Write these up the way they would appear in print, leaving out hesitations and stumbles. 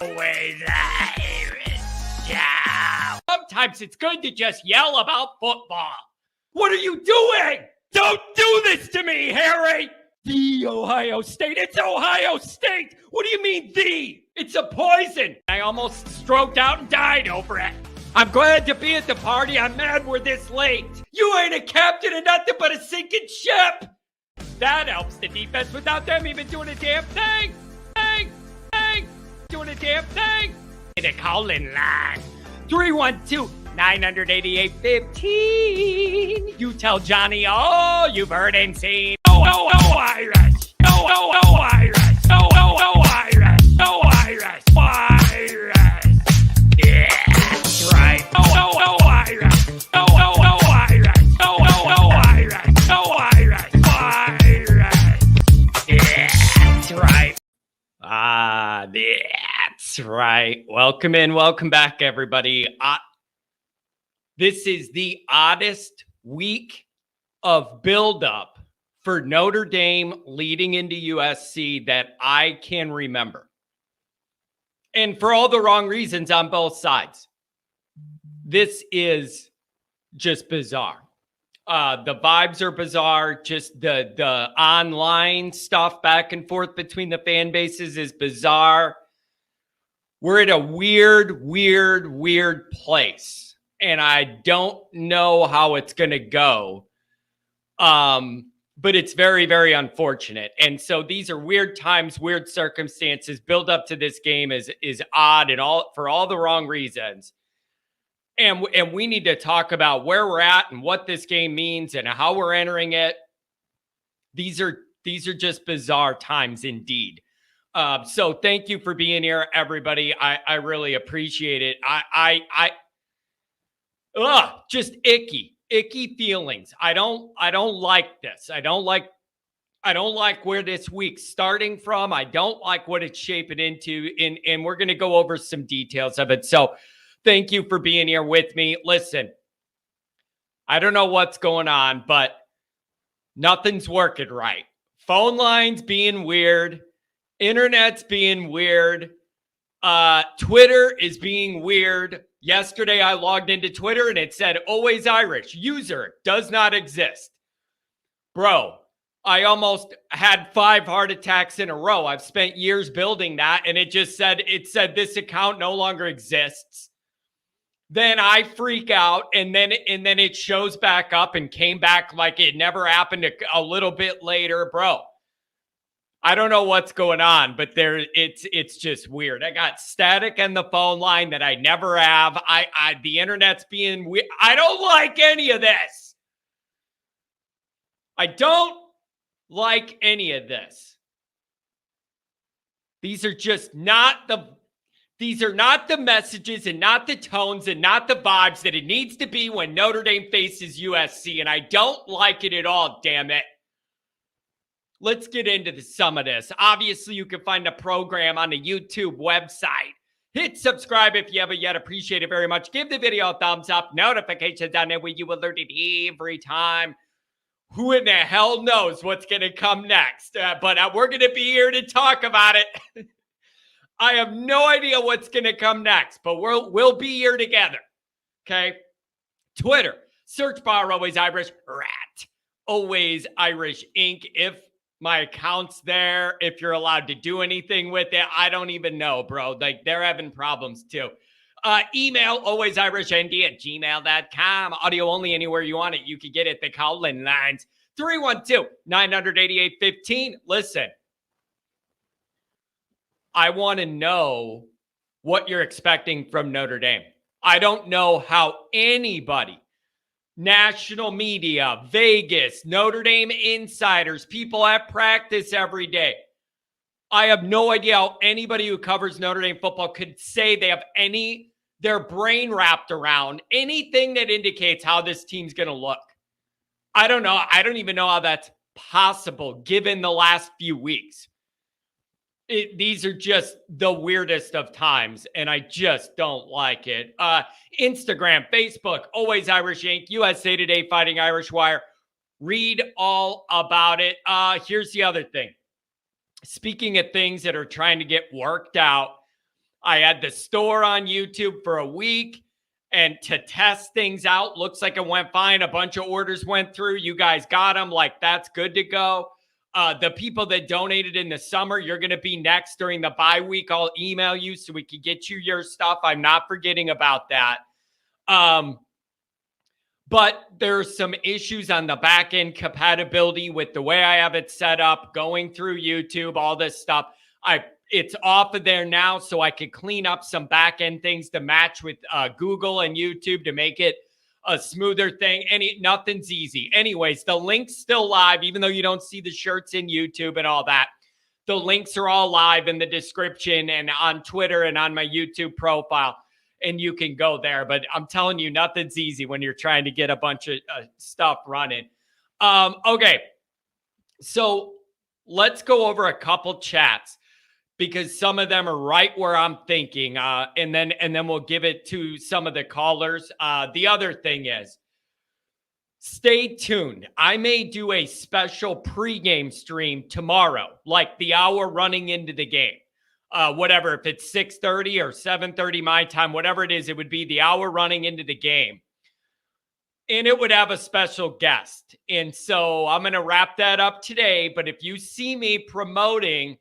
Always Irish Show. Sometimes it's good to just yell about football. What are you doing? Don't do this to me, Harry! The Ohio State. It's Ohio State! What do you mean, the? It's a poison! I almost stroked out and died over it. I'm glad to be at the party. I'm mad we're this late. You ain't a captain of nothing but a sinking ship! That helps the defense without them even doing a damn thing! Doing a damn thing! The call-in line. 312-988-15. You tell Johnny all you've heard and seen. Oh, Irish! Oh, Irish! Oh, Irish! Oh, Irish! Irish! Yeah, that's right. Oh, Irish! Oh, Irish! Oh, Irish! Oh, Irish! Irish! Yeah, that's right. That's right. Welcome in. Welcome back, everybody. This is the oddest week of buildup for Notre Dame leading into USC that I can remember. And for all the wrong reasons on both sides. This is just bizarre. The vibes are bizarre. Just the online stuff back and forth between the fan bases is bizarre. We're at a weird place. And I don't know how it's going to go. But it's very, very unfortunate. And so these are weird times, weird circumstances. Build up to this game is odd and all for all the wrong reasons. And we need to talk about where we're at and what this game means and how we're entering it. These are just bizarre times indeed. So thank you for being here, everybody. I really appreciate it. Just icky feelings. I don't like this. I don't like where this week's starting from. I don't like what it's shaping into. And we're going to go over some details of it. So thank you for being here with me. Listen, I don't know what's going on, but nothing's working right. Phone lines being weird. Internet's being weird. Twitter is being weird. Yesterday, I logged into Twitter and it said, always Irish. User does not exist. Bro, I almost had 5 heart attacks in a row. I've spent years building that, and it said this account no longer exists. Then I freak out, and then it shows back up and came back like it never happened a little bit later. Bro, I don't know what's going on, but it's just weird. I got static on the phone line that I never have. The internet's being weird. I don't like any of this. I don't like any of this. These are not the messages and not the tones and not the vibes that it needs to be when Notre Dame faces USC, and I don't like it at all, damn it. Let's get into some of this. Obviously, you can find the program on the YouTube website. Hit subscribe if you haven't yet. Appreciate it very much. Give the video a thumbs up. Notifications on it where you will alert it every time. Who in the hell knows what's going to come next? But we're going to be here to talk about it. I have no idea what's going to come next, but we'll be here together. Okay? Twitter. Search bar Always Irish. Rat. Always Irish Inc. If my account's there, if you're allowed to do anything with it, I don't even know, bro. Like, they're having problems too. Email alwaysirishnd@gmail.com. Audio only anywhere you want it. You can get it. The call-in lines 312-988-15. Listen, I want to know what you're expecting from Notre Dame. I don't know how anybody, national media, Vegas, Notre Dame insiders, people at practice every day. I have no idea how anybody who covers Notre Dame football could say they have their brain wrapped around anything that indicates how this team's going to look. I don't know. I don't even know how that's possible given the last few weeks. These are just the weirdest of times, and I just don't like it. Instagram, Facebook, Always Irish Inc., USA Today, Fighting Irish Wire. Read all about it. Here's the other thing. Speaking of things that are trying to get worked out, I had the store on YouTube for a week and to test things out. Looks like it went fine. A bunch of orders went through. You guys got them. Like, that's good to go. The people that donated in the summer, you're going to be next during the bye week. I'll email you so we can get you your stuff. I'm not forgetting about that. But there's some issues on the back end compatibility with the way I have it set up, going through YouTube, all this stuff. It's off of there now, so I could clean up some back end things to match with Google and YouTube to make it a smoother thing. Nothing's easy. Anyways, the link's still live, even though you don't see the shirts in YouTube and all that. The links are all live in the description and on Twitter and on my YouTube profile. And you can go there. But I'm telling you, nothing's easy when you're trying to get a bunch of stuff running. Okay. So let's go over a couple chats because some of them are right where I'm thinking. And then we'll give it to some of the callers. The other thing is, stay tuned. I may do a special pregame stream tomorrow, like the hour running into the game. Whatever, if it's 6:30 or 7:30 my time, whatever it is, it would be the hour running into the game. And it would have a special guest. And so I'm going to wrap that up today. But if you see me promoting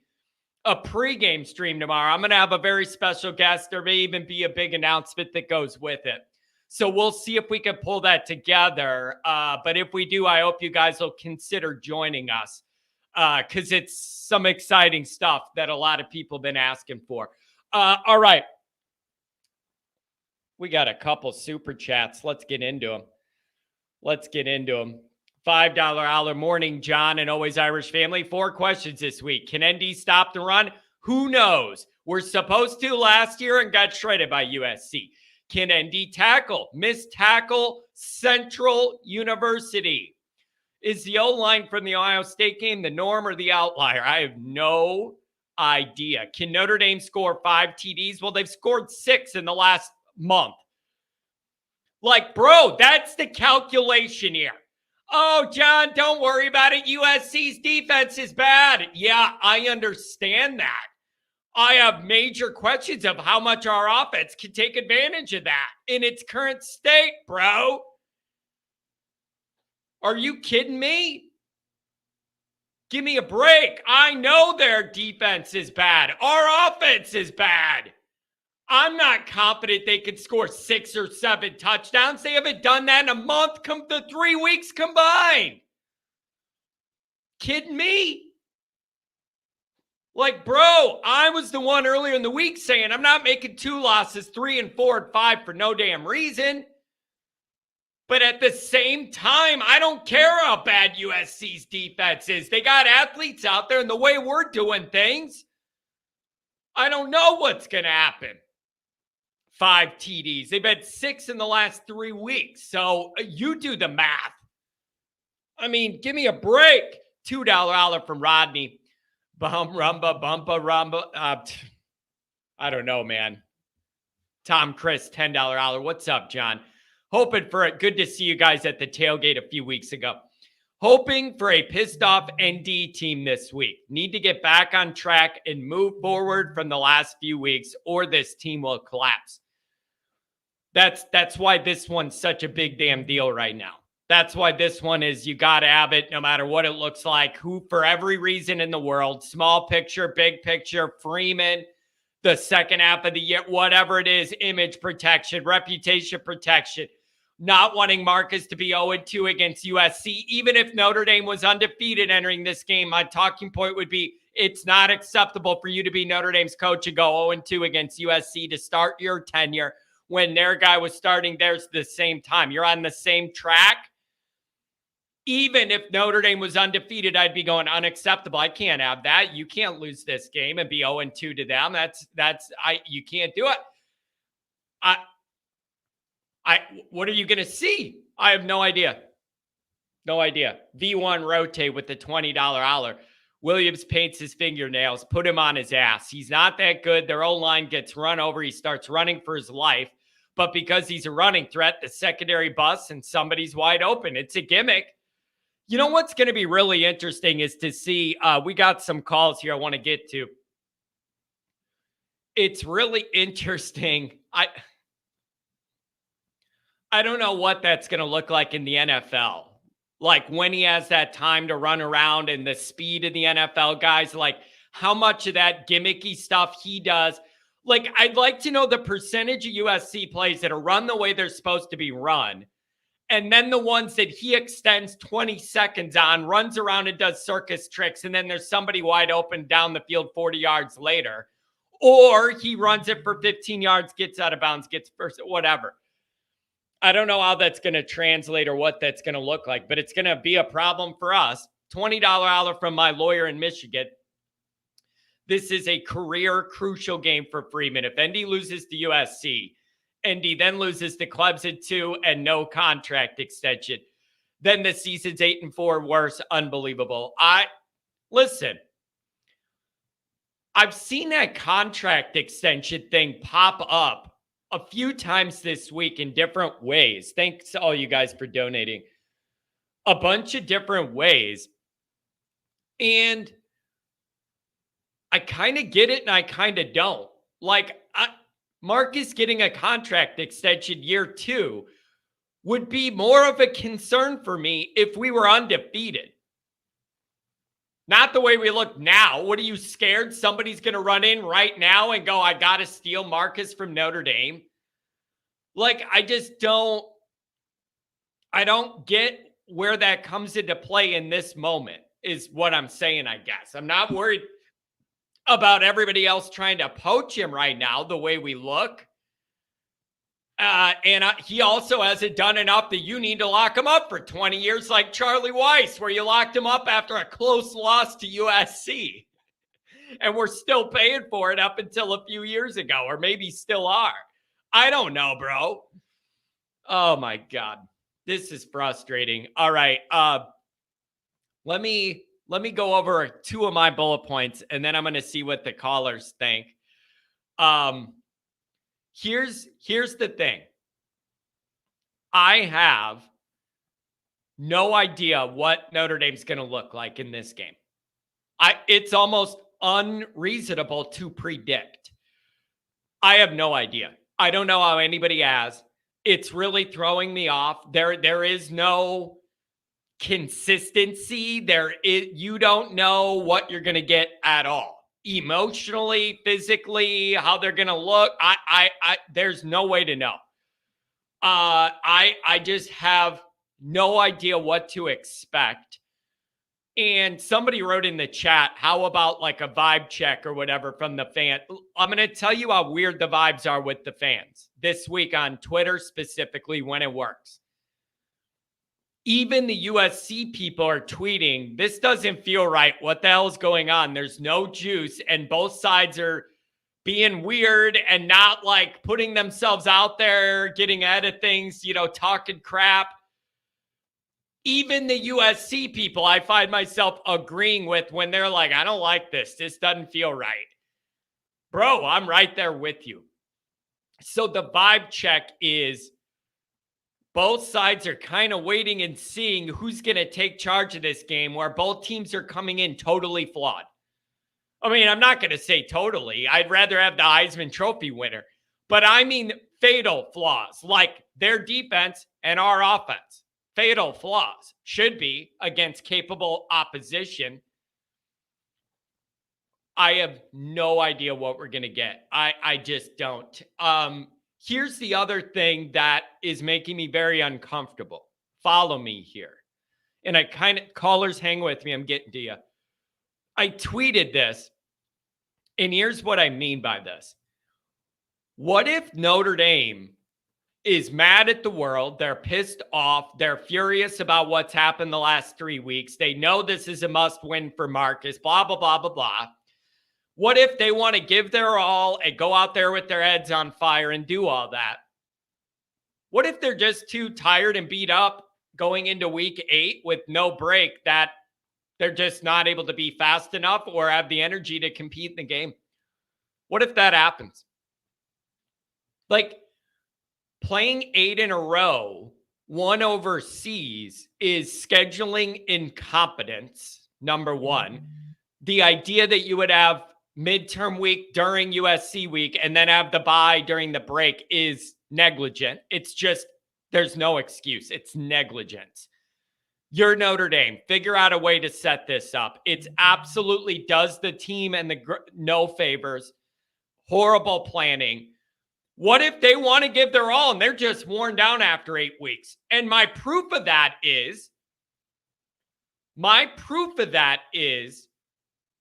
a pregame stream tomorrow, I'm going to have a very special guest. There may even be a big announcement that goes with it. So we'll see if we can pull that together. But if we do, I hope you guys will consider joining us. Because it's some exciting stuff that a lot of people have been asking for. All right. We got a couple super chats. Let's get into them. $5 hour morning, John and Always Irish family. 4 questions this week. Can ND stop the run? Who knows? We're supposed to last year and got shredded by USC. Can ND tackle? Missed tackle, Central University. Is the O-line from the Ohio State game the norm or the outlier? I have no idea. Can Notre Dame score 5 TDs? Well, they've scored 6 in the last month. Like, bro, that's the calculation here. Oh, John, don't worry about it. USC's defense is bad. Yeah, I understand that. I have major questions of how much our offense can take advantage of that in its current state, bro. Are you kidding me? Give me a break. I know their defense is bad. Our offense is bad. I'm not confident they could score 6 or 7 touchdowns. They haven't done that in a month, the 3 weeks combined. Kidding me? Like, bro, I was the one earlier in the week saying I'm not making 2 losses, 3 and 4 and 5 for no damn reason. But at the same time, I don't care how bad USC's defense is. They got athletes out there, and the way we're doing things, I don't know what's going to happen. 5 TDs. They've had 6 in the last 3 weeks. So you do the math. I mean, give me a break. $2 holler from Rodney. Bumpa, rumba. I don't know, man. Tom Chris, $10 holler. What's up, John? Hoping for it. Good to see you guys at the tailgate a few weeks ago. Hoping for a pissed off ND team this week. Need to get back on track and move forward from the last few weeks, or this team will collapse. That's why this one's such a big damn deal right now. That's why this one is, you got to have it no matter what it looks like. Who, for every reason in the world, small picture, big picture, Freeman, the second half of the year, whatever it is, image protection, reputation protection, not wanting Marcus to be 0-2 against USC. Even if Notre Dame was undefeated entering this game, my talking point would be, it's not acceptable for you to be Notre Dame's coach and go 0-2 against USC to start your tenure when their guy was starting theirs the same time. You're on the same track. Even if Notre Dame was undefeated, I'd be going unacceptable. I can't have that. You can't lose this game and be 0-2 to them. You can't do it. What are you going to see? I have no idea. No idea. V1 rotate with the $20 holler. Williams paints his fingernails. Put him on his ass. He's not that good. Their O-line gets run over. He starts running for his life. But because he's a running threat, the secondary busts and somebody's wide open. It's a gimmick. You know what's going to be really interesting is to see, we got some calls here I want to get to. it's really interesting. I don't know what that's going to look like in the NFL. Like when he has that time to run around and the speed of the NFL guys, like how much of that gimmicky stuff he does. Like, I'd like to know the percentage of USC plays that are run the way they're supposed to be run. And then the ones that he extends 20 seconds on, runs around and does circus tricks. And then there's somebody wide open down the field 40 yards later. Or he runs it for 15 yards, gets out of bounds, gets first, whatever. I don't know how that's going to translate or what that's going to look like, but it's going to be a problem for us. $20 hour from my lawyer in Michigan. This is a career crucial game for Freeman. If ND loses to USC, ND then loses to Clemson 2 and no contract extension, then the season's 8-4, worse, unbelievable. Listen, I've seen that contract extension thing pop up a few times this week in different ways. Thanks to all you guys for donating. A bunch of different ways. And I kind of get it and I kind of don't. Like, Marcus getting a contract extension year 2 would be more of a concern for me if we were undefeated. Not the way we look now. What are you scared? Somebody's going to run in right now and go, I got to steal Marcus from Notre Dame. Like, I don't get where that comes into play in this moment is what I'm saying, I guess. I'm not worried about everybody else trying to poach him right now, the way we look. He also hasn't done enough that you need to lock him up for 20 years like Charlie Weiss, where you locked him up after a close loss to USC. And we're still paying for it up until a few years ago, or maybe still are. I don't know, bro. Oh, my God. This is frustrating. All right. Let me go over 2 of my bullet points, and then I'm going to see what the callers think. Here's the thing. I have no idea what Notre Dame's going to look like in this game. It's almost unreasonable to predict. I have no idea. I don't know how anybody has. It's really throwing me off. There is no consistency. You don't know what you're going to get at all. Emotionally, physically, how they're going to look. There's no way to know. I just have no idea what to expect. And somebody wrote in the chat, how about like a vibe check or whatever from the fan? I'm going to tell you how weird the vibes are with the fans this week on Twitter, specifically when it works. Even the USC people are tweeting, this doesn't feel right. What the hell is going on? There's no juice. And both sides are being weird and not like putting themselves out there, getting out of things, talking crap. Even the USC people, I find myself agreeing with when they're like, I don't like this. This doesn't feel right. Bro, I'm right there with you. So the vibe check is both sides are kind of waiting and seeing who's going to take charge of this game, where both teams are coming in totally flawed. I mean, I'm not going to say totally. I'd rather have the Heisman Trophy winner. But I mean fatal flaws, like their defense and our offense. Fatal flaws should be against capable opposition. I have no idea what we're going to get. I just don't. Here's the other thing that is making me very uncomfortable. Follow me here. And callers hang with me. I'm getting to you. I tweeted this, and here's what I mean by this. What if Notre Dame is mad at the world? They're pissed off. They're furious about what's happened the last 3 weeks. They know this is a must win for Marcus, blah, blah, blah, blah, blah. What if they want to give their all and go out there with their heads on fire and do all that? What if they're just too tired and beat up going into week 8 with no break, that they're just not able to be fast enough or have the energy to compete in the game? What if that happens? Like, playing 8 in a row, 1 overseas, is scheduling incompetence, number one. The idea that you would have midterm week during USC week and then have the bye during the break is negligent. It's just, there's no excuse. It's negligence. You're Notre Dame. Figure out a way to set this up. It's absolutely does the team and the no favors. Horrible planning. What if they want to give their all and they're just worn down after 8 weeks? And my proof of that is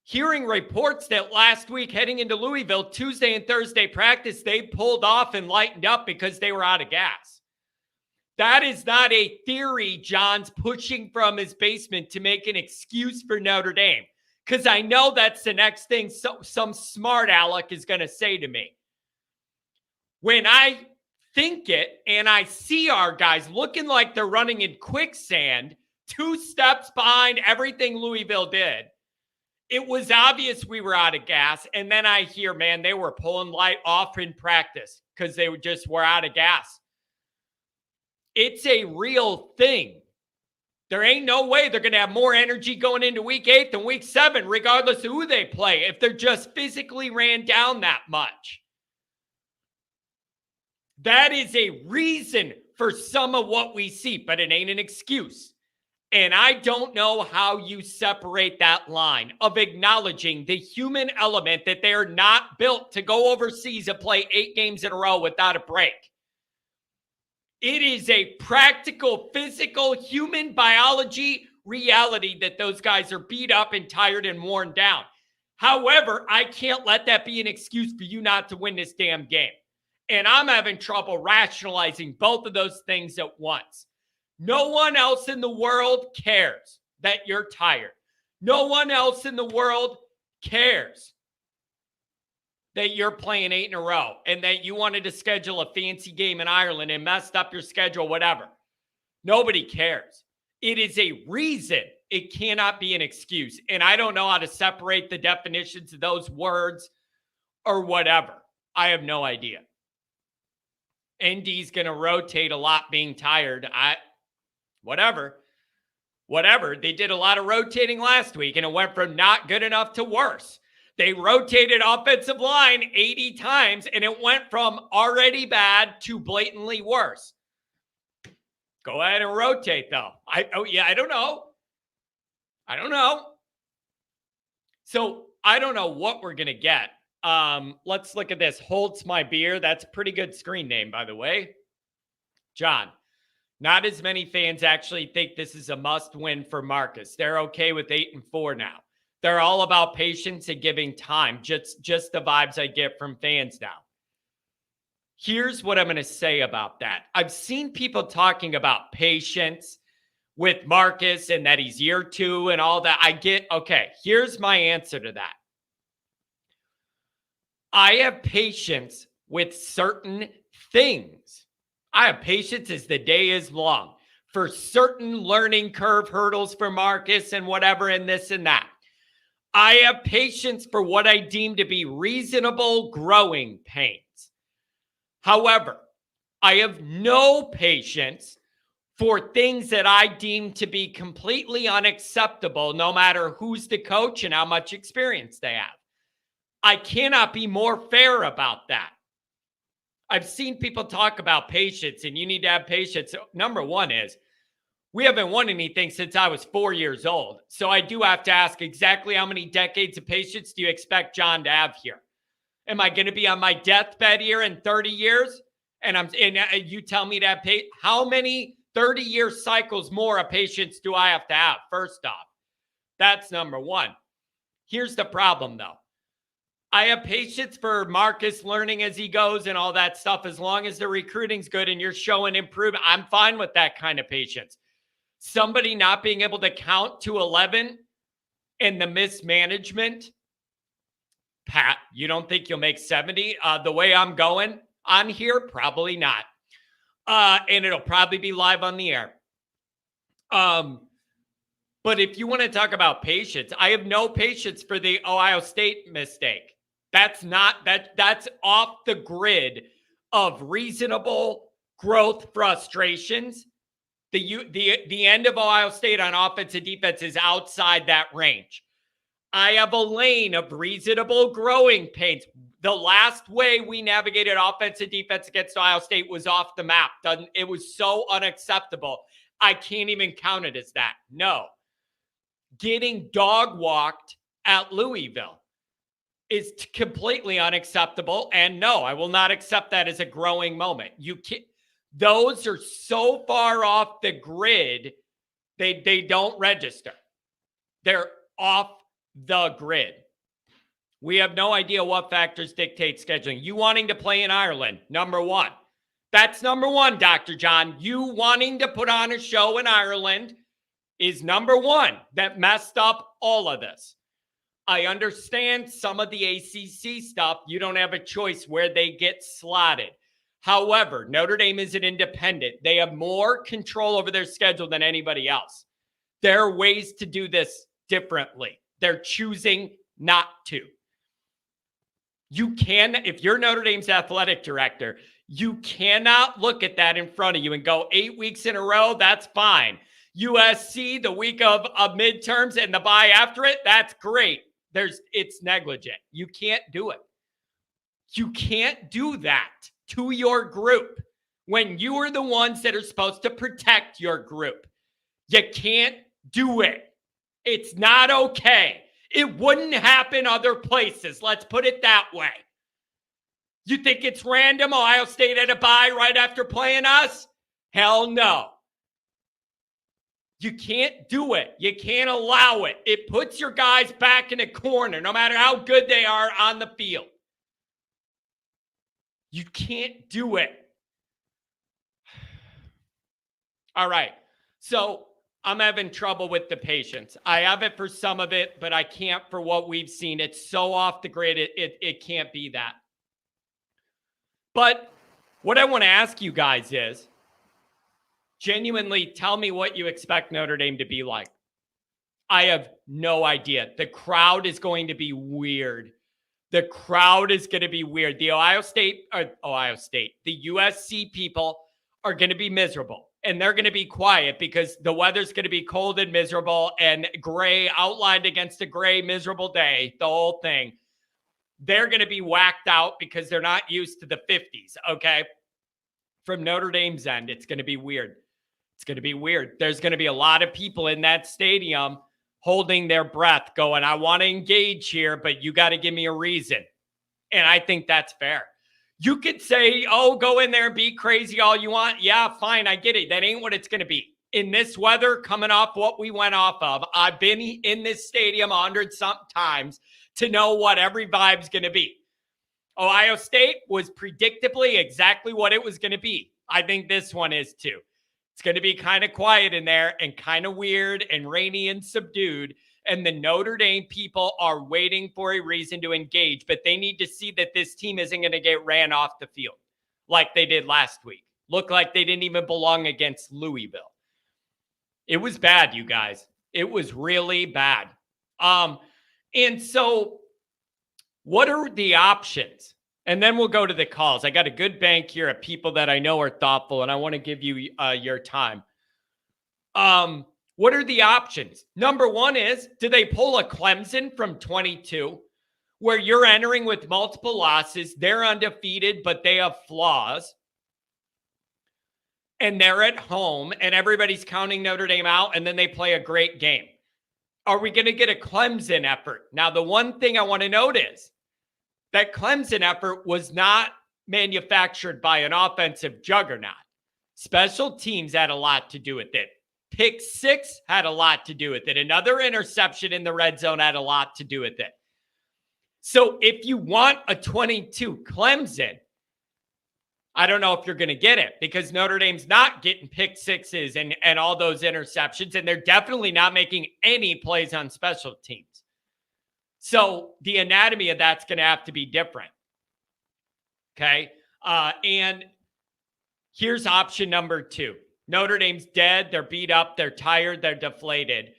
hearing reports that last week heading into Louisville, Tuesday and Thursday practice, they pulled off and lightened up because they were out of gas. That is not a theory John's pushing from his basement to make an excuse for Notre Dame, because I know that's the next thing some smart aleck is going to say to me. When I think it and I see our guys looking like they're running in quicksand, 2 steps behind everything Louisville did, it was obvious we were out of gas. And then I hear, man, they were pulling light off in practice because they were out of gas. It's a real thing. There ain't no way they're going to have more energy going into week 8 than week 7, regardless of who they play, if they're just physically ran down that much. That is a reason for some of what we see, but it ain't an excuse. And I don't know how you separate that line of acknowledging the human element that they are not built to go overseas and play 8 games in a row without a break. It is a practical, physical, human biology reality that those guys are beat up and tired and worn down. However, I can't let that be an excuse for you not to win this damn game. And I'm having trouble rationalizing both of those things at once. No one else in the world cares that you're tired. No one else in the world cares that you're playing 8 in a row and that you wanted to schedule a fancy game in Ireland and messed up your schedule, whatever. Nobody cares. It is a reason. It cannot be an excuse. And I don't know how to separate the definitions of those words or whatever. I have no idea. ND's going to rotate a lot being tired. Whatever. They did a lot of rotating last week, and it went from not good enough to worse. They rotated offensive line 80 times, and it went from already bad to blatantly worse. Go ahead and rotate, though. I don't know. So I don't know what we're going to get. Let's look at this. Holtz My Beer. That's a pretty good screen name, by the way. John, not as many fans actually think this is a must-win for Marcus. They're okay with 8-4 now. They're all about patience and giving time. Just the vibes I get from fans now. Here's what I'm going to say about that. I've seen people talking about patience with Marcus and that he's year 2 and all that. I get, okay, here's my answer to that. I have patience with certain things. I have patience as the day is long for certain learning curve hurdles for Marcus and whatever and this and that. I have patience for what I deem to be reasonable growing pains. However, I have no patience for things that I deem to be completely unacceptable, no matter who's the coach and how much experience they have. I cannot be more fair about that. I've seen people talk about patience, and you need to have patience. Number one is, we haven't won anything since I was 4 years old. So I do have to ask, exactly how many decades of patience do you expect John to have here? Am I going to be on my deathbed here in 30 years? And you tell me to have how many 30-year cycles more of patience do I have to have? First off, that's number one. Here's the problem, though. I have patience for Marcus learning as he goes and all that stuff. As long as the recruiting's good and you're showing improvement, I'm fine with that kind of patience. Somebody not being able to count to 11 and the mismanagement, Pat, you don't think you'll make 70? The way I'm going on here, probably not. And it'll probably be live on the air. But if you want to talk about patience, I have no patience for the Ohio State mistake. That's off the grid of reasonable growth frustrations. The end of Ohio State on offense and defense is outside that range. I have a lane of reasonable growing pains. The last way we navigated offense and defense against Ohio State was off the map. It was so unacceptable. I can't even count it as that. No. Getting dog walked at Louisville is completely unacceptable. And no, I will not accept that as a growing moment. You can't, those are so far off the grid, they don't register. They're off the grid. We have no idea what factors dictate scheduling. You wanting to play in Ireland, number one. That's number one, Dr. John. You wanting to put on a show in Ireland is number one that messed up all of this. I understand some of the ACC stuff. You don't have a choice where they get slotted. However, Notre Dame is an independent. They have more control over their schedule than anybody else. There are ways to do this differently. They're choosing not to. You can, if you're Notre Dame's athletic director, you cannot look at that in front of you and go 8 weeks in a row, that's fine. USC, the week of midterms and the bye after it, that's great. It's negligent. You can't do it. You can't do that to your group when you are the ones that are supposed to protect your group. You can't do it. It's not okay. It wouldn't happen other places. Let's put it that way. You think it's random? Ohio State had a bye right after playing us? Hell no. You can't do it. You can't allow it. It puts your guys back in a corner, no matter how good they are on the field. You can't do it. All right. So I'm having trouble with the patience. I have it for some of it, but I can't for what we've seen. It's so off the grid, it can't be that. But what I want to ask you guys is, genuinely tell me what you expect Notre Dame to be like. I have no idea. The crowd is going to be weird. The crowd is going to be weird. The the USC people are going to be miserable. And they're going to be quiet because the weather's going to be cold and miserable and gray, outlined against a gray, miserable day, the whole thing. They're going to be whacked out because they're not used to the 50s, okay? From Notre Dame's end, it's going to be weird. It's going to be weird. There's going to be a lot of people in that stadium holding their breath going, I want to engage here, but you got to give me a reason. And I think that's fair. You could say, oh, go in there and be crazy all you want. Yeah, fine. I get it. That ain't what it's going to be. In this weather, coming off what we went off of, I've been in this stadium 100-some times to know what every vibe's going to be. Ohio State was predictably exactly what it was going to be. I think this one is too. It's going to be kind of quiet in there and kind of weird and rainy and subdued. And the Notre Dame people are waiting for a reason to engage, but they need to see that this team isn't going to get ran off the field like they did last week. Looked like they didn't even belong against Louisville. It was bad, you guys. It was really bad. And so what are the options? And then we'll go to the calls. I got a good bank here of people that I know are thoughtful, and I want to give you your time. What are the options? Number one is, do they pull a Clemson from 22 where you're entering with multiple losses? They're undefeated, but they have flaws. And they're at home, and everybody's counting Notre Dame out, and then they play a great game. Are we going to get a Clemson effort? Now, the one thing I want to note is that Clemson effort was not manufactured by an offensive juggernaut. Special teams had a lot to do with it. Pick six had a lot to do with it. Another interception in the red zone had a lot to do with it. So if you want a 22 Clemson, I don't know if you're going to get it because Notre Dame's not getting pick sixes and all those interceptions, and they're definitely not making any plays on special teams. So the anatomy of that's going to have to be different. Okay. And here's option number two. Notre Dame's dead. They're beat up. They're tired. They're deflated.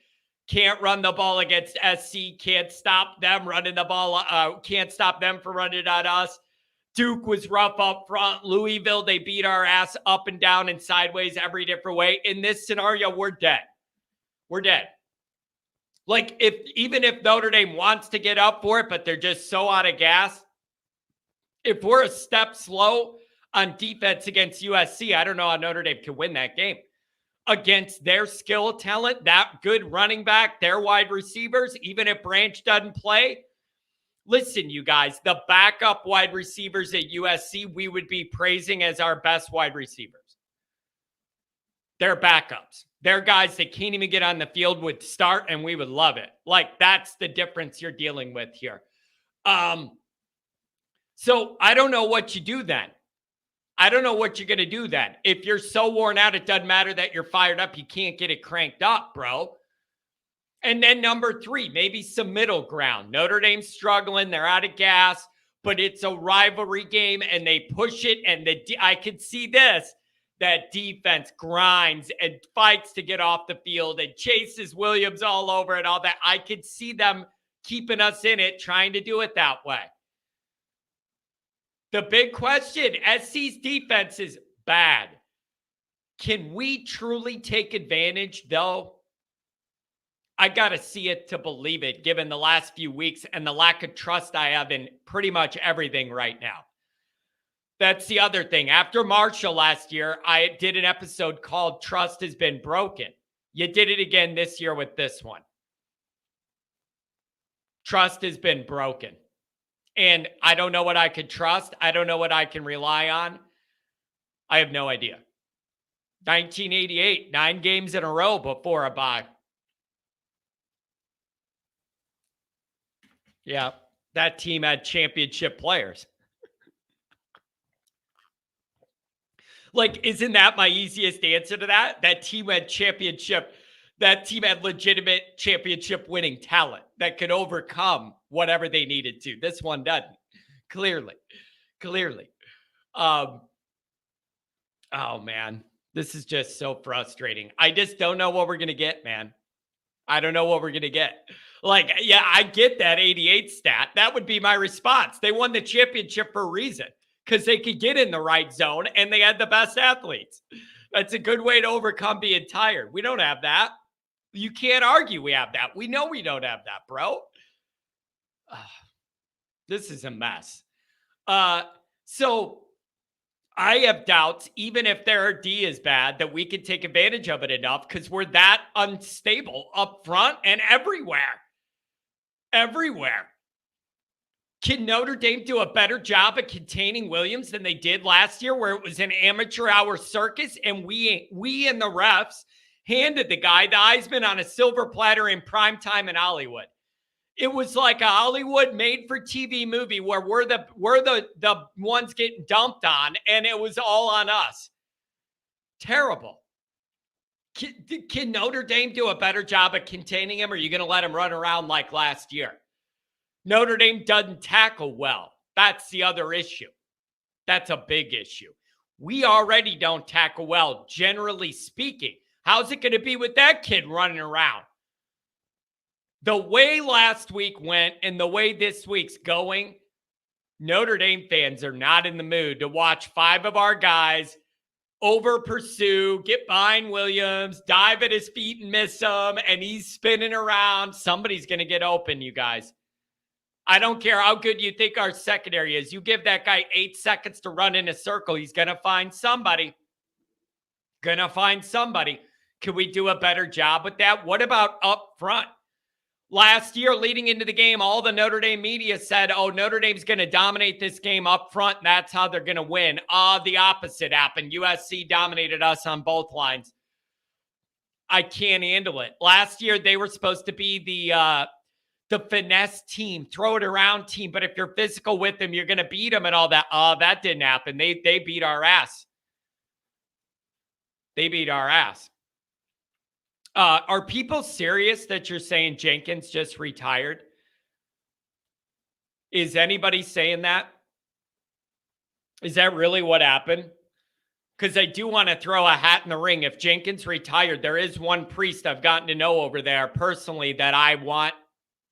Can't run the ball against SC. Can't stop them running the ball. Can't stop them from running it at us. Duke was rough up front. Louisville, they beat our ass up and down and sideways every different way. In this scenario, we're dead. We're dead. Like, even if Notre Dame wants to get up for it, but they're just so out of gas, if we're a step slow on defense against USC, I don't know how Notre Dame can win that game. Against their skill talent, that good running back, their wide receivers, even if Branch doesn't play. Listen, you guys, the backup wide receivers at USC, we would be praising as our best wide receivers. They're backups. They're guys that can't even get on the field would start, and we would love it. Like, that's the difference you're dealing with here. So I don't know what you do then. I don't know what you're going to do then. If you're so worn out, it doesn't matter that you're fired up. You can't get it cranked up, bro. And then number 3, maybe some middle ground. Notre Dame's struggling. They're out of gas, but it's a rivalry game, and they push it. And I could see this. That defense grinds and fights to get off the field and chases Williams all over and all that. I could see them keeping us in it, trying to do it that way. The big question, SC's defense is bad. Can we truly take advantage, though? I got to see it to believe it, given the last few weeks and the lack of trust I have in pretty much everything right now. That's the other thing. After Marshall last year, I did an episode called Trust Has Been Broken. You did it again this year with this one. Trust has been broken. And I don't know what I could trust. I don't know what I can rely on. I have no idea. 1988, 9 games in a row before a bye. Yeah, that team had championship players. Like, isn't that my easiest answer to that? That team had championship. That team had legitimate championship winning talent that could overcome whatever they needed to. This one doesn't. Clearly. Oh, man. This is just so frustrating. I just don't know what we're going to get, man. I don't know what we're going to get. Like, yeah, I get that 88 stat. That would be my response. They won the championship for a reason. Because they could get in the right zone and they had the best athletes. That's a good way to overcome being tired. We don't have that. You can't argue we have that. We know we don't have that, bro. This is a mess. So I have doubts, even if their D is bad, that we can take advantage of it enough because we're that unstable up front and everywhere. Everywhere. Can Notre Dame do a better job of containing Williams than they did last year, where it was an amateur hour circus and we and the refs handed the guy the Heisman on a silver platter in primetime in Hollywood? It was like a Hollywood made-for-TV movie where we're the ones getting dumped on, and it was all on us. Terrible. Can Notre Dame do a better job of containing him, or are you going to let him run around like last year? Notre Dame doesn't tackle well. That's the other issue. That's a big issue. We already don't tackle well, generally speaking. How's it going to be with that kid running around? The way last week went and the way this week's going, Notre Dame fans are not in the mood to watch 5 of our guys over pursue, get behind Williams, dive at his feet and miss him, and he's spinning around. Somebody's going to get open, you guys. I don't care how good you think our secondary is. You give that guy 8 seconds to run in a circle, he's going to find somebody. Can we do a better job with that? What about up front? Last year, leading into the game, all the Notre Dame media said, oh, Notre Dame's going to dominate this game up front, and that's how they're going to win. The opposite happened. USC dominated us on both lines. I can't handle it. Last year, they were supposed to be the finesse team, throw it around team. But if you're physical with them, you're going to beat them and all that. That didn't happen. They beat our ass. Are people serious that you're saying Jenkins just retired? Is anybody saying that? Is that really what happened? Because I do want to throw a hat in the ring. If Jenkins retired, there is one priest I've gotten to know over there personally that I want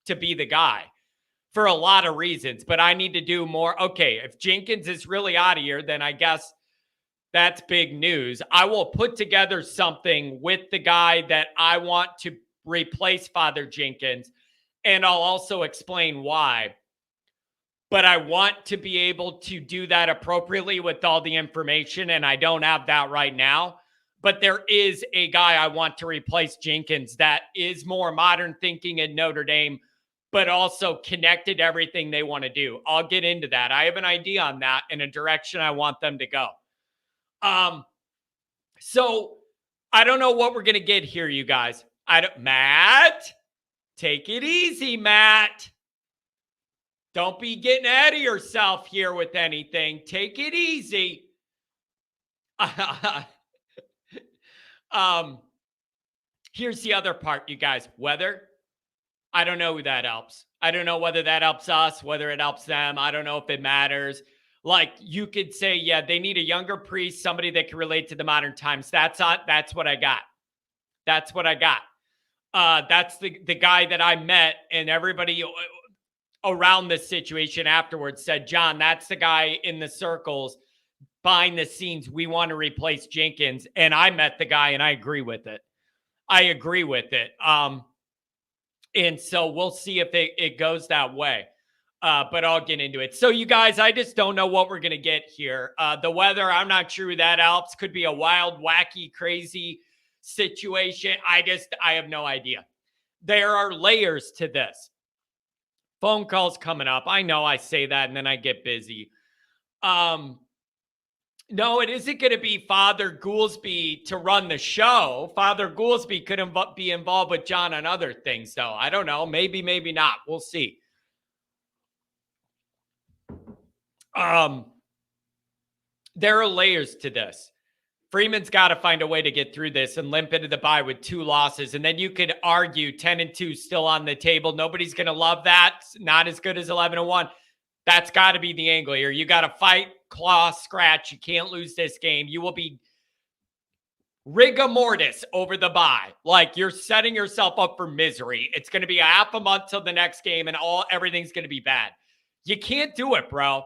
to be the guy for a lot of reasons, but I need to do more. Okay, if Jenkins is really out of here, then I guess that's big news. I will put together something with the guy that I want to replace Father Jenkins, and I'll also explain why. But I want to be able to do that appropriately with all the information, and I don't have that right now. But there is a guy I want to replace Jenkins that is more modern thinking at Notre Dame, but also connected to everything they want to do. I'll get into that. I have an idea on that and a direction I want them to go. So I don't know what we're going to get here, you guys. Matt, take it easy, Matt. Don't be getting ahead of yourself here with anything. Take it easy. Here's the other part, you guys. Weather. I don't know who that helps. I don't know whether that helps us, whether it helps them. I don't know if it matters. Like, you could say, yeah, they need a younger priest, somebody that can relate to the modern times. That's what I got. That's what I got. That's the guy that I met, and everybody around this situation afterwards said, John, that's the guy in the circles behind the scenes. We want to replace Jenkins. And I met the guy, and I agree with it. And so we'll see if it goes that way. But I'll get into it. So, you guys, I just don't know what we're going to get here. The weather, I'm not sure who that helps. Could be a wild, wacky, crazy situation. I have no idea. There are layers to this. Phone calls coming up. I know I say that and then I get busy. No, it isn't going to be Father Goolsby to run the show. Father Goolsby could be involved with John on other things, though. I don't know. Maybe, maybe not. We'll see. There are layers to this. Freeman's got to find a way to get through this and limp into the bye with 2 losses. And then you could argue 10-2 still on the table. Nobody's going to love that. It's not as good as 11-1. That's got to be the angle here. You got to fight, claw, scratch. You can't lose this game. You will be rigor mortis over the bye. Like, you're setting yourself up for misery. It's going to be a half a month till the next game, and everything's going to be bad. You can't do it, bro.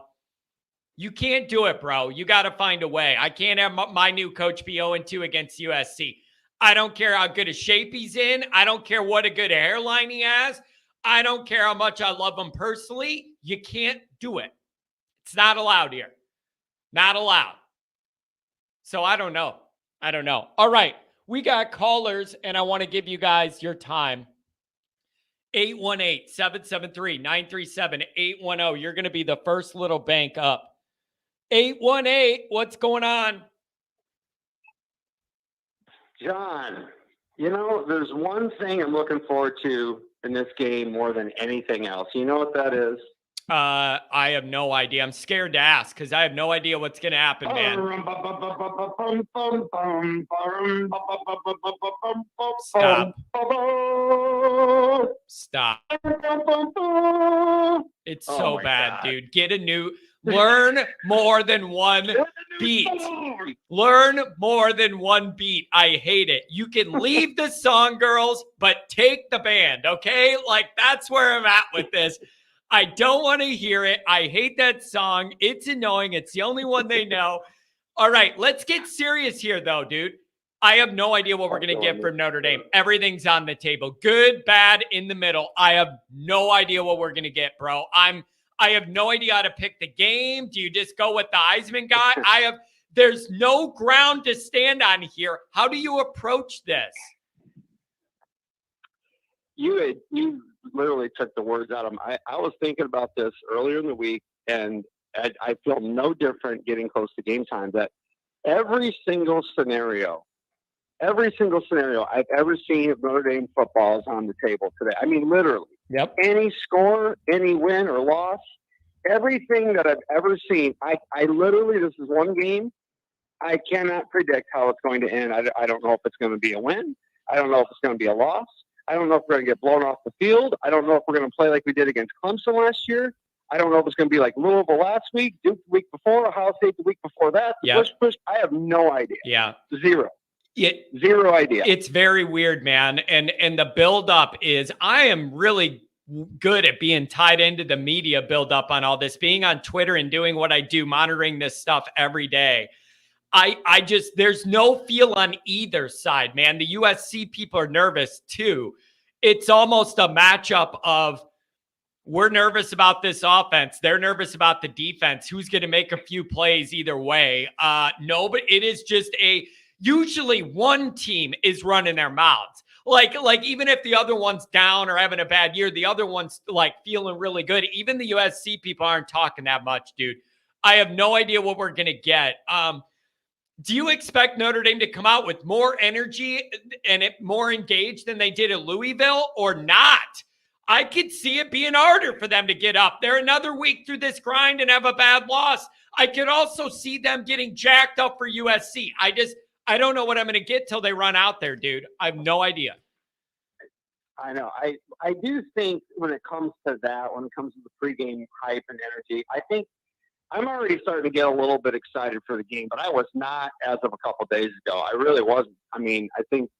You can't do it, bro. You got to find a way. I can't have my new coach be 0-2 against USC. I don't care how good a shape he's in. I don't care what a good hairline he has. I don't care how much I love him personally. You can't do it. It's not allowed here. Not allowed. So I don't know. All right. We got callers, and I want to give you guys your time. 818-773-937-810. You're going to be the first little bank up. 818, what's going on? John, there's one thing I'm looking forward to in this game more than anything else. You know what that is? I have no idea. I'm scared to ask because I have no idea what's going to happen, man. Stop. It's so bad, God. Dude. Learn more than one beat. Learn more than one beat. I hate it. You can leave the song, girls, but take the band, okay? Like, that's where I'm at with this. I don't want to hear it. I hate that song. It's annoying. It's the only one they know. All right, let's get serious here, though, dude. I have no idea what we're going to get from Notre Dame. Everything's on the table. Good, bad, in the middle. I have no idea what we're going to get, bro. I have no idea how to pick the game. Do you just go with the Heisman guy? There's no ground to stand on here. How do you approach this? You literally took the words out of them. I was thinking about this earlier in the week, and I feel no different getting close to game time. That every single scenario I've ever seen of Notre Dame football is on the table today. I mean, literally. Yep. Any score, any win or loss, everything that I've ever seen, I literally, this is one game. I cannot predict how it's going to end. I don't know if it's going to be a win. I don't know if it's going to be a loss. I don't know if we're going to get blown off the field. I don't know if we're going to play like we did against Clemson last year. I don't know if it's going to be like Louisville last week, Duke the week before, Ohio State the week before that. Push. I have no idea. Yeah. Zero idea. It's very weird, man. And the buildup is, I am really good at being tied into the media buildup on all this, being on Twitter and doing what I do, monitoring this stuff every day. There's no feel on either side, man. The USC people are nervous too. it's almost a matchup of we're nervous about this offense. They're nervous about the defense. Who's going to make a few plays either way? No, but it is just usually one team is running their mouths. Like even if the other one's down or having a bad year, the other one's like feeling really good. Even the USC people aren't talking that much, dude. I have no idea what we're going to get. Do you expect Notre Dame to come out with more energy and more engaged than they did at Louisville or not? I could see it being harder for them to get up. They're another week through this grind and have a bad loss. I could also see them getting jacked up for USC. I don't know what I'm going to get till they run out there, dude. I have no idea. I know. I do think when it comes to that, when it comes to the pregame hype and energy, I think I'm already starting to get a little bit excited for the game, but I was not as of a couple of days ago. I really wasn't. I mean, I think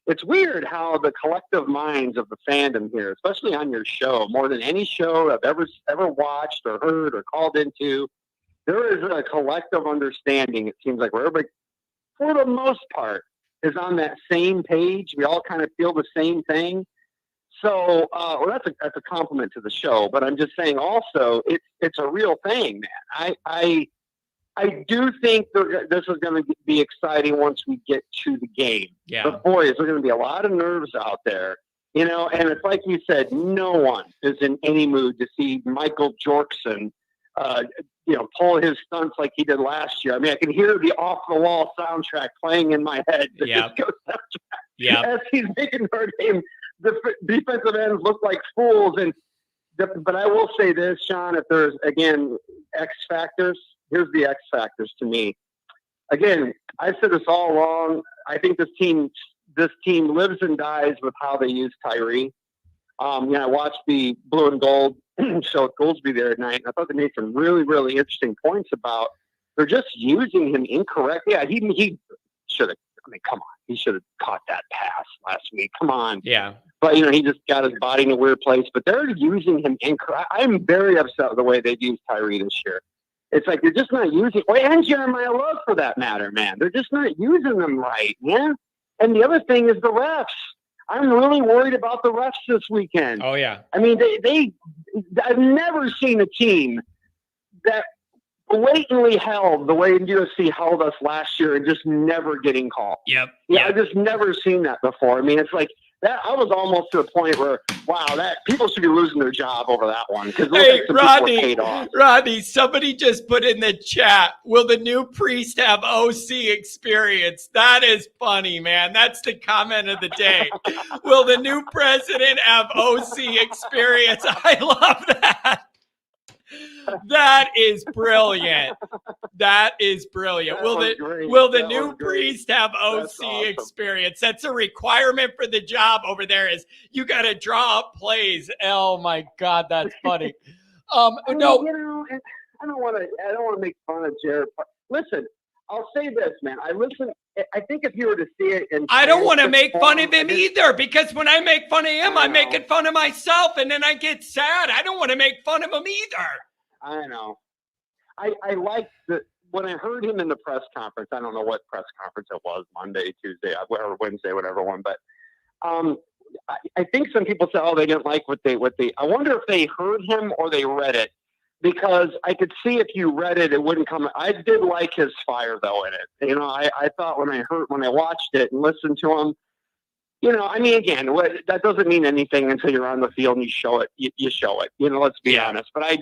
it's weird how the collective minds of the fandom here, especially on your show, more than any show I've ever watched or heard or called into, there is a collective understanding. It seems like where everybody, for the most part, is on that same page. We all kind of feel the same thing. So, well, that's a compliment to the show, but I'm just saying also it's a real thing, man. I do think this is going to be exciting once we get to the game. Yeah. But boy, is there going to be a lot of nerves out there, and it's like you said, no one is in any mood to see Michael Jorkson, pull his stunts like he did last year. I mean, I can hear the off the wall soundtrack playing in my head. The disco soundtrack. Yeah. As he's making Notre Dame, the defensive ends look like fools. But I will say this, Sean, if there's, again, X factors, here's the X factors to me. Again, I said this all along. I think this team lives and dies with how they use Tyree. I watched the Blue and Gold show with Goldsby there at night, and I thought they made some really, really interesting points about they're just using him incorrectly. Yeah, he should have. I mean, come on. He should have caught that pass last week. Come on. Yeah. But, he just got his body in a weird place. But they're using him incorrect. I'm very upset with the way they've used Tyree this year. It's like they're just not using – and Jeremiah Love, for that matter, man. They're just not using them right, man. And the other thing is the refs. I'm really worried about the refs this weekend. Oh, yeah. I mean, I've never seen a team that blatantly held the way USC held us last year and just never getting called. Yep. Yeah, I've just never seen that before. I mean, it's like that. I was almost to a point where, wow, that people should be losing their job over that one. Because hey, Rodney, somebody just put in the chat, will the new priest have OC experience? That is funny, man. That's the comment of the day. Will the new president have OC experience? I love that. That is brilliant. That is brilliant. Will the new priest have OC experience? That's a requirement for the job over there. Is you got to draw up plays. Oh my God, that's funny. No, I don't want to make fun of Jared. Listen, I'll say this, man. I think if you were to see it, I don't want to make fun of him either, because when I make fun of him, I'm making fun of myself, and then I get sad. I don't want to make fun of him either. I know. I like when I heard him in the press conference. I don't know what press conference it was, Monday, Tuesday, or Wednesday, whatever one. But I think some people say, "Oh, they didn't like what they." I wonder if they heard him or they read it, because I could see if you read it, it wouldn't come. I did like his fire though in it. I thought when I watched it and listened to him. I mean, again, that doesn't mean anything until you're on the field and you show it. You show it. Let's be honest. But I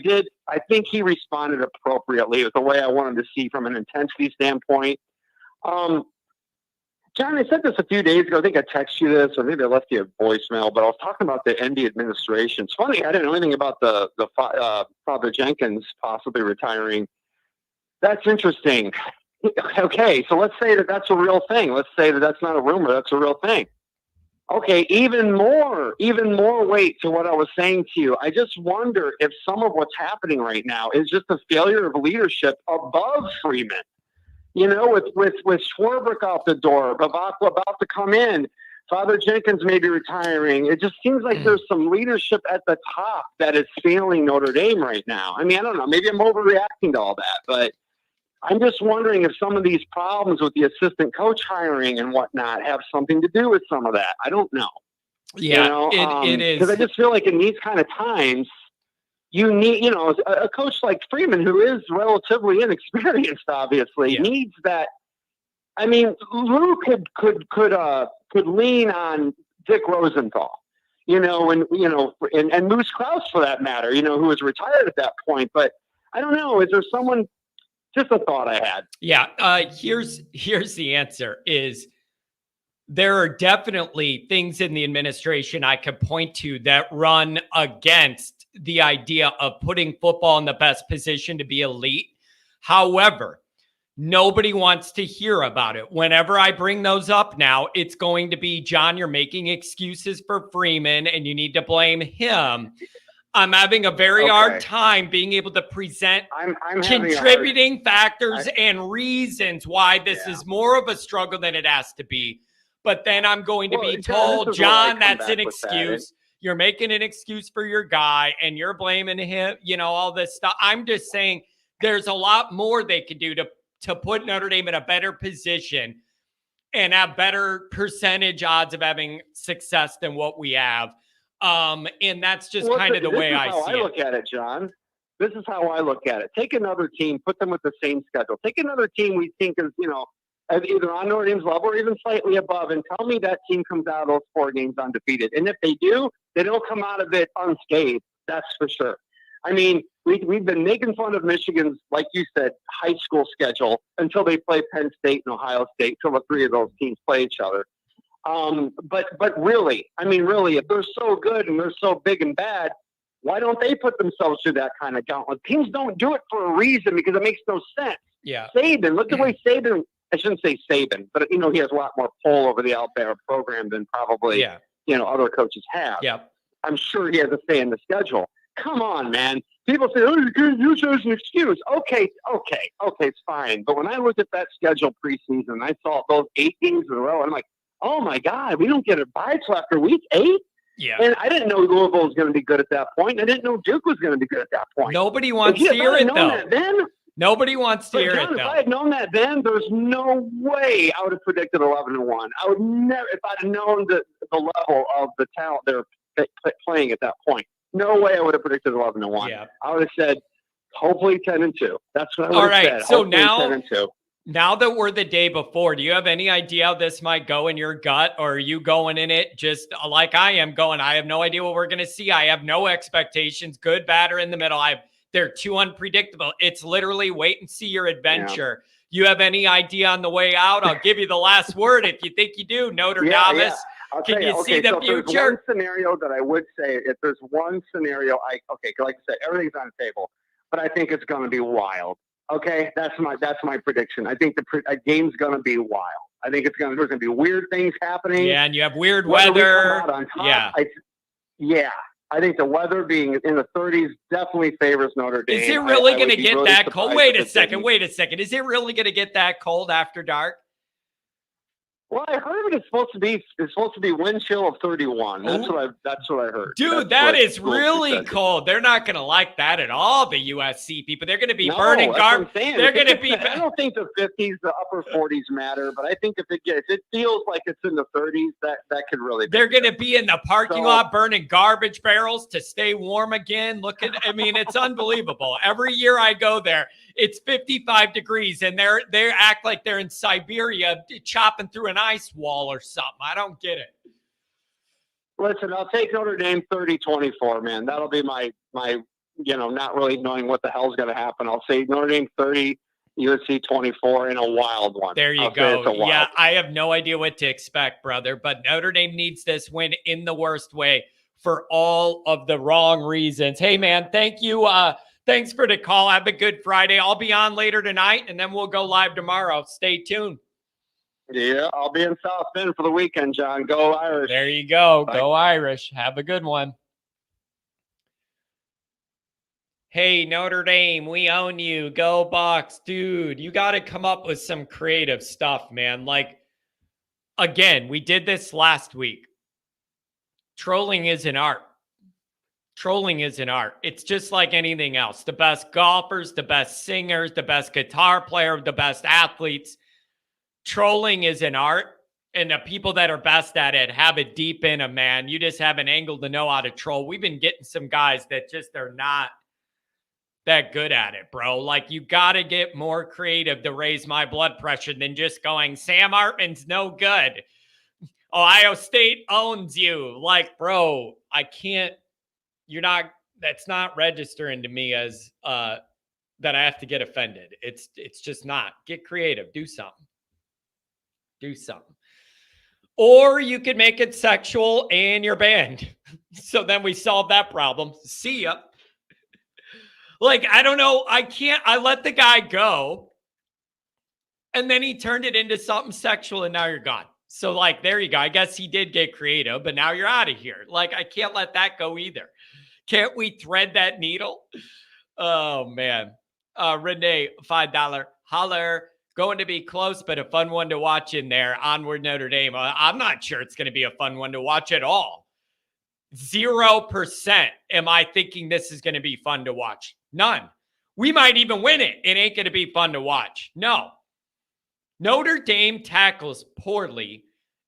think he responded appropriately with the way I wanted to see from an intensity standpoint. John, I said this a few days ago. I think I texted you this, or maybe I left you a voicemail. But I was talking about the ND administration. It's funny, I didn't know anything about the Father Jenkins possibly retiring. That's interesting. Okay, so let's say that that's a real thing. Let's say that that's not a rumor. That's a real thing. Okay, even more weight to what I was saying to you. I just wonder if some of what's happening right now is just a failure of leadership above Freeman. With Schwarbrick out the door, Bavakwa about to come in, Father Jenkins may be retiring. It just seems like there's some leadership at the top that is failing Notre Dame right now. I mean, I don't know. Maybe I'm overreacting to all that, but I'm just wondering if some of these problems with the assistant coach hiring and whatnot have something to do with some of that. I don't know. Yeah, You know, it is. because I just feel like in these kind of times, you need, you know, a coach like Freeman, who is relatively inexperienced, obviously, needs that. I mean, Lou could lean on Dick Rosenthal, you know, and Moose Krause for that matter, you know, who was retired at that point. But I don't know. Is there someone? Just a thought I had. Yeah. Here's the answer: is there are definitely things in the administration I could point to that run against the idea of putting football in the best position to be elite. However, nobody wants to hear about it. Whenever I bring those up now, it's going to be, John, you're making excuses for Freeman and you need to blame him. I'm having a very hard time being able to present I'm contributing factors and reasons why this is more of a struggle than it has to be. But then I'm going to be told, John, that's an excuse. You're making an excuse for your guy and you're blaming him, you know, all this stuff. I'm just saying there's a lot more they could do to put Notre Dame in a better position and have better percentage odds of having success than what we have. And that's just kind of the way I see it. This is how I look at it, John. This is how I look at it. Take another team, put them with the same schedule. Take another team we think is, you know, either on Notre Dame's level or even slightly above, and tell me that team comes out of those 4 games undefeated. And if they do, they don't come out of it unscathed. That's for sure. I mean, we've been making fun of Michigan's, like you said, high school schedule until they play Penn State and Ohio State, till the 3 of those teams play each other. But really, I mean, really, if they're so good and they're so big and bad, why don't they put themselves through that kind of gauntlet? Teams don't do it for a reason because it makes no sense. Yeah. Saban, look at the way Saban, I shouldn't say Saban, but, you know, he has a lot more pull over the Alabama program than probably, you know, other coaches have. Yeah. I'm sure he has a say in the schedule. Come on, man. People say, oh, you can't use it as an excuse. Okay, it's fine. But when I looked at that schedule preseason and I saw those 8 games in a row, I'm like, oh my God, we don't get a bye till after week 8? Yeah. And I didn't know Louisville was going to be good at that point. I didn't know Duke was going to be good at that point. Nobody wants to hear it, though. Nobody wants to hear it, though. If I had known that then, there's no way I would have predicted 11-1. I would never, if I'd known the level of the talent they're playing at that point. No way I would have predicted 11-1. Yeah. I would have said, hopefully 10-2. That's what I would have said. So hopefully now that we're the day before, do you have any idea how this might go in your gut? Or are you going in it just like I am going? I have no idea what we're going to see. I have no expectations, good, bad, or in the middle. They're too unpredictable. It's literally wait and see your adventure. Yeah. You have any idea on the way out? I'll give you the last word if you think you do. Notre Dame. Yeah. Can you see the future? There's one scenario that I would say, if there's one scenario, like I said, everything's on the table, but I think it's going to be wild. Okay, that's my prediction. I think the game's going to be wild. I think there's going to be weird things happening. Yeah, and you have weird weather. I think the weather being in the 30s definitely favors Notre Dame. Is it really going to get that cold? Wait a second. Is it really going to get that cold after dark? Well, I heard it's supposed to be wind chill of 31. That's what I heard. Dude, that is really cold. They're not going to like that at all, the USC people. They're going to be burning garbage. They're going to be. I don't think the 50s, the upper 40s matter, but I think if it feels like it's in the 30s, that could really be. They're going to be in the parking lot burning garbage barrels to stay warm again. I mean, it's unbelievable. Every year I go there, it's 55 degrees, and they act like they're in Siberia chopping through an ice wall or something. I don't get it. Listen, I'll take Notre Dame 30-24, man. That'll be my not really knowing what the hell's going to happen. I'll say Notre Dame 30, USC 24 in a wild one. There you go. Yeah, I have no idea what to expect, brother, but Notre Dame needs this win in the worst way for all of the wrong reasons. Hey, man, thank you. Thanks for the call. Have a good Friday. I'll be on later tonight, and then we'll go live tomorrow. Stay tuned. Yeah, I'll be in South Bend for the weekend, John. Go Irish. There you go. Bye. Go Irish. Have a good one. Hey, Notre Dame, we own you. Go Bucks. Dude, you got to come up with some creative stuff, man. Like, again, we did this last week. Trolling is an art. Trolling is an art. It's just like anything else. The best golfers, the best singers, the best guitar player, the best athletes. Trolling is an art, And the people that are best at it have it deep in them, man. You just have an angle to know how to troll. We've been getting some guys that just are not that good at it, bro. Like, you got to get more creative to raise my blood pressure than just going, Sam Hartman's no good. Ohio State owns you. Like, bro, I can't, that's not registering to me as that I have to get offended. It's just not. Get creative. Do something. Do something. Or you could make it sexual and you're banned. So then we solve that problem. See ya. Like, I don't know. I let the guy go. And then he turned it into something sexual and now you're gone. So, like, there you go. I guess he did get creative, but now you're out of here. Like, I can't let that go either. Can't we thread that needle? Oh, man. Renee, $5. Holler. Going to be close, but a fun one to watch in there. Onward, Notre Dame. I'm not sure it's going to be a fun one to watch at all. 0% am I thinking this is going to be fun to watch. None. We might even win it. It ain't going to be fun to watch. No. Notre Dame tackles poorly,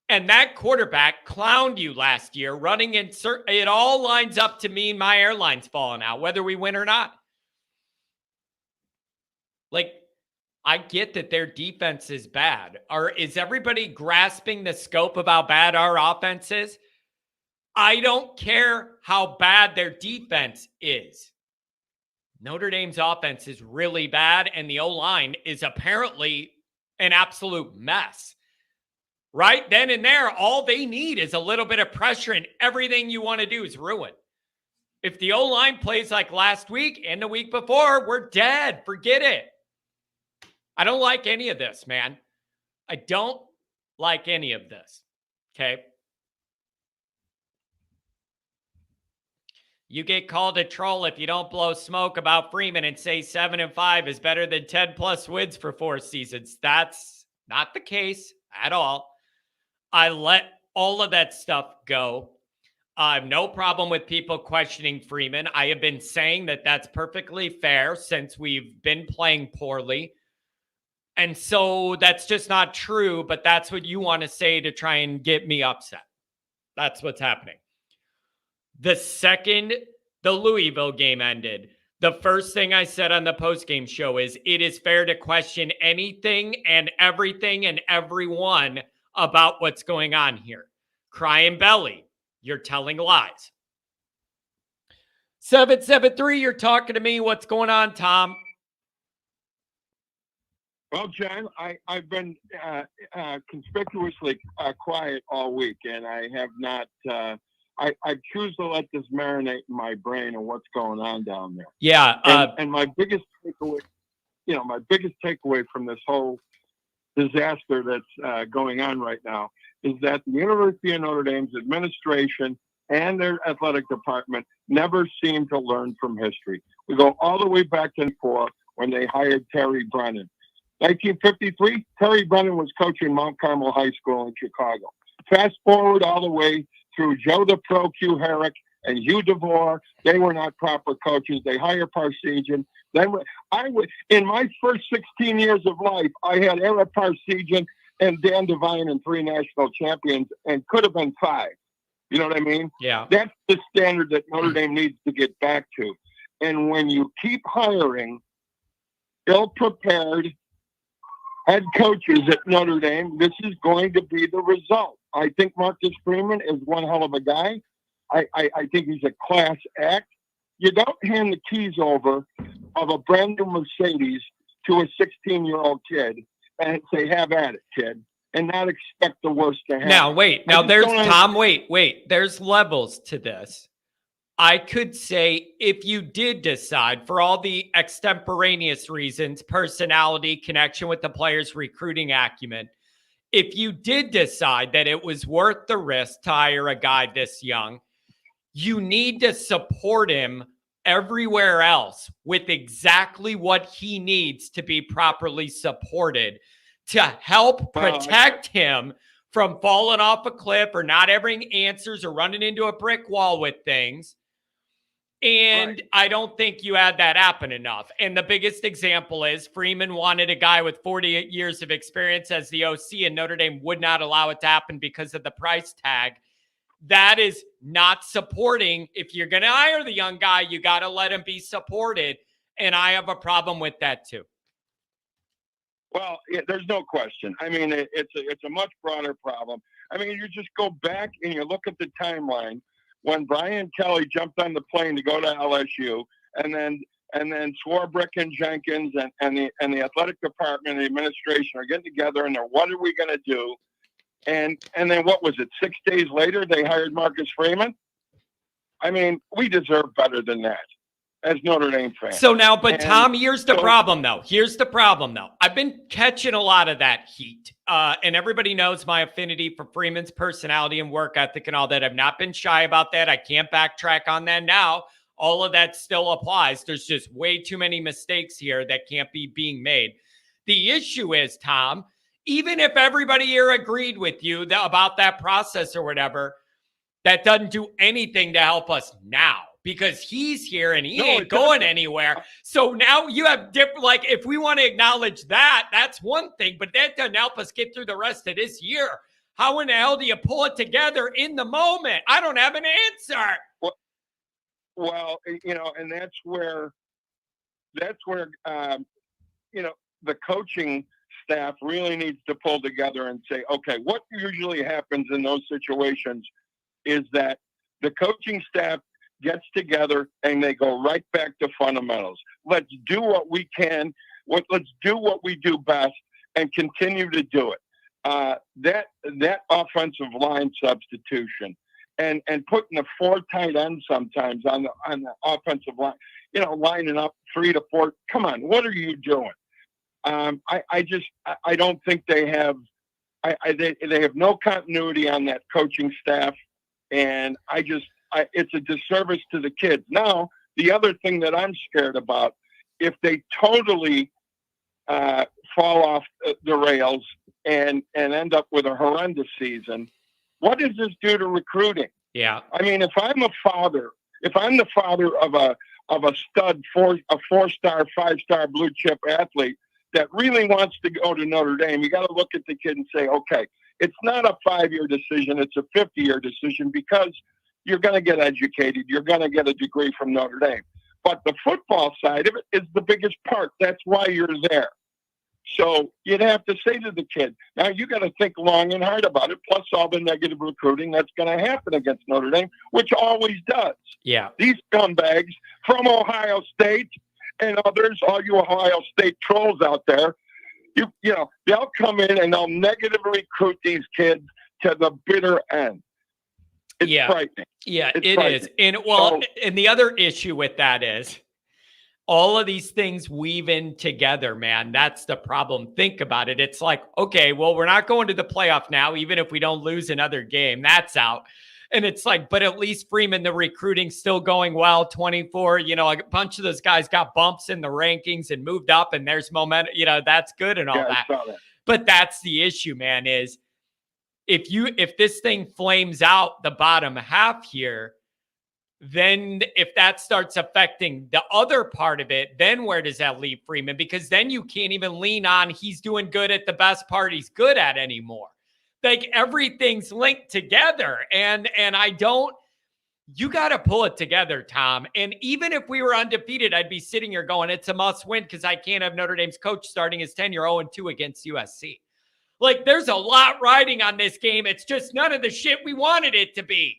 and that quarterback clowned you last year running in. It all lines up to mean my airline's falling out, whether we win or not. Like, I get that their defense is bad. Is everybody grasping the scope of how bad our offense is? I don't care how bad their defense is. Notre Dame's offense is really bad, and the O-line is apparently an absolute mess. Right then and there, all they need is a little bit of pressure, and everything you want to do is ruined. If the O-line plays like last week and the week before, we're dead. Forget it. I don't like any of this, man. I don't like any of this. Okay. You get called a troll if you don't blow smoke about Freeman and say 7-5 is better than 10+ wins for 4 seasons. That's not the case at all. I let all of that stuff go. I have no problem with people questioning Freeman. I have been saying that that's perfectly fair since we've been playing poorly. And so that's just not true, but that's what you want to say to try and get me upset. That's what's happening. The second the Louisville game ended, the first thing I said on the postgame show is it is fair to question anything and everything and everyone about what's going on here. Crying belly, you're telling lies. 773, you're talking to me. What's going on, Tom? Well, John, I've been conspicuously quiet all week, and I have not. I choose to let this marinate in my brain and what's going on down there. Yeah, and my biggest takeaway from this whole disaster that's going on right now is that the University of Notre Dame's administration and their athletic department never seem to learn from history. We go all the way back to 4 when they hired Terry Brennan. 1953, Terry Brennan was coaching Mount Carmel High School in Chicago. Fast forward all the way through Joe the Pro Q Herrick and Hugh DeVore. They were not proper coaches. They hired Parsegian. Then in my first 16 years of life, I had Eric Parsegian and Dan Devine and 3 national champions and could have been 5. You know what I mean? Yeah. That's the standard that Notre Dame needs to get back to. And when you keep hiring ill-prepared head coaches at Notre Dame, this is going to be the result. I think Marcus Freeman is one hell of a guy. I think he's a class act. You don't hand the keys over of a brand new Mercedes to a 16-year-old kid and say, have at it, kid, and not expect the worst to happen. Now, wait. Now, there's, Tom, wait. There's levels to this. I could say if you did decide for all the extemporaneous reasons, personality, connection with the players, recruiting acumen, if you did decide that it was worth the risk to hire a guy this young, you need to support him everywhere else with exactly what he needs to be properly supported to help protect him from falling off a cliff or not having answers or running into a brick wall with things. And I don't think you had that happen enough. And the biggest example is Freeman wanted a guy with 48 years of experience as the OC, and Notre Dame would not allow it to happen because of the price tag. That is not supporting. If you're going to hire the young guy, you got to let him be supported. And I have a problem with that too. Well, there's no question. I mean, it's a much broader problem. I mean, you just go back and you look at the timeline when Brian Kelly jumped on the plane to go to LSU, and then Swarbrick and Jenkins and the athletic department and the administration are getting together and they're, what are we going to do? And then what was it? 6 days later, they hired Marcus Freeman. I mean, we deserve better than that as Notre Dame fans. So now, but Tom, here's the problem, though. I've been catching a lot of that heat. And everybody knows my affinity for Freeman's personality and work ethic and all that. I've not been shy about that. I can't backtrack on that now. All of that still applies. There's just way too many mistakes here that can't be being made. The issue is, Tom, even if everybody here agreed with you about that process or whatever, that doesn't do anything to help us now. Because he's here and he ain't going anywhere. So now you have different, like, if we want to acknowledge that, that's one thing, but that doesn't help us get through the rest of this year. How in the hell do you pull it together in the moment? I don't have an answer. Well, you know, and that's where, you know, the coaching staff really needs to pull together and say, okay, what usually happens in those situations is that the coaching staff gets together and they go right back to fundamentals. Let's do what we can. Let's do what we do best and continue to do it. That offensive line substitution and putting the 4 tight ends sometimes on the offensive line, you know, lining up 3 to 4. Come on, what are you doing? I don't think they have. They have no continuity on that coaching staff, and it's a disservice to the kids. Now, the other thing that I'm scared about, if they totally fall off the rails and end up with a horrendous season, what does this do to recruiting? Yeah. I mean, if I'm the father of a stud, a 4-star, 5-star blue chip athlete that really wants to go to Notre Dame, you got to look at the kid and say, okay, it's not a 5-year decision, it's a 50-year decision, because you're going to get educated. You're going to get a degree from Notre Dame. But the football side of it is the biggest part. That's why you're there. So you'd have to say to the kid, now you got to think long and hard about it, plus all the negative recruiting that's going to happen against Notre Dame, which always does. Yeah. These scumbags from Ohio State and others, all you Ohio State trolls out there, you know, they'll come in and they'll negatively recruit these kids to the bitter end. It's frightening. Yeah, it is. And and the other issue with that is all of these things weave in together, man. That's the problem. Think about it. It's like, okay, well, we're not going to the playoff now, even if we don't lose another game. That's out. And it's like, but at least Freeman, the recruiting's still going well. 24, you know, a bunch of those guys got bumps in the rankings and moved up, and there's momentum. You know, that's good and all that. But that's the issue, man, is if this thing flames out the bottom half here, then if that starts affecting the other part of it, then where does that leave Freeman? Because then you can't even lean on he's doing good at the best part he's good at anymore. Like, everything's linked together. And you got to pull it together, Tom. And even if we were undefeated, I'd be sitting here going, it's a must win, because I can't have Notre Dame's coach starting his tenure 0-2 against USC. Like, there's a lot riding on this game. It's just none of the shit we wanted it to be.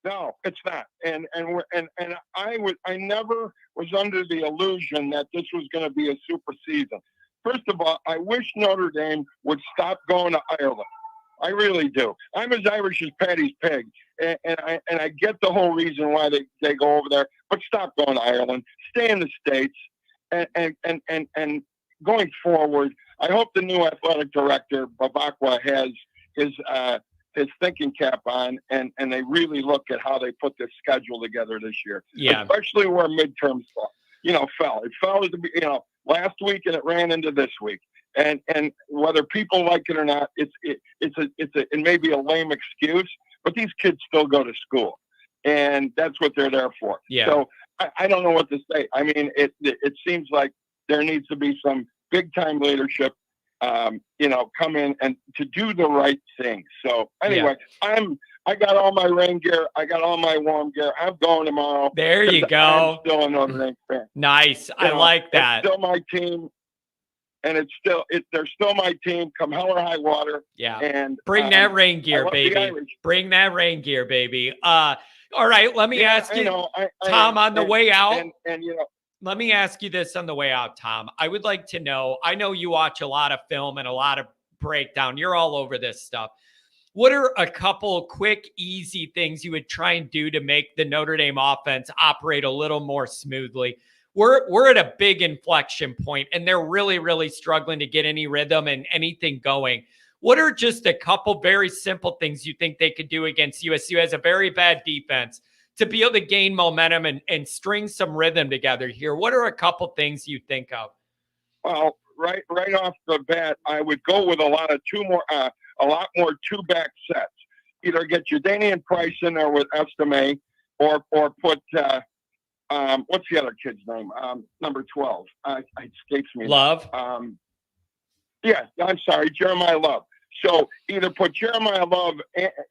No, it's not. And I never was under the illusion that this was going to be a super season. First of all, I wish Notre Dame would stop going to Ireland. I really do. I'm as Irish as Paddy's pig, and I get the whole reason why they go over there. But stop going to Ireland. Stay in the States, and going forward, I hope the new athletic director, Babakwa, has his thinking cap on, and they really look at how they put this schedule together this year. Yeah. Especially where midterms fell. It fell at the, last week, and it ran into this week. And whether people like it or not, it may be a lame excuse, but these kids still go to school. and that's what they're there for. Yeah. So I don't know what to say. I mean, it seems like there needs to be some big time leadership, come in and to do the right thing. So anyway, I got all my rain gear. I got all my warm gear. I'm going tomorrow. There you go. I'm still a Notre Dame fan. Nice. I like that. It's still my team. And they're still my team, come hell or high water. Yeah. And bring that rain gear, baby. Bring that rain gear, baby. All right. Let me ask you, Tom, on the way out. And let me ask you this on the way out, Tom. I would like to know, I know you watch a lot of film and a lot of breakdown. You're all over this stuff. What are a couple quick, easy things you would try and do to make the Notre Dame offense operate a little more smoothly? We're at a big inflection point, and they're really, really struggling to get any rhythm and anything going. What are just a couple very simple things you think they could do against USC, who has a very bad defense, to be able to gain momentum and string some rhythm together here? What are a couple things you think of? Well, right off the bat, I would go with a lot more two-back sets. Either get Jadanian Price in there with Estime, or put what's the other kid's name? Number 12. It escapes me. Love. Yeah, I'm sorry, Jeremiah Love. So either put Jeremiah Love,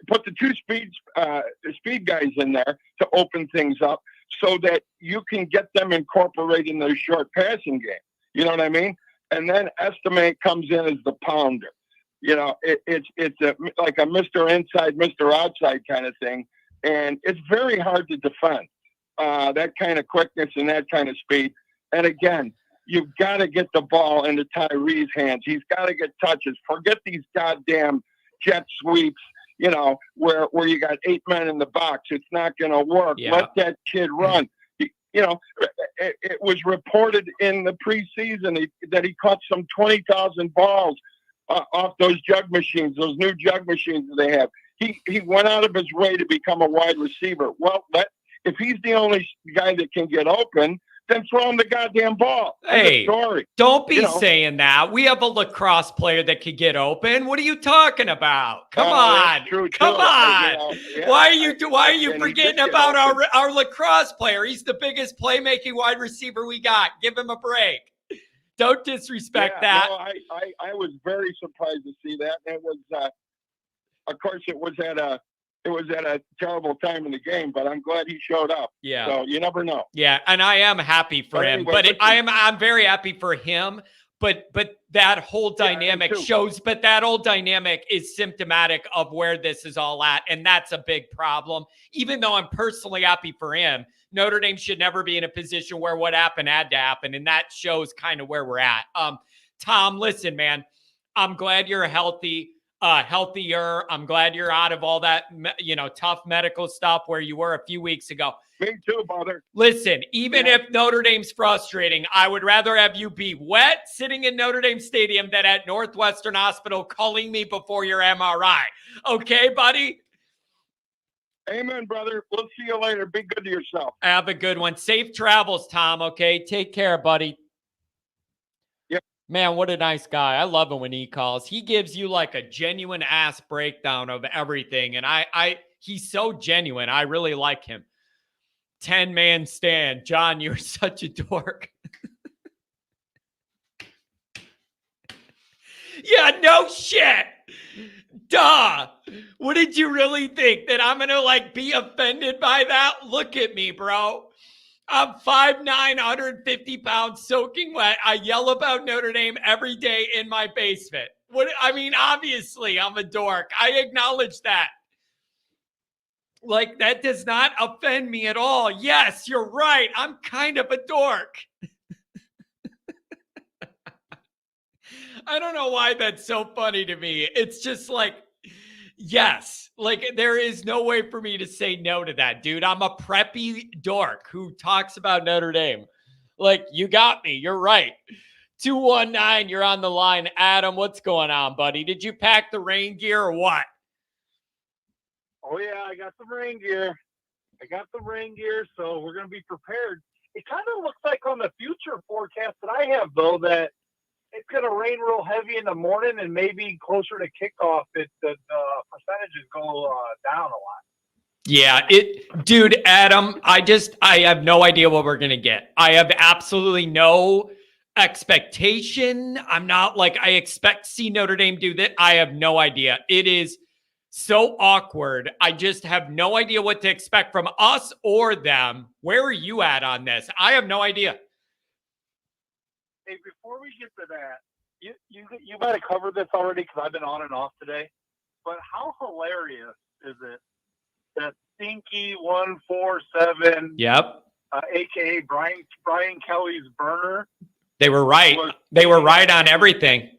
put the two speed guys in there to open things up, so that you can get them incorporated in their short passing game. You know what I mean? And then Estime comes in as the pounder. It's like a Mr. Inside, Mr. Outside kind of thing, and it's very hard to defend. That kind of quickness and that kind of speed. And again, you've got to get the ball into Tyree's hands. He's got to get touches. Forget these goddamn jet sweeps, where you got 8 men in the box. It's not going to work. Yeah. Let that kid run. It was reported in the preseason that he caught some 20,000 balls off those jug machines, those new jug machines that they have. He went out of his way to become a wide receiver. Well, if he's the only guy that can get open, then throw him the goddamn ball. Hey, don't be saying that. We have a lacrosse player that could get open. What are you talking about? Come on. Come on. Yeah. Why are you forgetting about our lacrosse player? He's the biggest playmaking wide receiver we got. Give him a break. Don't disrespect that. No, I was very surprised to see that. And it was, of course, it was at a terrible time in the game, but I'm glad he showed up. Yeah. So you never know. Yeah, and I am happy for him. Anyway, I'm very happy for him. But that whole dynamic but that old dynamic is symptomatic of where this is all at, and that's a big problem. Even though I'm personally happy for him, Notre Dame should never be in a position where what happened had to happen, and that shows kind of where we're at. Tom, listen, man, I'm glad you're healthy. Healthier. I'm glad you're out of all that, tough medical stuff where you were a few weeks ago. Me too, brother. Listen, even if Notre Dame's frustrating, I would rather have you be wet sitting in Notre Dame Stadium than at Northwestern Hospital calling me before your MRI. Okay, buddy? Amen, brother. We'll see you later. Be good to yourself. Have a good one. Safe travels, Tom. Okay, take care, buddy. Man, what a nice guy. I love him when he calls. He gives you like a genuine ass breakdown of everything. And he's so genuine. I really like him. 10-man stand. John, you're such a dork. Yeah, no shit. Duh. What did you really think? That I'm going to be offended by that? Look at me, bro. I'm 5'9", 150 pounds, soaking wet. I yell about Notre Dame every day in my basement. Obviously, I'm a dork. I acknowledge that. That does not offend me at all. Yes, you're right. I'm kind of a dork. I don't know why that's so funny to me. It's just yes, there is no way for me to say no to that, dude. I'm a preppy dork who talks about Notre Dame. You got me. You're right. 219, you're on the line. Adam, what's going on, buddy? Did you pack the rain gear or what? Oh, yeah, I got the rain gear. So we're going to be prepared. It kind of looks like on the future forecast that I have, though, that it's going to rain real heavy in the morning, and maybe closer to kickoff, the percentages go down a lot. Yeah, dude, Adam, I have no idea what we're going to get. I have absolutely no expectation. I'm not like, I expect to see Notre Dame do that. I have no idea. It is so awkward. I just have no idea what to expect from us or them. Where are you at on this? I have no idea. Hey, before we get to that, you might have covered this already because I've been on and off today. But how hilarious is it that Stinky 147, Yep, aka Brian Kelly's burner, they were right. They were right on everything.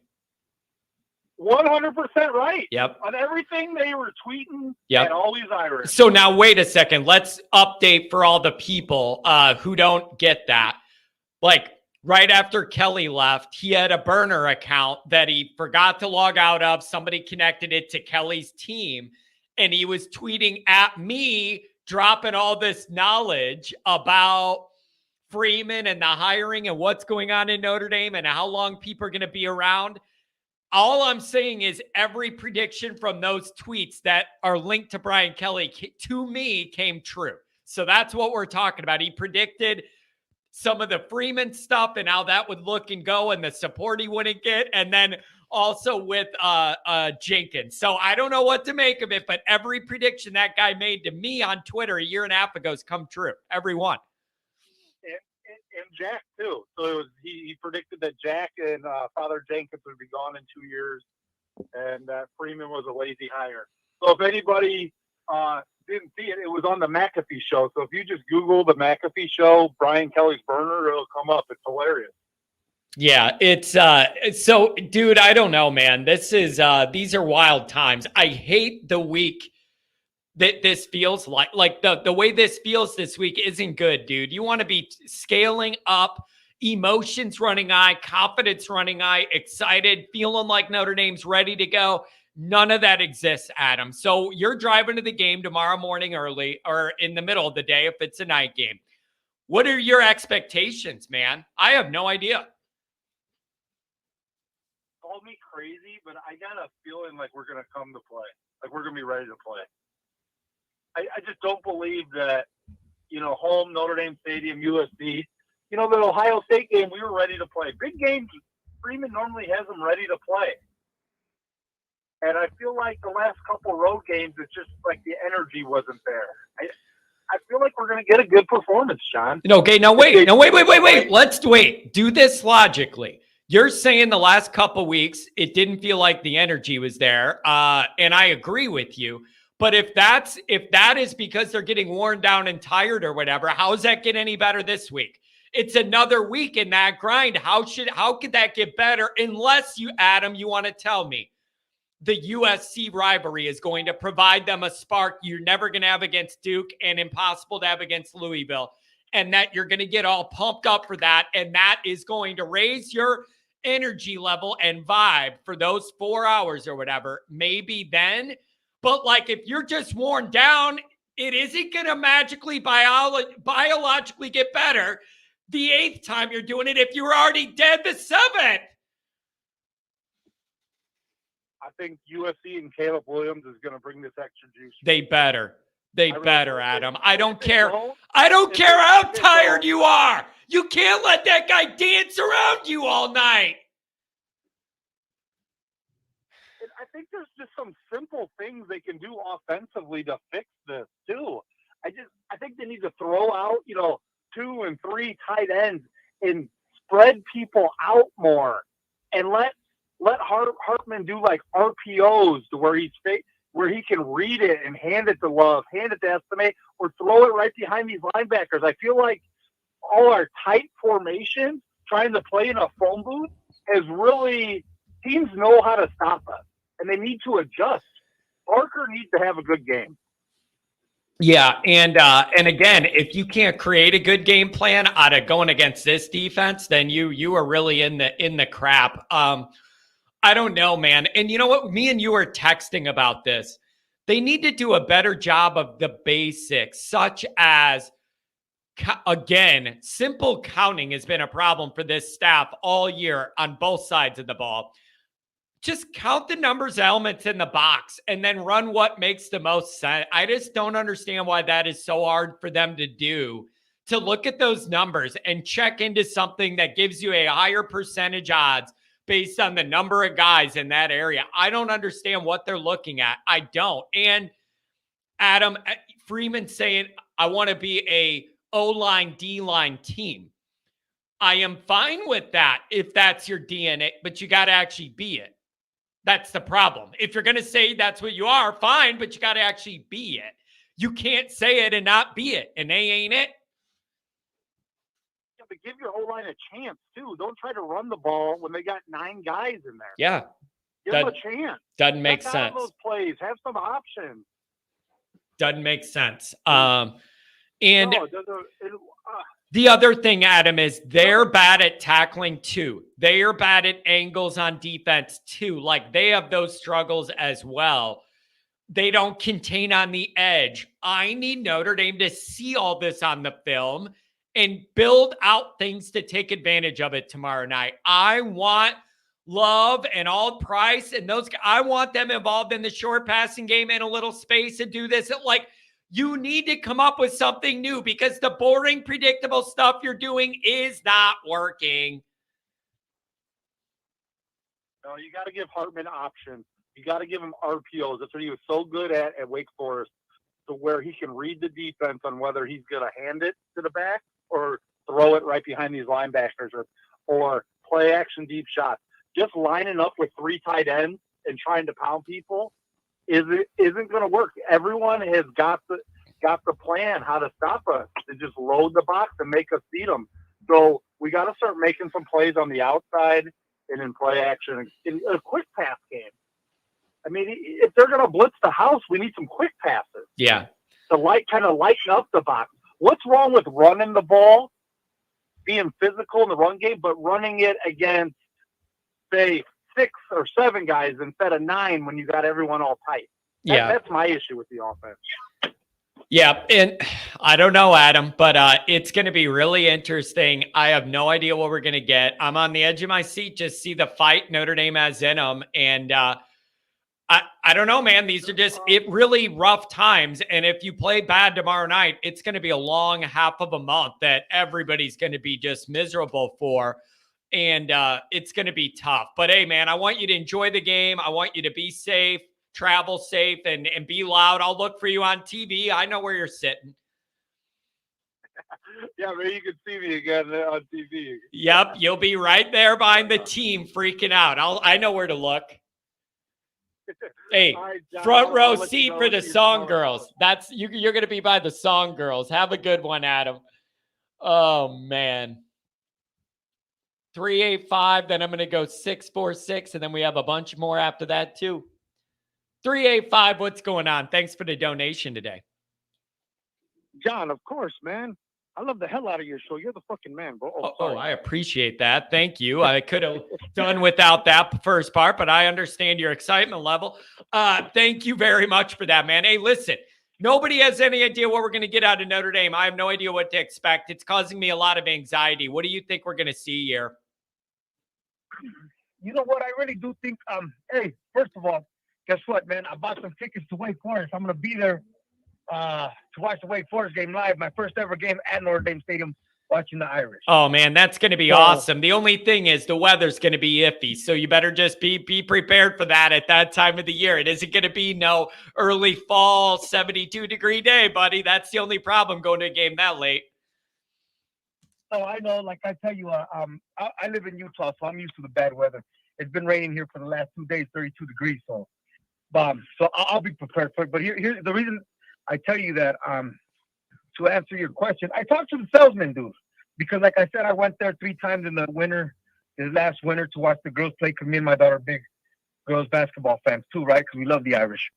100% right. Yep. On everything they were tweeting. Yep. And always Irish. So now wait a second. Let's update for all the people who don't get that. Like right after Kelly left, he had a burner account that he forgot to log out of. Somebody connected it to Kelly's team, and he was tweeting at me, dropping all this knowledge about Freeman and the hiring and what's going on in Notre Dame and how long people are going to be around. All I'm saying is every prediction from those tweets that are linked to Brian Kelly to me came true. So that's what we're talking about. He predicted some of the Freeman stuff and how that would look and go and the support he wouldn't get. And then also with Jenkins. So I don't know what to make of it, but every prediction that guy made to me on Twitter a year and a half ago has come true. Every one. And Jack too. So it was, he predicted that Jack and Father Jenkins would be gone in 2 years, and that Freeman was a lazy hire. So if anybody didn't see it, it was on the McAfee show. So if you just Google the McAfee show, Brian Kelly's burner, it'll come up. It's hilarious. Yeah, it's so, dude, I don't know, man. This is these are wild times. I hate the week that this feels like the way this feels this week isn't good, dude. You want to be scaling up, emotions running high, confidence running high, excited, feeling like Notre Dame's ready to go. None of that exists, Adam. So you're driving to the game tomorrow morning early or in the middle of the day if it's a night game. What are your expectations, man? I have no idea. Call me crazy, but I got a feeling like we're going to come to play. Like we're going to be ready to play. I just don't believe that, home, Notre Dame Stadium, USC, the Ohio State game, we were ready to play. Big games, Freeman normally has them ready to play. And I feel like the last couple road games, it's just like the energy wasn't there. I feel like we're going to get a good performance, John. Okay, now wait. Let's wait. Do this logically. You're saying the last couple weeks, it didn't feel like the energy was there. And I agree with you. But if that is because they're getting worn down and tired or whatever, how does that get any better this week? It's another week in that grind. How could that get better unless you, Adam, you want to tell me the USC rivalry is going to provide them a spark you're never going to have against Duke and impossible to have against Louisville, and that you're going to get all pumped up for that, and that is going to raise your energy level and vibe for those 4 hours or whatever, maybe then. But like if you're just worn down, it isn't going to magically biologically get better the 8th time you're doing it if you were already dead the 7th. I think USC and Caleb Williams is going to bring this extra juice. They better. They better, Adam. I don't care. I don't care how tired you are. You can't let that guy dance around you all night. I think there's just some simple things they can do offensively to fix this too. I think they need to throw out, 2 and 3 tight ends and spread people out more, and let Hartman do like RPOs to where he can read it and hand it to Love, hand it to Estimate, or throw it right behind these linebackers. I feel like all our tight formations trying to play in a phone booth has really, teams know how to stop us, and they need to adjust. Parker needs to have a good game. Yeah, and again, if you can't create a good game plan out of going against this defense, then you are really in the crap. I don't know, man. And you know what? Me and you are texting about this. They need to do a better job of the basics, such as, again, simple counting has been a problem for this staff all year on both sides of the ball. just count the numbers elements in the box and then run what makes the most sense. I just don't understand why that is so hard for them to do, to look at those numbers and check into something that gives you a higher percentage odds based on the number of guys in that area. I don't understand what they're looking at. I don't. And Adam Freeman saying, I want to be a O-line, D-line team. I am fine with that if that's your DNA, but you got to actually be it. That's the problem. If you're going to say that's what you are, fine, but you got to actually be it. You can't say it and not be it, and they ain't it. Yeah, but give your whole line a chance, too. Don't try to run the ball when they got 9 guys in there. Yeah. Give them a chance. Doesn't make Check sense. out those plays. Have some options. Doesn't make sense. And No, the other thing, Adam, is they're bad at tackling too. They are bad at angles on defense too. Like, they have those struggles as well. They don't contain on the edge. I need Notre Dame to see all this on the film and build out things to take advantage of it tomorrow night. I want Love and all Price and those guys. I want them involved in the short passing game and a little space and do this. Like, you need to come up with something new because the boring, predictable stuff you're doing is not working. No, you got to give Hartman options. You got to give him RPOs. That's what he was so good at Wake Forest, to where he can read the defense on whether he's going to hand it to the back or throw it right behind these linebackers or play action deep shots. Just lining up with 3 tight ends and trying to pound people isn't going to work. Everyone has got the plan how to stop us, to just load the box and make us beat them. So we got to start making some plays on the outside and in play action, in a quick pass game. I mean, if they're going to blitz the house, we need some quick passes. Yeah. To kind of lighten up the box. What's wrong with running the ball, being physical in the run game, but running it against, say, 6 or 7 guys instead of 9 when you got everyone all tight? That's my issue with the offense. Yeah, and I don't know, Adam, but it's going to be really interesting. I have no idea what we're going to get. I'm on the edge of my seat, just see the fight Notre Dame has in them. And I don't know, man. These are just really rough times. And if you play bad tomorrow night, it's going to be a long half of a month that everybody's going to be just miserable for. And it's going to be tough. But, hey, man, I want you to enjoy the game. I want you to be safe. Travel safe and be loud. I'll look for you on TV. I know where you're sitting. Yeah, maybe you can see me again on TV. Yep, you'll be right there behind the team freaking out. I know where to look. Hey, Right, John, front row I'll seat for the Song Girls. That's you're going to be by the Song Girls. Have a good one, Adam. Oh, man. 385, then I'm going to go 646, and then we have a bunch more after that, too. 385, what's going on? Thanks for the donation today. John, of course, man. I love the hell out of your show. You're the fucking man, bro. Oh, I appreciate that. Thank you. I could have done without that first part, but I understand your excitement level. Thank you very much for that, man. Hey, listen, nobody has any idea what we're going to get out of Notre Dame. I have no idea what to expect. It's causing me a lot of anxiety. What do you think we're going to see here? You know what? I really do think, hey, first of all, guess what, man? I bought some tickets to Wake Forest. I'm going to be there to watch the Wake Forest game live. My first ever game at Notre Dame Stadium, watching the Irish. Oh, man, that's going to be awesome. The only thing is the weather's going to be iffy, so you better just be prepared for that at that time of the year. It isn't going to be no early fall 72-degree day, buddy. That's the only problem going to a game that late. So I know, like I tell you, I live in Utah, so I'm used to the bad weather. It's been raining here for the last 2 days, 32 degrees, so I'll be prepared for it. But here's the reason I tell you that, to answer your question. I talked to the salesman dude because, like I said, I went there 3 times in the last winter to watch the girls play, because me and my daughter are big girls basketball fans too, right? Because we love the Irish.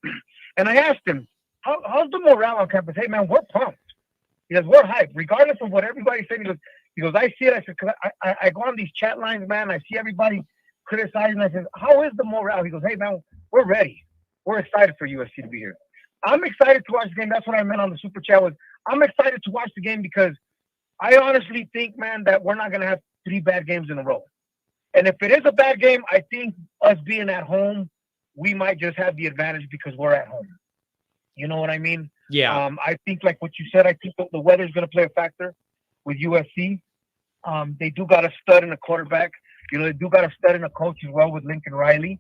And I asked him, how's the morale on campus? Hey, man, we're pumped. He goes, we're hyped. Regardless of what everybody's saying, he goes, I see it. I said, because I go on these chat lines, man. I see everybody criticizing. I said, how is the morale? He goes, hey, man, we're ready. We're excited for USC to be here. I'm excited to watch the game. That's what I meant on the super chat was I'm excited to watch the game because I honestly think, man, that we're not going to have 3 bad games in a row. And if it is a bad game, I think us being at home, we might just have the advantage because we're at home. You know what I mean? Yeah. I think, like what you said, I think the weather's going to play a factor with USC. They do got a stud in a quarterback. You know, they do got a stud in a coach as well with Lincoln Riley.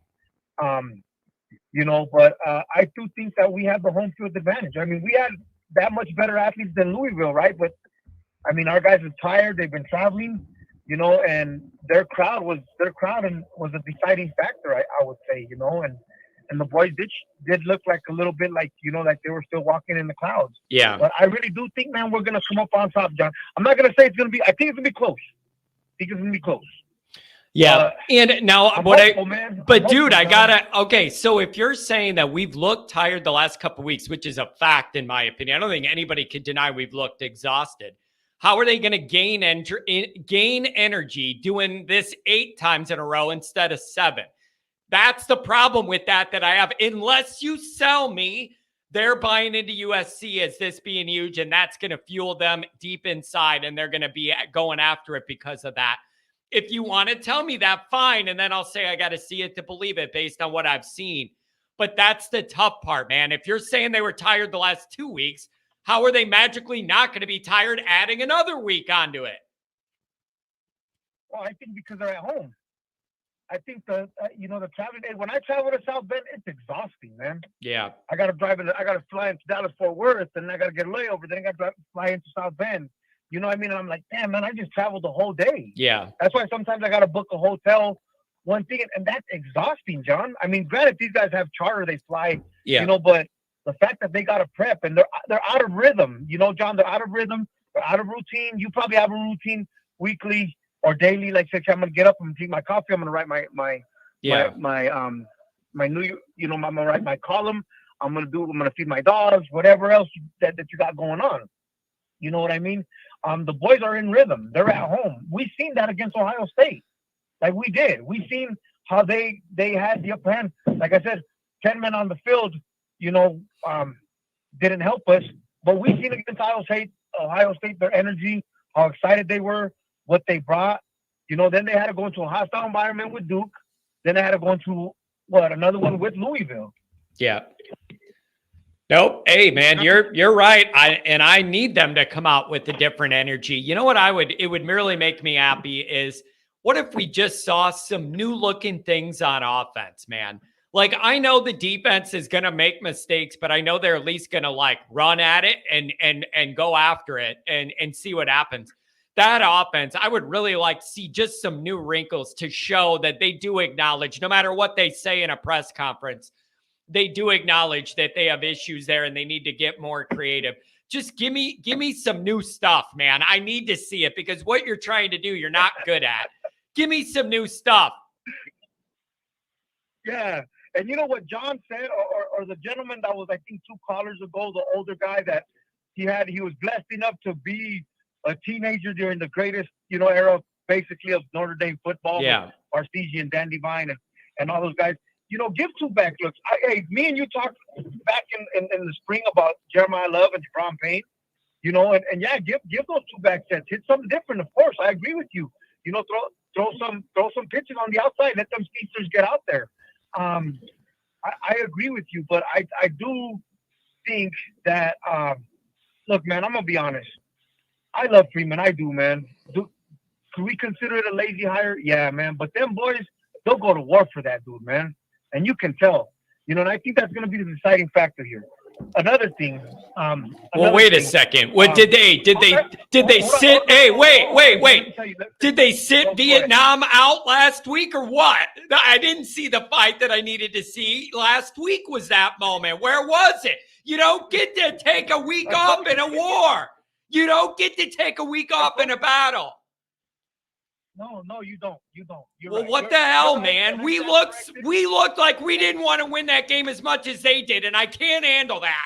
You know, but I do think that we have the home field advantage. I mean, we had that much better athletes than Louisville, right? But I mean, our guys are tired. They've been traveling, you know, and their crowd was a deciding factor, I would say, you know, and the boys did look like a little bit like, you know, like they were still walking in the clouds. Yeah. But I really do think, man, we're gonna come up on top, John. I'm not gonna say it's gonna be. I think it's gonna be close. I think it's gonna be close. Yeah. And now I'm what hopeful, man. but I'm dude, hopeful, I John. gotta, okay. So if you're saying that we've looked tired the last couple of weeks, which is a fact, in my opinion, I don't think anybody could deny we've looked exhausted. How are they going to gain energy doing this 8 times in a row instead of 7? That's the problem with that I have. Unless you sell me, they're buying into USC as this being huge, and that's going to fuel them deep inside, and they're going to be going after it because of that. If you want to tell me that, fine, and then I'll say I got to see it to believe it based on what I've seen. But that's the tough part, man. If you're saying they were tired the last 2 weeks, how are they magically not going to be tired adding another week onto it? Well, I think because they're at home. I think the traveling. When I travel to South Bend, it's exhausting, man. Yeah. I got to fly into Dallas Fort Worth, and I got to get a layover. Then I got to fly into South Bend. You know what I mean? And I'm like, damn, man, I just traveled the whole day. Yeah. That's why sometimes I got to book a hotel, one thing, and that's exhausting, John. I mean, granted, these guys have charter, they fly, Yeah. you know, but the fact that they got to prep and they're out of rhythm, you know, John, they're out of rhythm, they're out of routine. You probably have a routine weekly or daily. Like, say, I'm gonna get up and drink my coffee. I'm gonna write my new, you know, I'm gonna write my column. I'm gonna feed my dogs, whatever else that you got going on. You know what I mean? The boys are in rhythm. They're at home. We've seen that against Ohio State. Like we did. We've seen how they had the upper hand. Like I said, 10 men on the field, you know, didn't help us. But we've seen against Ohio State, their energy, how excited they were, what they brought. You know, then they had to go into a hostile environment with Duke. Then they had to go into another one with Louisville. Yeah. Nope. Hey, man, you're right. I need them to come out with a different energy. You know what it would merely make me happy is what if we just saw some new looking things on offense, man? Like, I know the defense is going to make mistakes, but I know they're at least going to like run at it and go after it and see what happens. That offense, I would really like to see just some new wrinkles to show that they do acknowledge, no matter what they say in a press conference, they do acknowledge that they have issues there and they need to get more creative. Just give me some new stuff, man. I need to see it because what you're trying to do, you're not good at. Give me some new stuff. Yeah. And you know what John said, or the gentleman that was, I think, 2 callers ago, the older guy that he was blessed enough to be a teenager during the greatest, you know, era basically of Notre Dame football. Yeah. Arcegi and Dan Devine and all those guys. You know, give 2 back looks. Hey, me and you talked back in the spring about Jeremiah Love and Jerome Payne, you know, and yeah, give those 2 back sets. Hit something different, of course. I agree with you. You know, throw some pitches on the outside. Let them speedsters get out there. I agree with you, but I do think that look, man, I'm gonna be honest. I love Freeman. I do, man. Could we consider it a lazy hire? Yeah, man. But them boys, they'll go to war for that dude, man. And you can tell, you know, and I think that's going to be the deciding factor here. Another thing. Well, wait a second. What did they sit? Hey, wait. Did they sit Vietnam out last week or what? I didn't see the fight that I needed to see. Last week was that moment. Where was it? You don't get to take a week off in a war. You don't get to take a week off in a battle. No, you don't. You're well, right. What the hell, man? We looked like we didn't want to win that game as much as they did, and I can't handle that.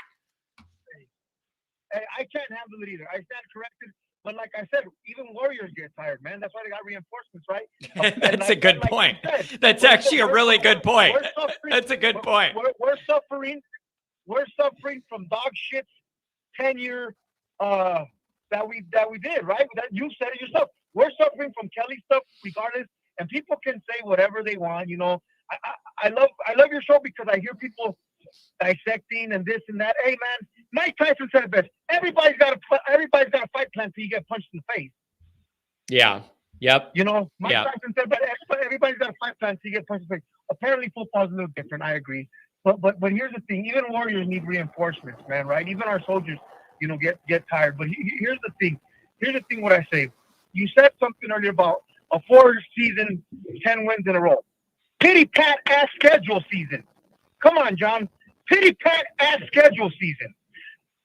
Hey, I can't handle it either. I stand corrected. But like I said, even Warriors get tired, man. That's why they got reinforcements, right? That's a good point. That's actually a really good point. That's a good point. We're suffering. We're suffering from dog shit tenure that we did, right? That you said it yourself. We're suffering from Kelly stuff, regardless and people can say whatever they want. You know, I love your show because I hear people dissecting and this and that. Hey, man, Mike Tyson said it best. Everybody's got a fight plan till you get punched in the face. Yeah. Yep. You know, Mike Yeah. Tyson said, but everybody's got a fight plan till you get punched in the face. Apparently, football's a little different. I agree. But here's the thing. Even warriors need reinforcements, man, right? Even our soldiers, you know, get tired. But here's the thing. Here's the thing what I say. You said something earlier about a 4-season, 10 wins in a row. Pity-pat ass schedule season. Come on, John. Pity-pat ass schedule season.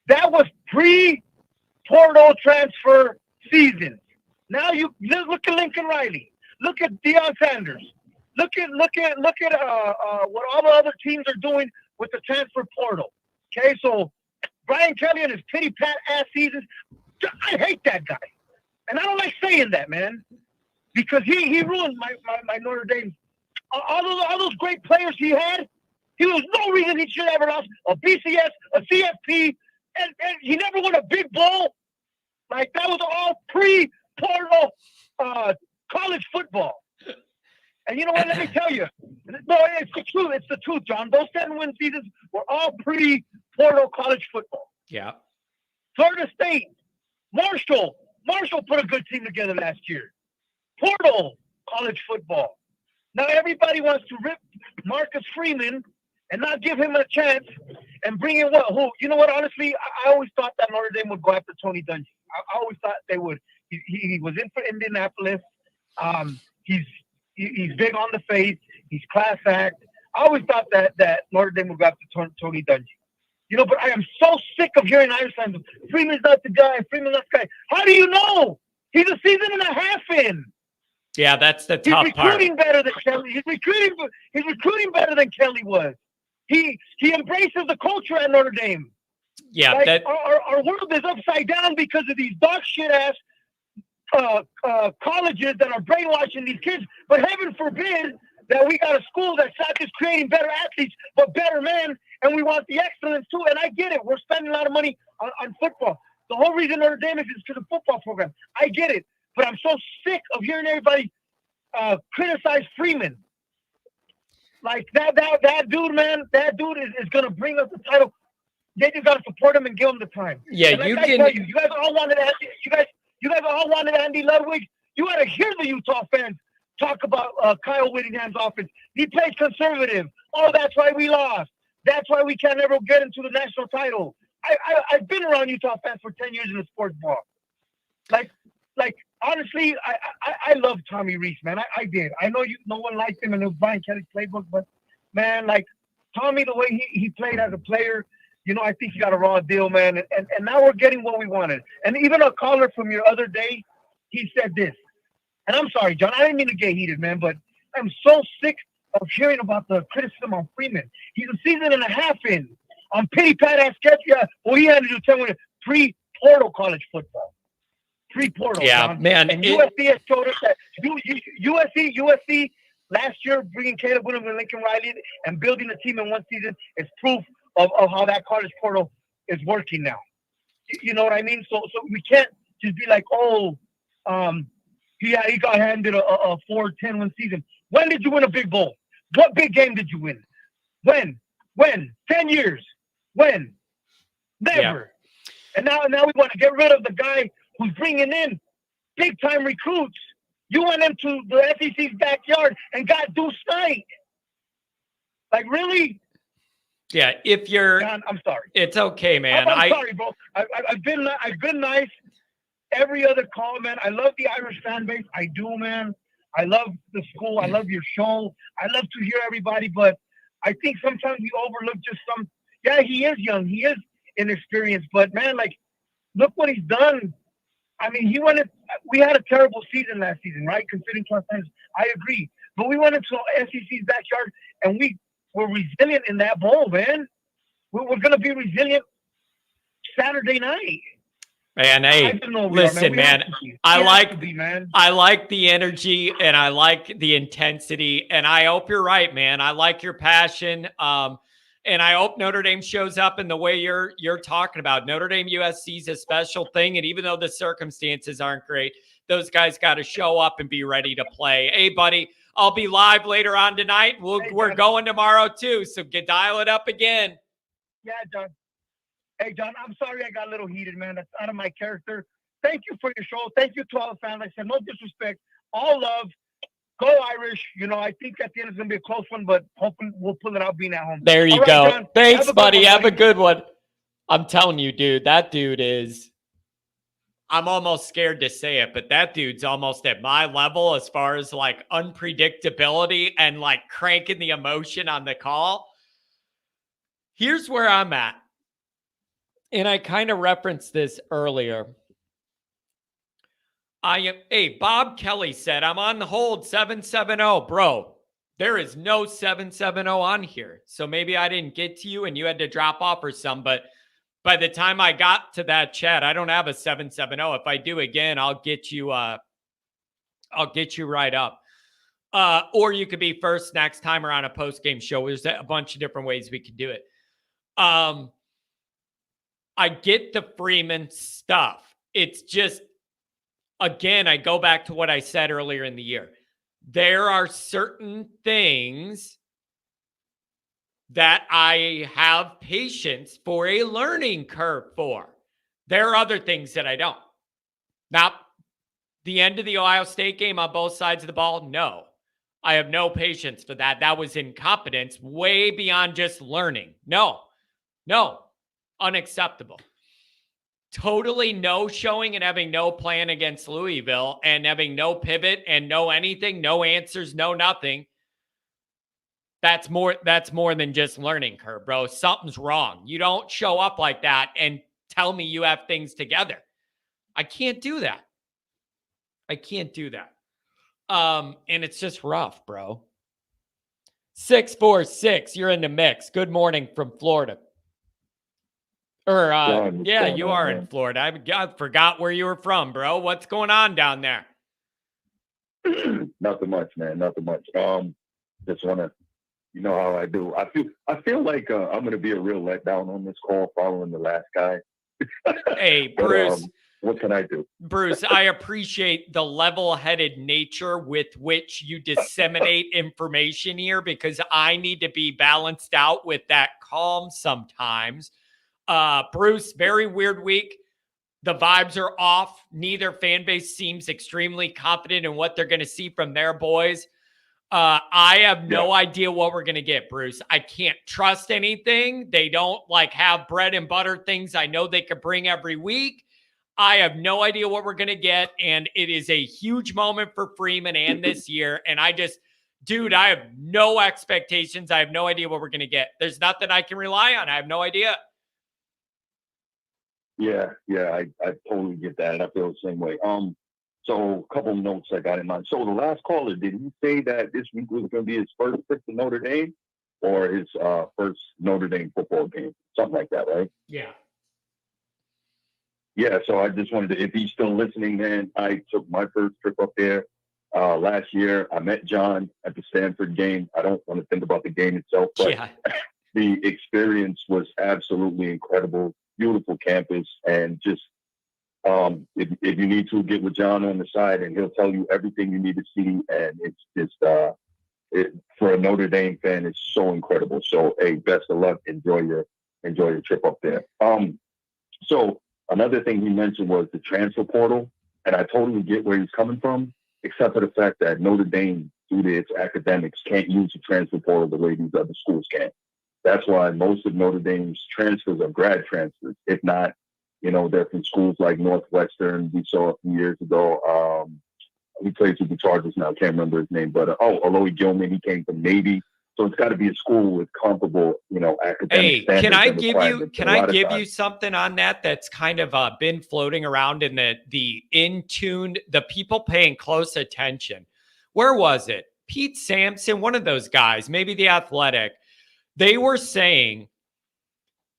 That was pre-portal transfer season. Now you look at Lincoln Riley. Look at Deion Sanders. Look at what all the other teams are doing with the transfer portal. Okay, so Brian Kelly and his pity pat ass seasons. I hate that guy, and I don't like saying that, man, because he ruined my Notre Dame. All those great players he had. He was no reason he should have ever lost a BCS, a CFP, and he never won a big bowl. Like that was all pre-portal college football. And you know what? Let me tell you. No, it's the truth. It's the truth, John. Those 10-win seasons were all pre-portal college football. Yeah. Florida State, Marshall put a good team together last year. Portal college football. Now everybody wants to rip Marcus Freeman and not give him a chance and bring in who? You know what? Honestly, I always thought that Notre Dame would go after Tony Dungy. I always thought they would. He was in for Indianapolis. He's big on the faith. He's class act. I always thought that Notre Dame would go after Tony Dungy. You know, but I am so sick of hearing Irish fans. Freeman's not the guy. Freeman's not the guy. How do you know? He's a season and a half in. Yeah, that's the tough He's part. recruiting better than Kelly. He's recruiting better than Kelly was. He embraces the culture at Notre Dame. Yeah, like, our world is upside down because of these dog shit ass colleges that are brainwashing these kids. But heaven forbid that we got a school that's not just creating better athletes, but better men, and we want the excellence too. And I get it. We're spending a lot of money on football. The whole reason Notre Dame is to the football program. I get it. But I'm so sick of hearing everybody criticize Freeman. Like that dude, man, that dude is going to bring us the title. They just got to support him and give him the time. Yeah, and like you guys all wanted Andy Ludwig. You got to hear the Utah fans talk about Kyle Whittingham's offense. He plays conservative. Oh, that's why we lost. That's why we can't ever get into the national title. I've been around Utah fans for 10 years in the sports ball. Like honestly, I love Tommy Rees, man. I did. I know no one liked him in the Brian Kelly playbook, but man, like Tommy, the way he played as a player, you know, I think he got a raw deal, man. And now we're getting what we wanted. And even a caller from your other day, he said this. And I'm sorry, John, I didn't mean to get heated, man, but I'm so sick of hearing about the criticism on Freeman. He's a season and a half in on pity pat ass sketch. Yeah, well, he had to do 10 with pre-portal college football. Pre-portal, yeah, John. man. And USC has told us that USC last year bringing Caleb Williams and Lincoln Riley and building a team in one season is proof of how that college portal is working now. You know what I mean? So we can't just be like, he got handed a 4-10-win season. When did you win a big bowl? What big game did you win? When? 10 years. When? Never. Yeah. And now we want to get rid of the guy who's bringing in big-time recruits. You went into the SEC's backyard and got Deuce Knight. Like, really? Yeah, if you're... John, I'm sorry. It's okay, man. I'm sorry, bro. I've been nice every other call, man. I love the Irish fan base. I do, man. I love the school. I love your show. I love to hear everybody, but I think sometimes we overlook just some... Yeah, he is young. He is inexperienced, but, man, like, look what he's done. I mean, we had a terrible season last season, right? Considering to our fans, I agree. But we went into SEC's backyard, and we were resilient in that bowl, man. We're going to be resilient Saturday night. Man, hey, listen, man. I like the energy and I like the intensity, and I hope you're right, man. I like your passion. And I hope Notre Dame shows up in the way you're talking about. Notre Dame USC is a special thing, and even though the circumstances aren't great, Those guys got to show up and be ready to play. Hey, buddy, I'll be live later on tonight. We're going tomorrow too, so dial it up again. Yeah, John. Hey, John, I'm sorry I got a little heated, man. That's out of my character. Thank you for your show. Thank you to all the fans. I said no disrespect, all love. Go Irish. I think at the end it's going to be a close one, but hoping we'll pull it out being at home. There you all right, go. John, Thanks, buddy. Have a good one. I'm telling you, dude, that dude is, I'm almost scared to say it, but that dude's almost at my level as far as like unpredictability and like cranking the emotion on the call. Here's where I'm at. And I kind of referenced this earlier. Hey, Bob Kelly said, I'm on the hold 770. Bro, there is no 770 on here. So maybe I didn't get to you and you had to drop off or some, but by the time I got to that chat, I don't have a 770. If I do again, I'll get you right up. Or you could be first next time or on a post-game show. There's a bunch of different ways we could do it. I get the Freeman stuff. It's just, again, I go back to what I said earlier in the year. There are certain things that I have patience for a learning curve for. There are other things that I don't. Now, the end of the Ohio State game on both sides of the ball, no. I have no patience for that. That was incompetence way beyond just learning. No. Unacceptable. Totally no showing and having no plan against Louisville and having no pivot and no anything, no answers, no nothing. That's more than just learning curve, bro. Something's wrong. You don't show up like that and tell me you have things together. I can't do that. And it's just rough, bro. 646, you're in the mix. Good morning from Florida. Yeah, you are in Florida. I forgot where you were from, bro. What's going on down there? Nothing much, man. Nothing much. Just wanna, how I do. I feel like I'm gonna be a real letdown on this call following the last guy. Hey, But, Bruce. what can I do? Bruce, I appreciate the level-headed nature with which you disseminate information here because I need to be balanced out with that calm sometimes. Bruce, very weird week. The vibes are off. Neither fan base seems extremely confident in what they're going to see from their boys. I have no idea what we're going to get, Bruce. I can't trust anything. They don't have bread and butter things I know they could bring every week. I have no idea what we're going to get, and it is a huge moment for Freeman and this year, and I have no expectations. I have no idea what we're going to get. There's nothing I can rely on. I have no idea. Yeah, I totally get that, and I feel the same way. So a couple of notes I got in mind. So the last caller, did he say that this week was going to be his first trip to Notre Dame or his first Notre Dame football game? Something like that, right? Yeah. Yeah, so I just wanted to, if he's still listening, man, I took my first trip up there last year. I met John at the Stanford game. I don't want to think about the game itself, but the experience was absolutely incredible. Beautiful campus, and just if you need to, get with John on the side and he'll tell you everything you need to see, and it's just for a Notre Dame fan, it's so incredible. So hey, best of luck. Enjoy your trip up there. So another thing he mentioned was the transfer portal, and I totally get where he's coming from, except for the fact that Notre Dame, due to its academics, can't use the transfer portal the way these other schools can. That's why most of Notre Dame's transfers are grad transfers. If not, they're from schools like Northwestern. We saw a few years ago. He plays with the Chargers now. I can't remember his name, but Aloy Gilman, he came from Navy. So it's got to be a school with comparable, academic standards. Can I give you something on that that's kind of been floating around in the in-tuned, the people paying close attention? Where was it? Pete Sampson, one of those guys, maybe The Athletic. They were saying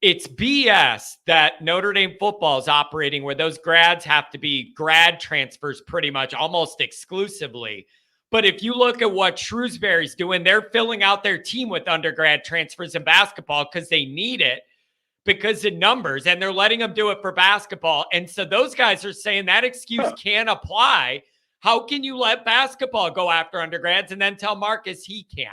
it's BS that Notre Dame football is operating where those grads have to be grad transfers pretty much almost exclusively. But if you look at what Shrewsbury's doing, they're filling out their team with undergrad transfers in basketball because they need it. because of numbers, and they're letting them do it for basketball. And so those guys are saying that excuse can't apply. How can you let basketball go after undergrads and then tell Marcus he can't?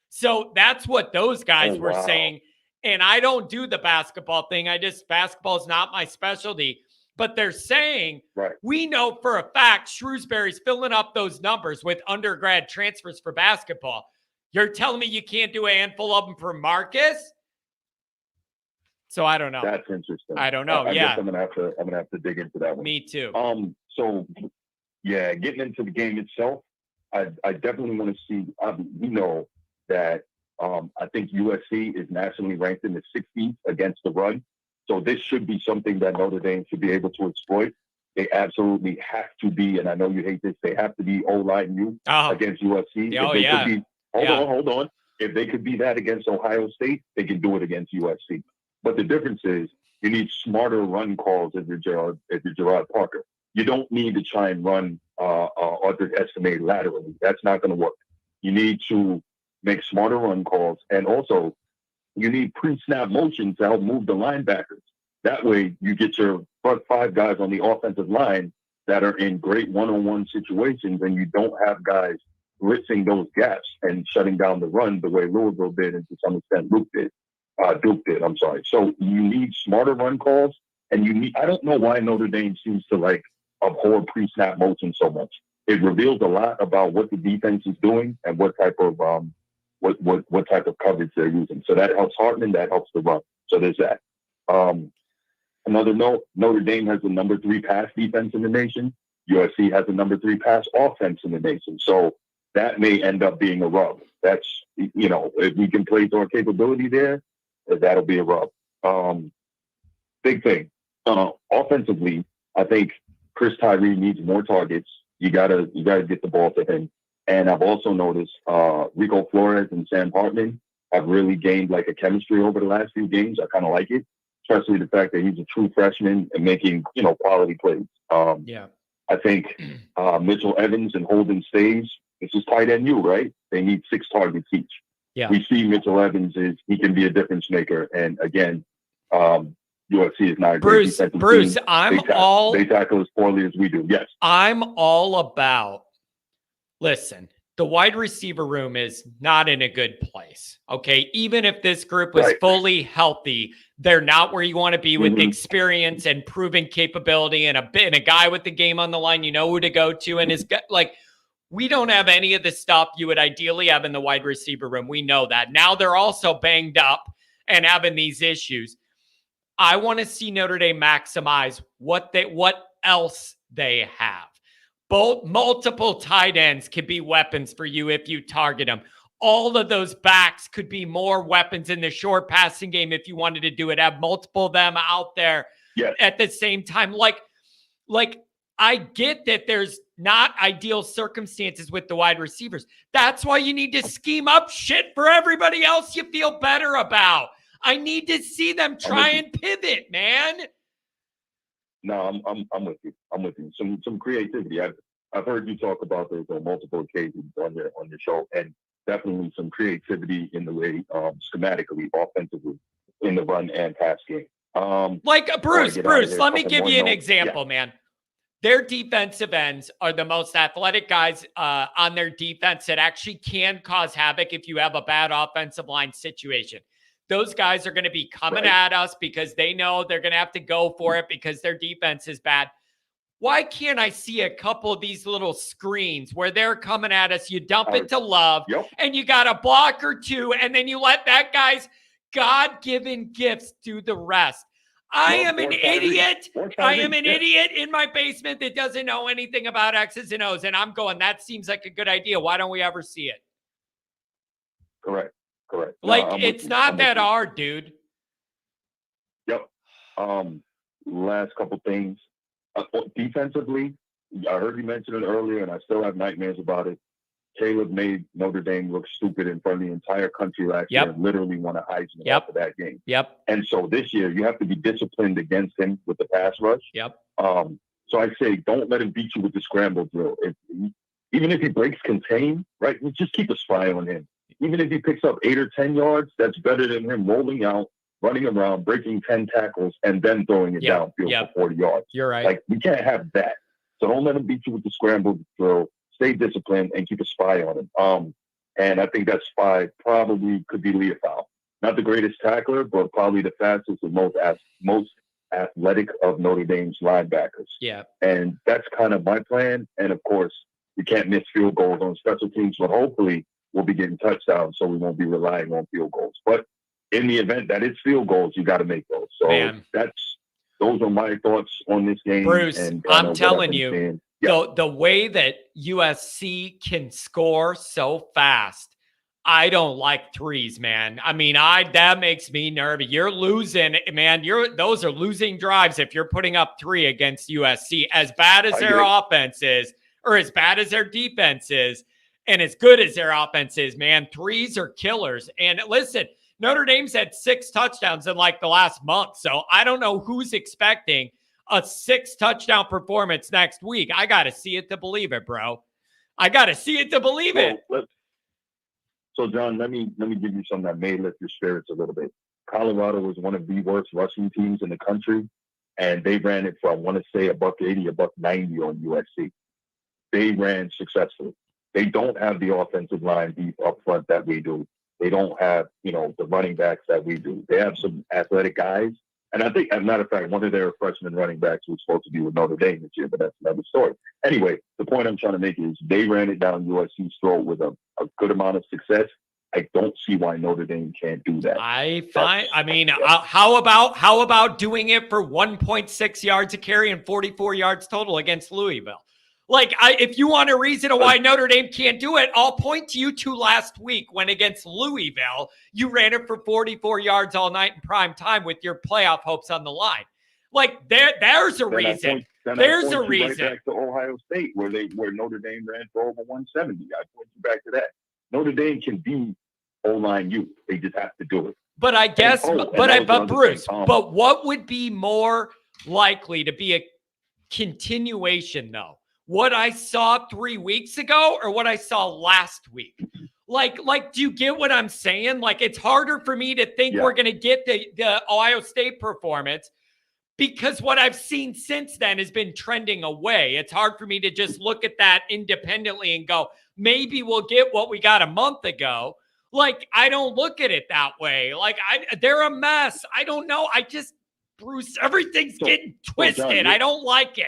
So that's what those guys were saying. And I don't do the basketball thing. Basketball is not my specialty. But they're saying, we know for a fact Shrewsbury's filling up those numbers with undergrad transfers for basketball. You're telling me you can't do a handful of them for Marcus? So I don't know. That's interesting. I don't know. I guess I'm gonna have to dig into that one. Me too. So yeah, getting into the game itself, I definitely want to see. We know that I think USC is nationally ranked in the 60s against the run. So this should be something that Notre Dame should be able to exploit. They absolutely have to be, and I know you hate this, they have to be O-line you against USC. Hold on. If they could be that against Ohio State, they can do it against USC. But the difference is you need smarter run calls if you're Gerard Parker. You don't need to try and run underestimate laterally. That's not going to work. You need to make smarter run calls, and also you need pre-snap motion to help move the linebackers. That way you get your front five guys on the offensive line that are in great one-on-one situations, and you don't have guys blitzing those gaps and shutting down the run the way Louisville did and to some extent Duke did. I'm sorry. So you need smarter run calls, and I don't know why Notre Dame seems to abhor pre-snap motion so much. It reveals a lot about what the defense is doing and what type of what type of coverage they're using. So that helps Hartman, that helps the run. So there's that. Another note, Notre Dame has the number 3 pass defense in the nation. USC has the number 3 pass offense in the nation. So that may end up being a rub. That's, if we can play to our capability there, that'll be a rub. Big thing. Offensively, I think Chris Tyree needs more targets. You gotta get the ball to him. And I've also noticed Rico Flores and Sam Hartman have really gained a chemistry over the last few games. I kind of like it, especially the fact that he's a true freshman and making quality plays. I think Mitchell Evans and Holden Stays. This is tight end U, right? They need 6 targets each. Yeah. We see Mitchell Evans he can be a difference maker. And again, USC is not a great defensive Bruce, team. They tackle as poorly as we do. Yes. I'm all about, listen, the wide receiver room is not in a good place. Okay. Even if this group was fully healthy, they're not where you want to be with experience and proven capability and a guy with the game on the line, you know who to go to. And we don't have any of the stuff you would ideally have in the wide receiver room. We know that. Now they're also banged up and having these issues. I want to see Notre Dame maximize what else they have. Multiple tight ends could be weapons for you if you target them. All of those backs could be more weapons in the short passing game if you wanted to do it. Have multiple of them out there at the same time. I get that there's not ideal circumstances with the wide receivers. That's why you need to scheme up shit for everybody else you feel better about. I need to see them try and pivot, man. No, I'm with you. I'm with you. Some creativity. I've heard you talk about this on multiple occasions on your show, and definitely some creativity in the way schematically, offensively, in the run and pass game. Bruce, let me give you an example, man. Their defensive ends are the most athletic guys on their defense that actually can cause havoc if you have a bad offensive line situation. Those guys are going to be coming at us because they know they're going to have to go for it because their defense is bad. Why can't I see a couple of these little screens where they're coming at us? You dump it to Love, and you got a block or two, and then you let that guy's God-given gifts do the rest. I am an idiot. I am an idiot in my basement that doesn't know anything about X's and O's, and I'm going, that seems like a good idea. Why don't we ever see it? Correct. It's not that hard, dude. Yep. Last couple things. Defensively, I heard you mention it earlier, and I still have nightmares about it. Caleb made Notre Dame look stupid in front of the entire country last year and literally won a Heisman after that game. And so this year, you have to be disciplined against him with the pass rush. So I say, don't let him beat you with the scramble drill. Even if he breaks contain, just keep a spy on him. Even if he picks up 8 or 10 yards, that's better than him rolling out running around, breaking 10 tackles, and then throwing it downfield for 40 yards. You're right. Like, we can't have that. So don't let them beat you with the scramble drill. Stay disciplined and keep a spy on him. And I think that spy probably could be Leofow. Not the greatest tackler, but probably the fastest and most athletic of Notre Dame's linebackers. Yeah. And that's kind of my plan. And of course, you can't miss field goals on special teams, but hopefully we'll be getting touchdowns so we won't be relying on field goals. But in the event that it's field goals, you got to make those. So those are my thoughts on this game. Bruce, and I'm telling you, the way that USC can score so fast, I don't like threes, man. I mean, that makes me nervous. You're losing, man. Those are losing drives if you're putting up 3 against USC. As bad as their offense is, or as bad as their defense is, and as good as their offense is, man, threes are killers. And listen, Notre Dame's had 6 touchdowns in like the last month. So I don't know who's expecting a 6-touchdown performance next week. I got to see it to believe it, bro. I got to see it to believe it. So, John, let me give you something that may lift your spirits a little bit. Colorado was one of the worst rushing teams in the country, and they ran it for, I want to say, $180, $190 on USC. They ran successfully. They don't have the offensive line deep up front that we do. They don't have, the running backs that we do. They have some athletic guys. And I think, as a matter of fact, one of their freshman running backs was supposed to be with Notre Dame this year, but that's another story. Anyway, the point I'm trying to make is they ran it down USC's throat with a good amount of success. I don't see why Notre Dame can't do that. How about doing it for 1.6 yards a carry and 44 yards total against Louisville? Like, if you want a reason why Notre Dame can't do it, I'll point to you to last week when against Louisville, you ran it for 44 yards all night in prime time with your playoff hopes on the line. Like, there's a reason. There's a reason. Right back to Ohio State where Notre Dame ran for over 170. I point you back to that. Notre Dame can be O-line youth. They just have to do it. But I guess, but Bruce, but what would be more likely to be a continuation though? What I saw 3 weeks ago or what I saw last week? Like, do you get what I'm saying? Like, it's harder for me to think we're going to get the Ohio State performance because what I've seen since then has been trending away. It's hard for me to just look at that independently and go, maybe we'll get what we got a month ago. Like, I don't look at it that way. Like, they're a mess. I don't know. Bruce, everything's getting twisted. John, I don't like it.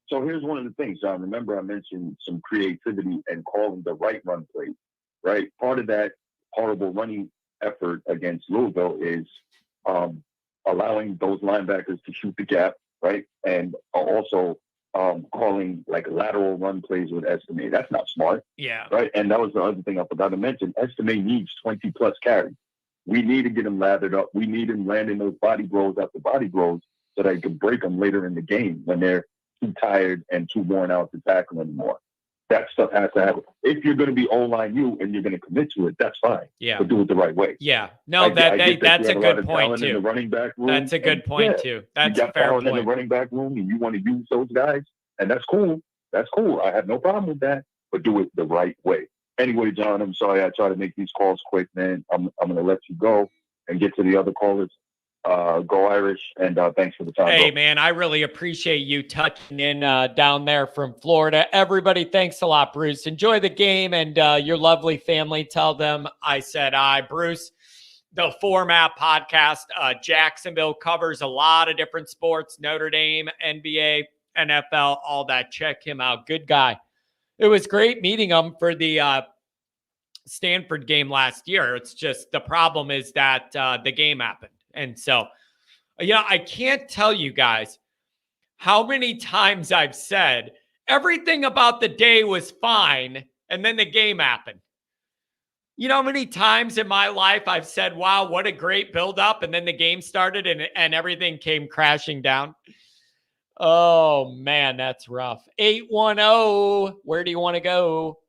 So here's one of the things, John. Remember I mentioned some creativity and calling the right run play, right? Part of that horrible running effort against Louisville is allowing those linebackers to shoot the gap, right? And also calling like lateral run plays with Estime. That's not smart. Yeah. Right. And that was the other thing I forgot to mention. Estime needs 20 plus carries. We need to get him lathered up. We need him landing those body blows after body blows so that he can break them later in the game when they're too tired and too worn out to tackle anymore. That stuff has to happen. If you're going to be O-line you and you're going to commit to it, that's fine. Yeah. But do it the right way. Yeah. No, that's a good point too. In the running back room, that's a good point too. That's a fair point. In the running back room and you want to use those guys, and that's cool. That's cool. I have no problem with that. But do it the right way. Anyway, John, I'm sorry I try to make these calls quick, man. I'm going to let you go and get to the other callers. Go Irish, and thanks for the time. Hey, man, I really appreciate you touching in down there from Florida. Everybody, thanks a lot, Bruce. Enjoy the game and your lovely family. Tell them I said hi. Bruce, the Format Podcast, Jacksonville covers a lot of different sports, Notre Dame, NBA, NFL, all that. Check him out. Good guy. It was great meeting him for the Stanford game last year. It's just the problem is that the game happened. And so, I can't tell you guys how many times I've said everything about the day was fine, and then the game happened. You know how many times in my life I've said, wow, what a great buildup, and then the game started and everything came crashing down? Oh, man, that's rough. 810, where do you want to go?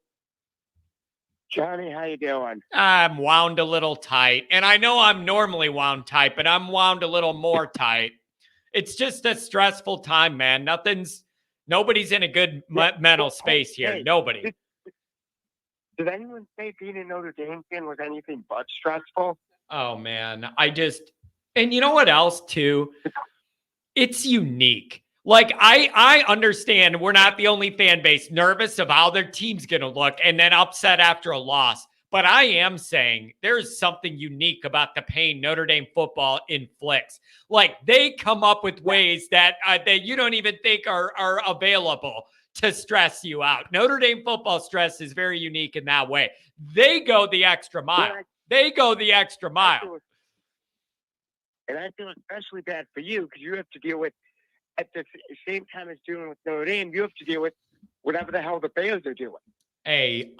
Johnny, how you doing? I'm wound a little tight. And I know I'm normally wound tight, but I'm wound a little more tight. It's just a stressful time, man. Nobody's in a good mental space here. Hey, Nobody. Did anyone say being a Notre Dame fan was anything but stressful? Oh man, and you know what else too? It's unique. Like I understand we're not the only fan base nervous of how their team's going to look and then upset after a loss. But I am saying there's something unique about the pain Notre Dame football inflicts. Like they come up with ways that you don't even think are available to stress you out. Notre Dame football stress is very unique in that way. They go the extra mile. They go the extra mile. And I feel especially bad for you because you have to deal with, at the same time as dealing with Notre Dame, you have to deal with whatever the hell the Bears are doing. Hey,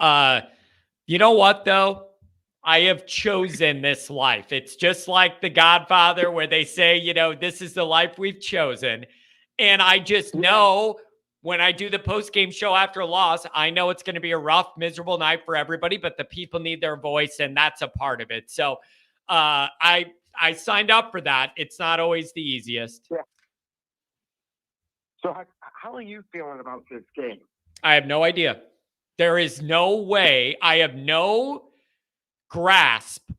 you know what, though? I have chosen this life. It's just like The Godfather where they say, this is the life we've chosen. And I just know when I do the post-game show after a loss, I know it's going to be a rough, miserable night for everybody, but the people need their voice, and that's a part of it. So I signed up for that. It's not always the easiest. Yeah. So how are you feeling about this game? I have no idea. There is no way. I have no grasp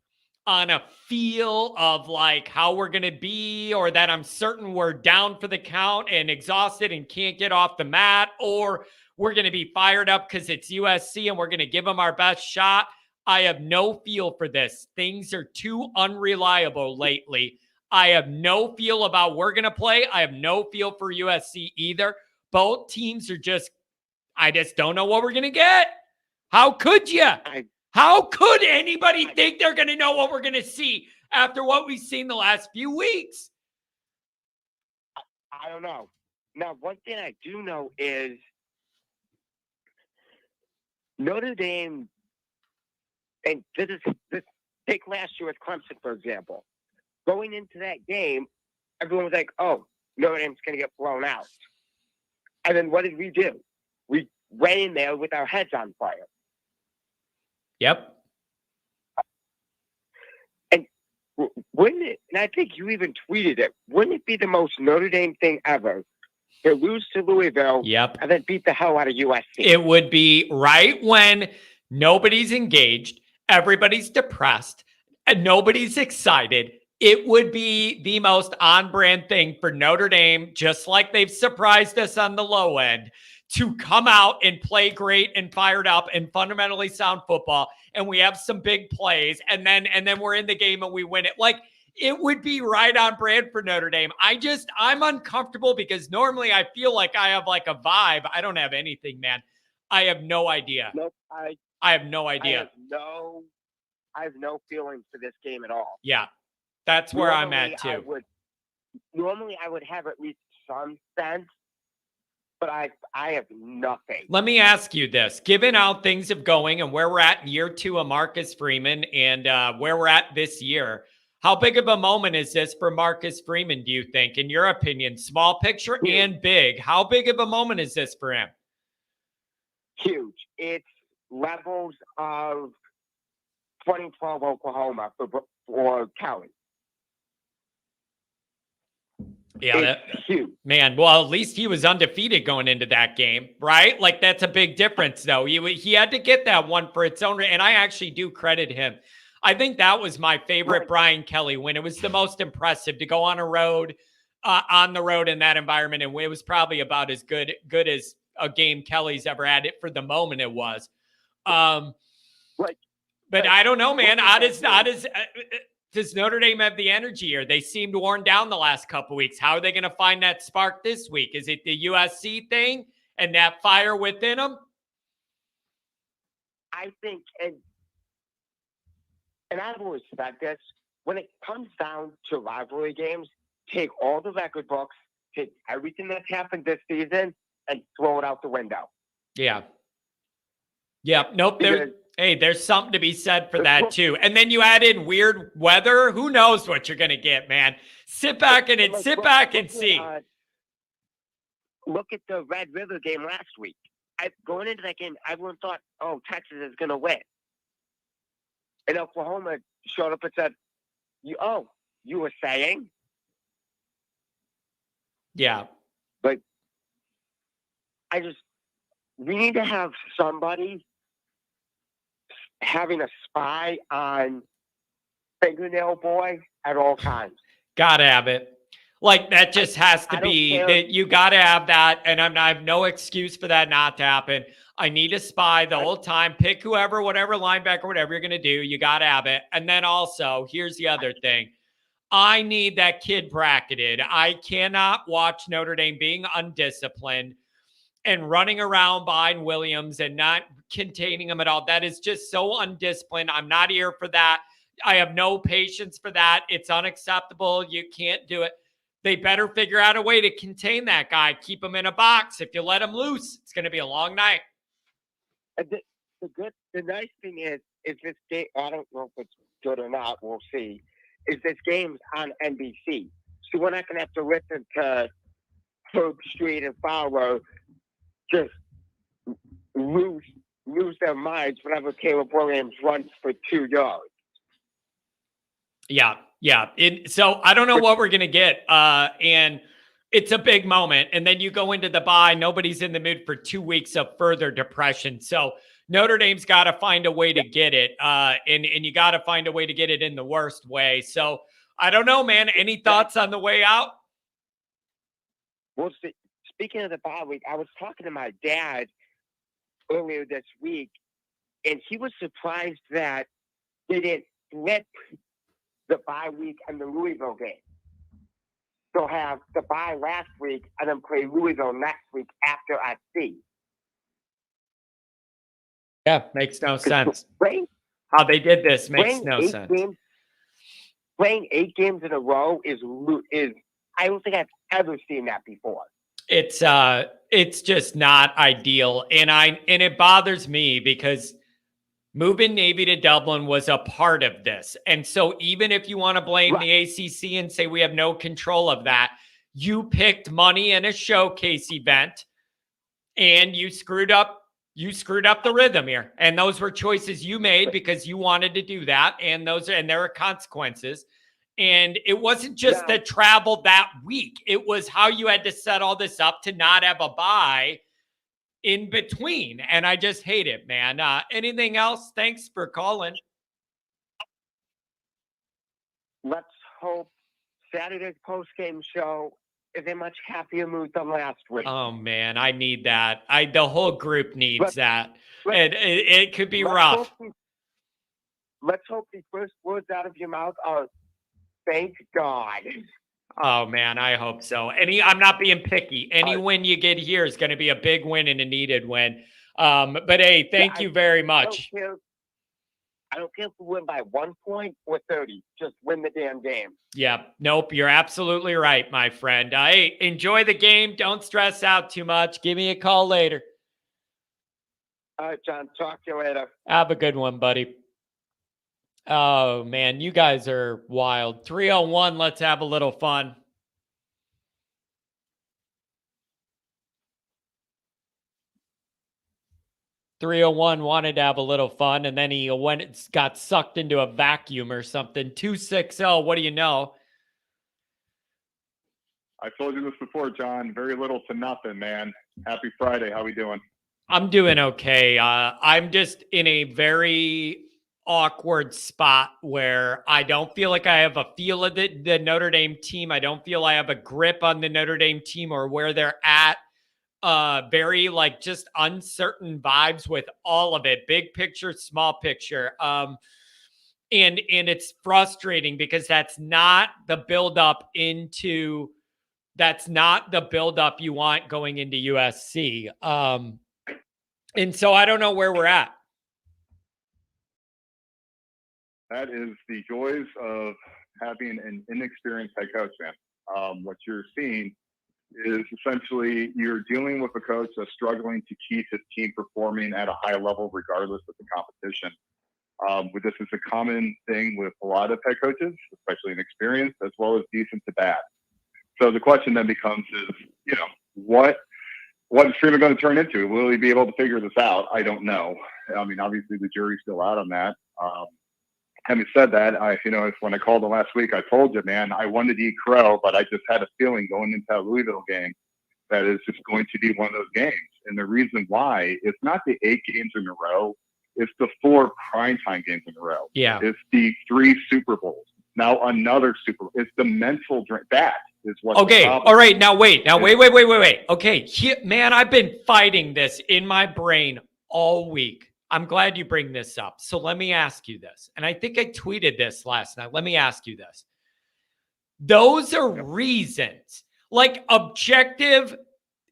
on a feel of like how we're going to be, or that I'm certain we're down for the count and exhausted and can't get off the mat, or we're going to be fired up because it's USC and we're going to give them our best shot. I have no feel for this. Things are too unreliable lately. I have no feel about we're going to play. I have no feel for USC either. Both teams are I just don't know what we're going to get. How could you? How could anybody think they're going to know what we're going to see after what we've seen the last few weeks? I don't know. Now, one thing I do know is Notre Dame, and this take last year with Clemson, for example. Going into that game, everyone was like, oh, Notre Dame's going to get blown out. And then what did we do? We went in there with our heads on fire. Yep. And wouldn't it, and I think you even tweeted it, wouldn't it be the most Notre Dame thing ever to lose to Louisville and then beat the hell out of USC? It would be right when nobody's engaged, everybody's depressed, and nobody's excited. It would be the most on-brand thing for Notre Dame, just like they've surprised us on the low end, to come out and play great and fired up and fundamentally sound football. And we have some big plays, and then we're in the game and we win it. Like, it would be right on brand for Notre Dame. I'm uncomfortable because normally I feel like I have like a vibe. I don't have anything, man. I have no idea. Nope, I have no idea. I have no feelings for this game at all. Yeah, that's where I'm at too. Normally I would have at least some sense, but I have nothing. Let me ask you this. Given how things have going and where we're at in year 2 of Marcus Freeman and where we're at this year, how big of a moment is this for Marcus Freeman, do you think, in your opinion? Small picture and big. How big of a moment is this for him? Huge. It's levels of 2012 Oklahoma for Kelly. Yeah, huge. Man, well, at least he was undefeated going into that game, right? Like, that's a big difference, though. He had to get that one for its own, and I actually do credit him. I think that was my favorite Brian Kelly win. It was the most impressive to go on the road in that environment, and it was probably about as good as a game Kelly's ever had. It for the moment, it was. But I don't know, man. Does Notre Dame have the energy here? They seemed worn down the last couple of weeks. How are they going to find that spark this week? Is it the USC thing and that fire within them? I think, and I've always said this, when it comes down to rivalry games, take all the record books, take everything that's happened this season, and throw it out the window. Yeah. Yeah. Nope. There's something to be said for that too. And then you add in weird weather. Who knows what you're going to get, man? Sit back and see. Look at the Red River game last week. Going into that game, everyone thought, oh, Texas is going to win. And Oklahoma showed up and said, you were saying? Yeah. But we need to have somebody having a spy on fingernail boy at all times. Gotta have it. Like that just has to I don't be care. that you got to have that. And I have no excuse for that not to happen. I need a spy the whole time. Pick whoever, whatever linebacker, whatever you're going to do. You got to have it. And then also, here's the other thing. I need that kid bracketed. I cannot watch Notre Dame being undisciplined and running around behind Williams and not containing him at all. That is just so undisciplined. I'm not here for that. I have no patience for that. It's unacceptable. You can't do it. They better figure out a way to contain that guy. Keep him in a box. If you let him loose, it's going to be a long night. The nice thing is this game. I don't know if it's good or not. We'll see. Is this game's on NBC, so we're not going to have to listen to Herb Street and Fowler just lose their minds whenever Caleb Williams runs for 2 yards. Yeah. So I don't know what we're going to get. And it's a big moment. And then you go into the bye. Nobody's in the mood for 2 weeks of further depression. So Notre Dame's got to find a way to get it. And you got to find a way to get it in the worst way. So I don't know, man. Any thoughts on the way out? Well, speaking of the bye week, I was talking to my dad earlier this week, and he was surprised that they didn't flip the bye week and the Louisville game. They'll have the bye last week and then play Louisville next week after SC. Yeah, makes no sense. How they did this makes no sense. Playing 8 games in a row is I don't think I've ever seen that before. It's just not ideal. And it bothers me because moving Navy to Dublin was a part of this. And so even if you want to blame the ACC and say we have no control of that, you picked money in a showcase event and you screwed up the rhythm here. And those were choices you made because you wanted to do that. And there are consequences. And it wasn't just the travel that week. It was how you had to set all this up to not have a bye in between. And I just hate it, man. Anything else? Thanks for calling. Let's hope Saturday's post-game show is a much happier mood than last week. Oh, man, I need that. The whole group needs that. It could be rough. Let's hope the first words out of your mouth are, thank God. Oh, man, I hope so. I'm not being picky. Any win you get here is going to be a big win and a needed win. But, hey, thank you very much. I don't care if we win by 1 point or 30. Just win the damn game. Yeah. Nope. You're absolutely right, my friend. Hey, enjoy the game. Don't stress out too much. Give me a call later. All right, John. Talk to you later. Have a good one, buddy. Oh, man, you guys are wild. 301, let's have a little fun. .301 wanted to have a little fun, and then he got sucked into a vacuum or something. 260, what do you know? I told you this before, John. Very little to nothing, man. Happy Friday. How we doing? I'm doing okay. I'm just in a very awkward spot where I don't feel like I have a feel of the Notre Dame team. I don't feel I have a grip on the Notre Dame team or where they're at. Very just uncertain vibes with all of it. Big picture, small picture. And it's frustrating because that's not the buildup you want going into USC. And so I don't know where we're at. That is the joys of having an inexperienced head coach, man. What you're seeing is essentially you're dealing with a coach that's struggling to keep his team performing at a high level regardless of the competition. This is a common thing with a lot of head coaches, especially inexperienced, as well as decent to bad. So the question then becomes what is Freeman going to turn into? Will he be able to figure this out? I don't know. I mean, obviously the jury's still out on that. Having said that, when I called him last week, I told you, man, I wanted to eat crow, but I just had a feeling going into that Louisville game that it's just going to be one of those games. And the reason why, it's not the 8 games in a row. It's the 4 primetime games in a row. Yeah. It's the 3 Super Bowls. Now another Super Bowl. It's the mental drain. That is what. Okay. All right. Now wait. Wait. Okay. Man, I've been fighting this in my brain all week. I'm glad you bring this up. So let me ask you this. And I think I tweeted this last night. Let me ask you this. Those are reasons, like objective,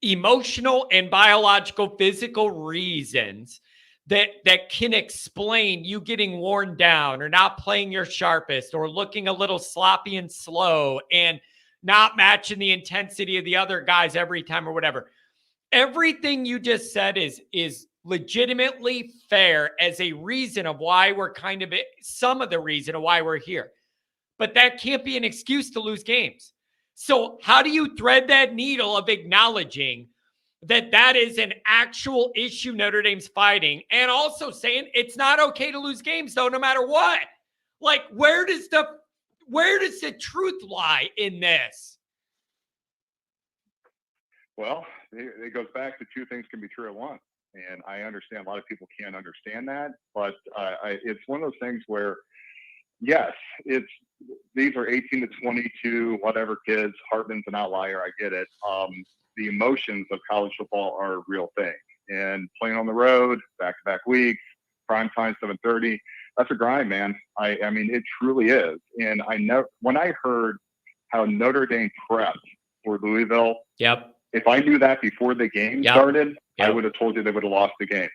emotional, and biological, physical reasons that can explain you getting worn down or not playing your sharpest or looking a little sloppy and slow and not matching the intensity of the other guys every time or whatever. Everything you just said is legitimately fair as a reason of why we're some of the reason of why we're here. But that can't be an excuse to lose games. So how do you thread that needle of acknowledging that is an actual issue Notre Dame's fighting and also saying it's not okay to lose games though, no matter what? Like, where does the truth lie in this? Well, it goes back to 2 things can be true at once. And I understand a lot of people can't understand that, but it's one of those things where, yes, these are 18 to 22, whatever kids. Hartman's an outlier. I get it. The emotions of college football are a real thing. And playing on the road, back-to-back weeks, prime time 7:30, that's a grind, man. I mean, it truly is. And when I heard how Notre Dame prepped for Louisville, yep. If I knew that before the game started, I would have told you they would have lost the game.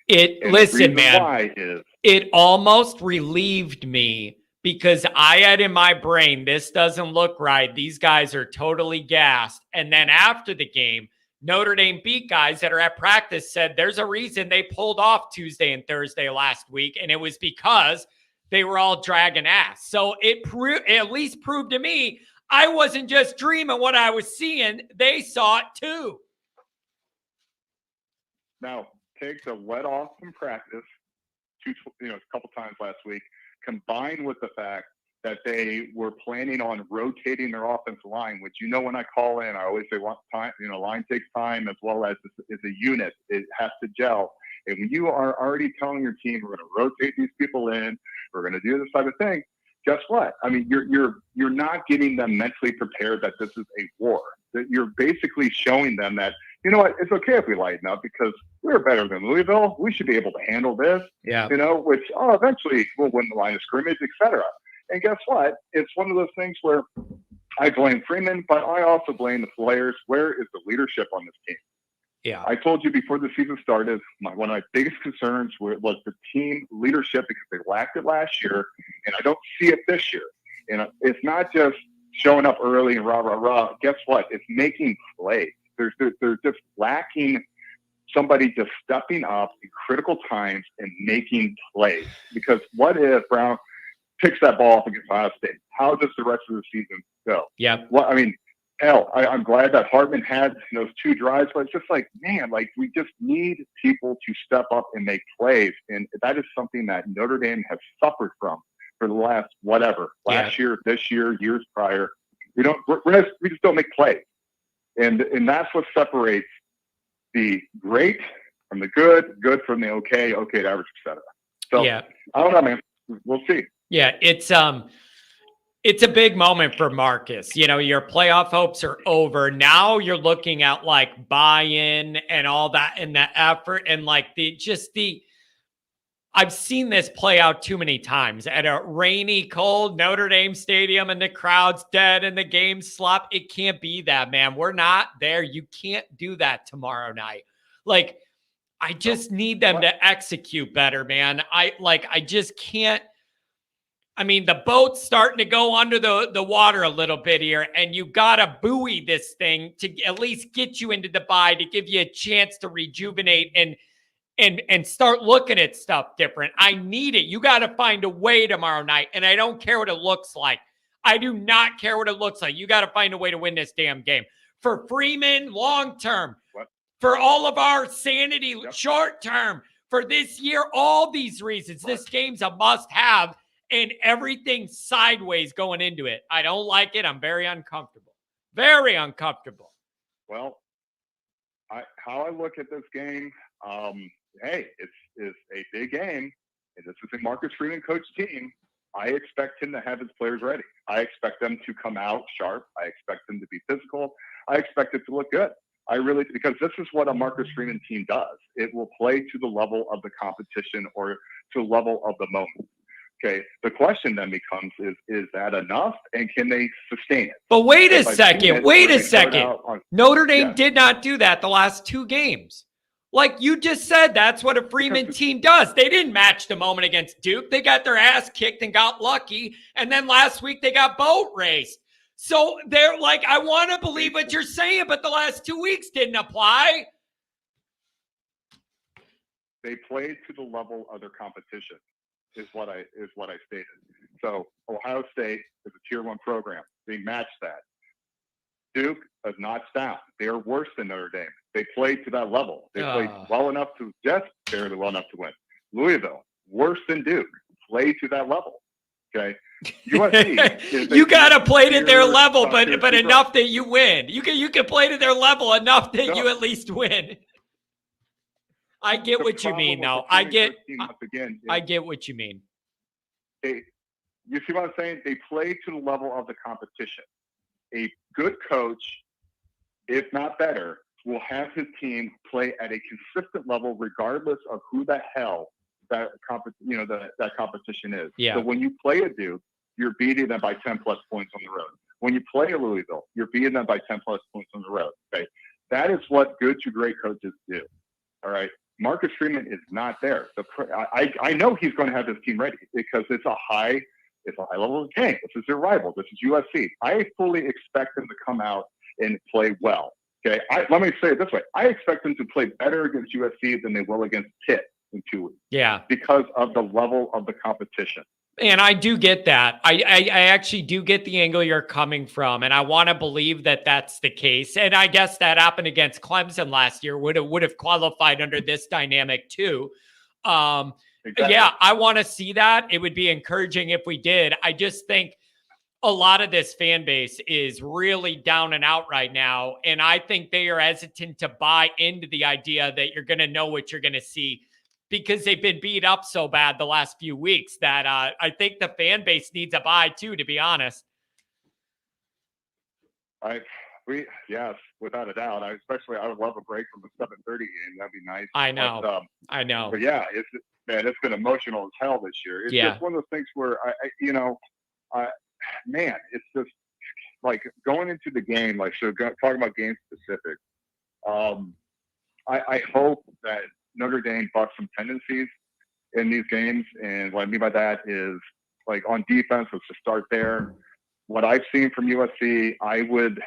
Listen, man, why is it almost relieved me because I had in my brain, this doesn't look right. These guys are totally gassed. And then after the game, Notre Dame beat guys that are at practice said there's a reason they pulled off Tuesday and Thursday last week. And it was because they were all dragging ass. So it at least proved to me I wasn't just dreaming what I was seeing. They saw it too. Now, take the let off from practice a couple times last week, combined with the fact that they were planning on rotating their offensive line, which, when I call in, I always say time, line takes time as well as it's a unit. It has to gel. And when you are already telling your team, we're going to rotate these people in, we're going to do this type of thing, guess what? I mean, you're not getting them mentally prepared that this is a war. That you're basically showing them that, it's okay if we lighten up because we're better than Louisville. We should be able to handle this. Yeah. Which eventually we'll win the line of scrimmage, etc. And guess what? It's one of those things where I blame Freeman, but I also blame the players. Where is the leadership on this team? Yeah. I told you before the season started, one of my biggest concerns was the team leadership because they lacked it last year, and I don't see it this year. And it's not just showing up early and rah. Guess what? It's making plays. They're just lacking somebody just stepping up in critical times and making plays. Because what if Brown picks that ball up against Ohio State? How does the rest of the season go? Yeah. Well, I mean, I'm glad that Hartman had those 2 drives, but it's just like, man, we just need people to step up and make plays. And that is something that Notre Dame has suffered from for the last year, this year, years prior. We just don't make plays. And that's what separates the great from the good from the okay to average, etc. So I don't know, man. We'll see. Yeah, it's a big moment for Marcus. Your playoff hopes are over. Now you're looking at like buy-in and all that and the effort and like I've seen this play out too many times at a rainy, cold Notre Dame stadium and the crowd's dead and the game's slop. It can't be that, man. We're not there. You can't do that tomorrow night. Like, I just need them to execute better, man. I just can't. I mean, the boat's starting to go under the water a little bit here, and you got to buoy this thing to at least get you into the bye to give you a chance to rejuvenate and start looking at stuff different. I need it. You got to find a way tomorrow night, and I don't care what it looks like. I do not care what it looks like. You got to find a way to win this damn game. For Freeman, long term. For all of our sanity, short term. For this year, all these reasons. This game's a must-have, and everything sideways going into it. I don't like it. I'm very uncomfortable. Very uncomfortable. Well, how I look at this game, hey, it's a big game. and this is a Marcus Freeman coach team, I expect him to have his players ready. I expect them to come out sharp. I expect them to be physical. I expect it to look good. I really, because this is what a Marcus Freeman team does. It will play to the level of the competition or to the level of the moment. Okay. The question then becomes, is that enough? And can they sustain it? But wait a second. Notre Dame did not do that the last 2 games. Like you just said, that's what a Freeman team does. They didn't match the moment against Duke. They got their ass kicked and got lucky. And then last week they got boat raced. So they're like, I want to believe what you're saying, but the last 2 weeks didn't apply. They played to the level of their competition, is what I stated. So Ohio State is a tier 1 program. They matched that. Duke is not down. They are worse than Notre Dame. They played to that level. They played well enough to just barely well enough to win. Louisville, worse than Duke, played to that level. Okay. USC you gotta play to their level, but enough that you win. You can play to their level enough that you at least win. I get what you mean, though. I get what you mean. You see what I'm saying? They play to the level of the competition. A good coach, if not better, will have his team play at a consistent level, regardless of who the hell that competition is. Yeah. So when you play a Duke, you're beating them by 10 plus points on the road. When you play a Louisville, you're beating them by 10 plus points on the road. Okay. That is what good to great coaches do. All right. Marcus Freeman is not there. I know he's going to have his team ready because it's a high level of game. This is their rival. This is USC. I fully expect them to come out and play well. Okay. Let me say it this way. I expect them to play better against USC than they will against Pitt in 2 weeks. Yeah. Because of the level of the competition. And I do get that. I actually do get the angle you're coming from, and I want to believe that that's the case. And I guess that happened against Clemson last year. Would have qualified under this dynamic too. Exactly. Yeah, I want to see that. It would be encouraging if we did. I just think a lot of this fan base is really down and out right now, and I think they are hesitant to buy into the idea that you're going to know what you're going to see, because they've been beat up so bad the last few weeks that I think the fan base needs a buy too, to be honest. Yes, without a doubt. I would love a break from the 7:30 game. That'd be nice. I know. I know. But yeah, it's been emotional as hell this year. It's just one of those things where it's just like going into the game. Like, so talking about game specific. I hope that Notre Dame bucks some tendencies in these games. And what I mean by that is, like, on defense, let's just start there. What I've seen from USC, I would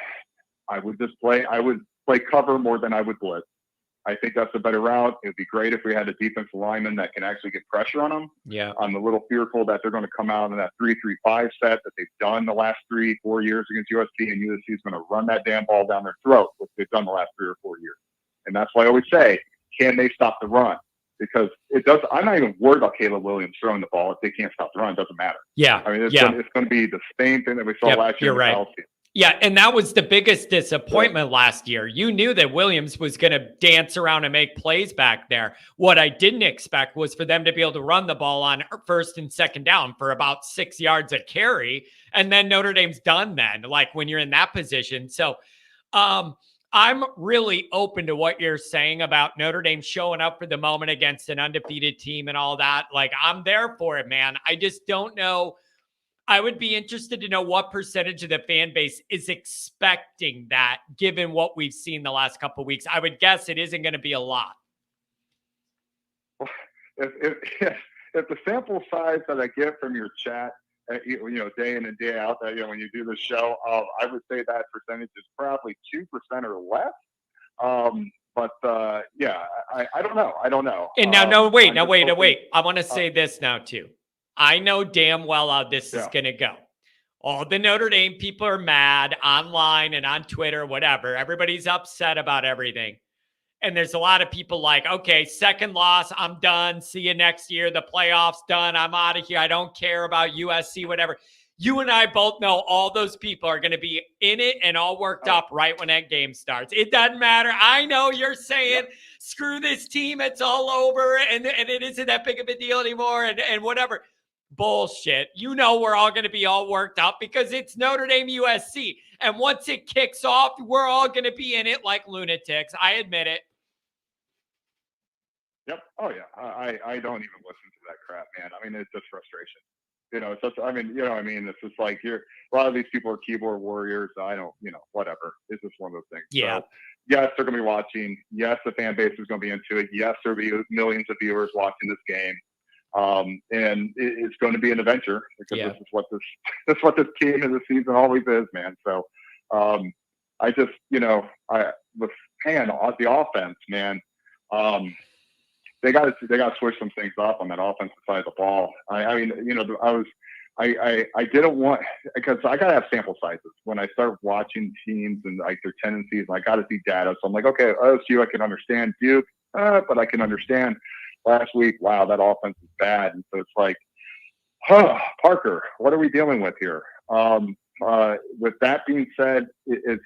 play cover more than I would blitz. I think that's a better route. It would be great if we had a defensive lineman that can actually get pressure on them. Yeah. I'm a little fearful that they're going to come out in that 3-3-5 set that they've done the last 3-4 years against USC, and USC is going to run that damn ball down their throat, which they've done the last 3 or 4 years. And that's why I always say, can they stop the run? Because I'm not even worried about Caleb Williams throwing the ball. If they can't stop the run, it doesn't matter. Yeah. I mean, it's going to be the same thing that we saw last year. You're right. Yeah, and that was the biggest disappointment last year. You knew that Williams was going to dance around and make plays back there. What I didn't expect was for them to be able to run the ball on first and second down for about 6 yards a carry, and then Notre Dame's done then, like when you're in that position. So I'm really open to what you're saying about Notre Dame showing up for the moment against an undefeated team and all that. Like, I'm there for it, man. I just don't know. I would be interested to know what percentage of the fan base is expecting that, given what we've seen the last couple of weeks. I would guess it isn't going to be a lot. If the sample size that I get from your chat, day in and day out, that when you do the show, I would say that percentage is probably 2% or less. But I don't know. And now, wait. I want to say this now too. I know damn well how this is going to go. All the Notre Dame people are mad online and on Twitter, whatever. Everybody's upset about everything. And there's a lot of people like, okay, second loss, I'm done. See you next year. The playoffs done. I'm out of here. I don't care about USC, whatever. You and I both know all those people are going to be in it and all worked up right when that game starts. It doesn't matter. I know you're saying, screw this team. It's all over. And it isn't that big of a deal anymore and whatever. Bullshit. You know we're all going to be all worked up because it's Notre Dame USC. And once it kicks off, we're all going to be in it like lunatics. I admit it. Yep. Oh yeah. I don't even listen to that crap, man. I mean, it's just frustration. It's just, I mean, it's just like a lot of these people are keyboard warriors. I don't, whatever. It's just one of those things. Yeah. So, yes, they're going to be watching. Yes, the fan base is going to be into it. Yes, there'll be millions of viewers watching this game. And it's going to be an adventure because this is what this team and this season always is, man. So, I just, with the offense, man, they got to switch some things up on that offensive side of the ball. I didn't want, because I got to have sample sizes when I start watching teams and like their tendencies. I got to see data. So I'm like, okay, OSU, I can understand Duke, but I can understand last week. Wow, that offense is bad. And so it's like, Parker, what are we dealing with here? With that being said, it's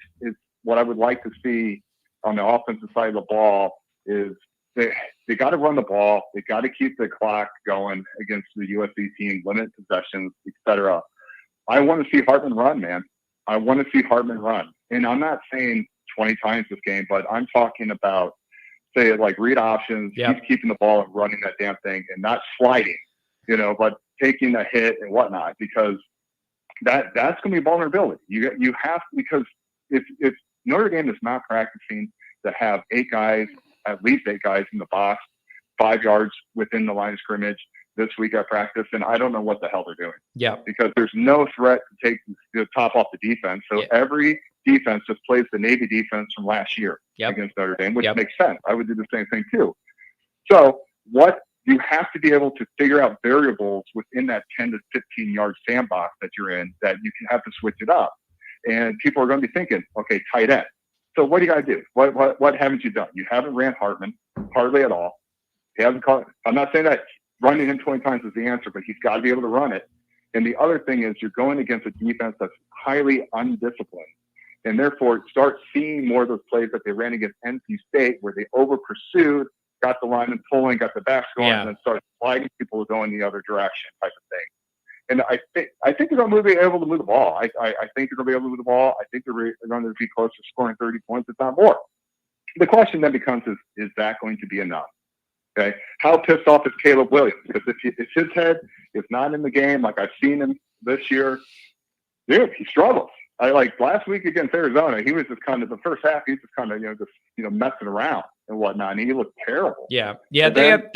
what I would like to see on the offensive side of the ball is they got to run the ball. They got to keep the clock going against the USC team, limit possessions, etc. I want to see Hartman run, man. I want to see Hartman run. And I'm not saying 20 times this game, but I'm talking about, say, like read options, keep keeping the ball and running that damn thing and not sliding, but taking a hit and whatnot, because that's going to be vulnerability. You have, because if Notre Dame is not practicing to have at least eight guys in the box, 5 yards within the line of scrimmage this week at practice, and I don't know what the hell they're doing. Yeah. Because there's no threat to take the top off the defense. So every defense just plays the Navy defense from last year against Notre Dame, which makes sense. I would do the same thing too. So what you have to be able to figure out variables within that 10 to 15 yard sandbox that you're in, that you can have to switch it up. And people are going to be thinking, okay, tight end. So what do you got to do? What haven't you done? You haven't ran Hartman hardly at all. He hasn't caught. I'm not saying that running him 20 times is the answer, but he's got to be able to run it. And the other thing is you're going against a defense that's highly undisciplined, and therefore start seeing more of those plays that they ran against NC State, where they over pursued, got the lineman pulling, got the backs going, and then started flagging people going the other direction, type of thing. And I think they're going to be able to move the ball. I think they're going to be able to move the ball. I think they're going to be close to scoring 30 points, if not more. The question then becomes, is that going to be enough? Okay. How pissed off is Caleb Williams? Because if his head is not in the game, like I've seen him this year, dude, he struggles. I like last week against Arizona, he was just kind of, the first half, he was just kind of, messing around and whatnot. And he looked terrible. Yeah. Yeah. They're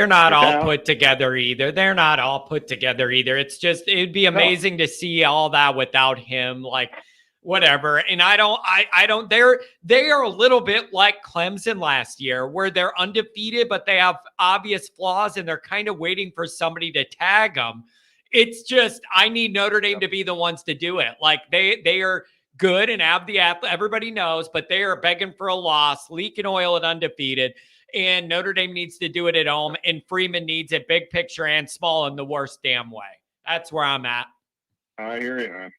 not all put together either. It's just, it'd be amazing to see all that without him, like whatever. And they are a little bit like Clemson last year, where they're undefeated, but they have obvious flaws and they're kind of waiting for somebody to tag them. It's just, I need Notre Dame to be the ones to do it. Like they are good and have the athlete, everybody knows, but they are begging for a loss, leaking oil at undefeated. And Notre Dame needs to do it at home. And Freeman needs it big picture and small in the worst damn way. That's where I'm at. I hear you, man.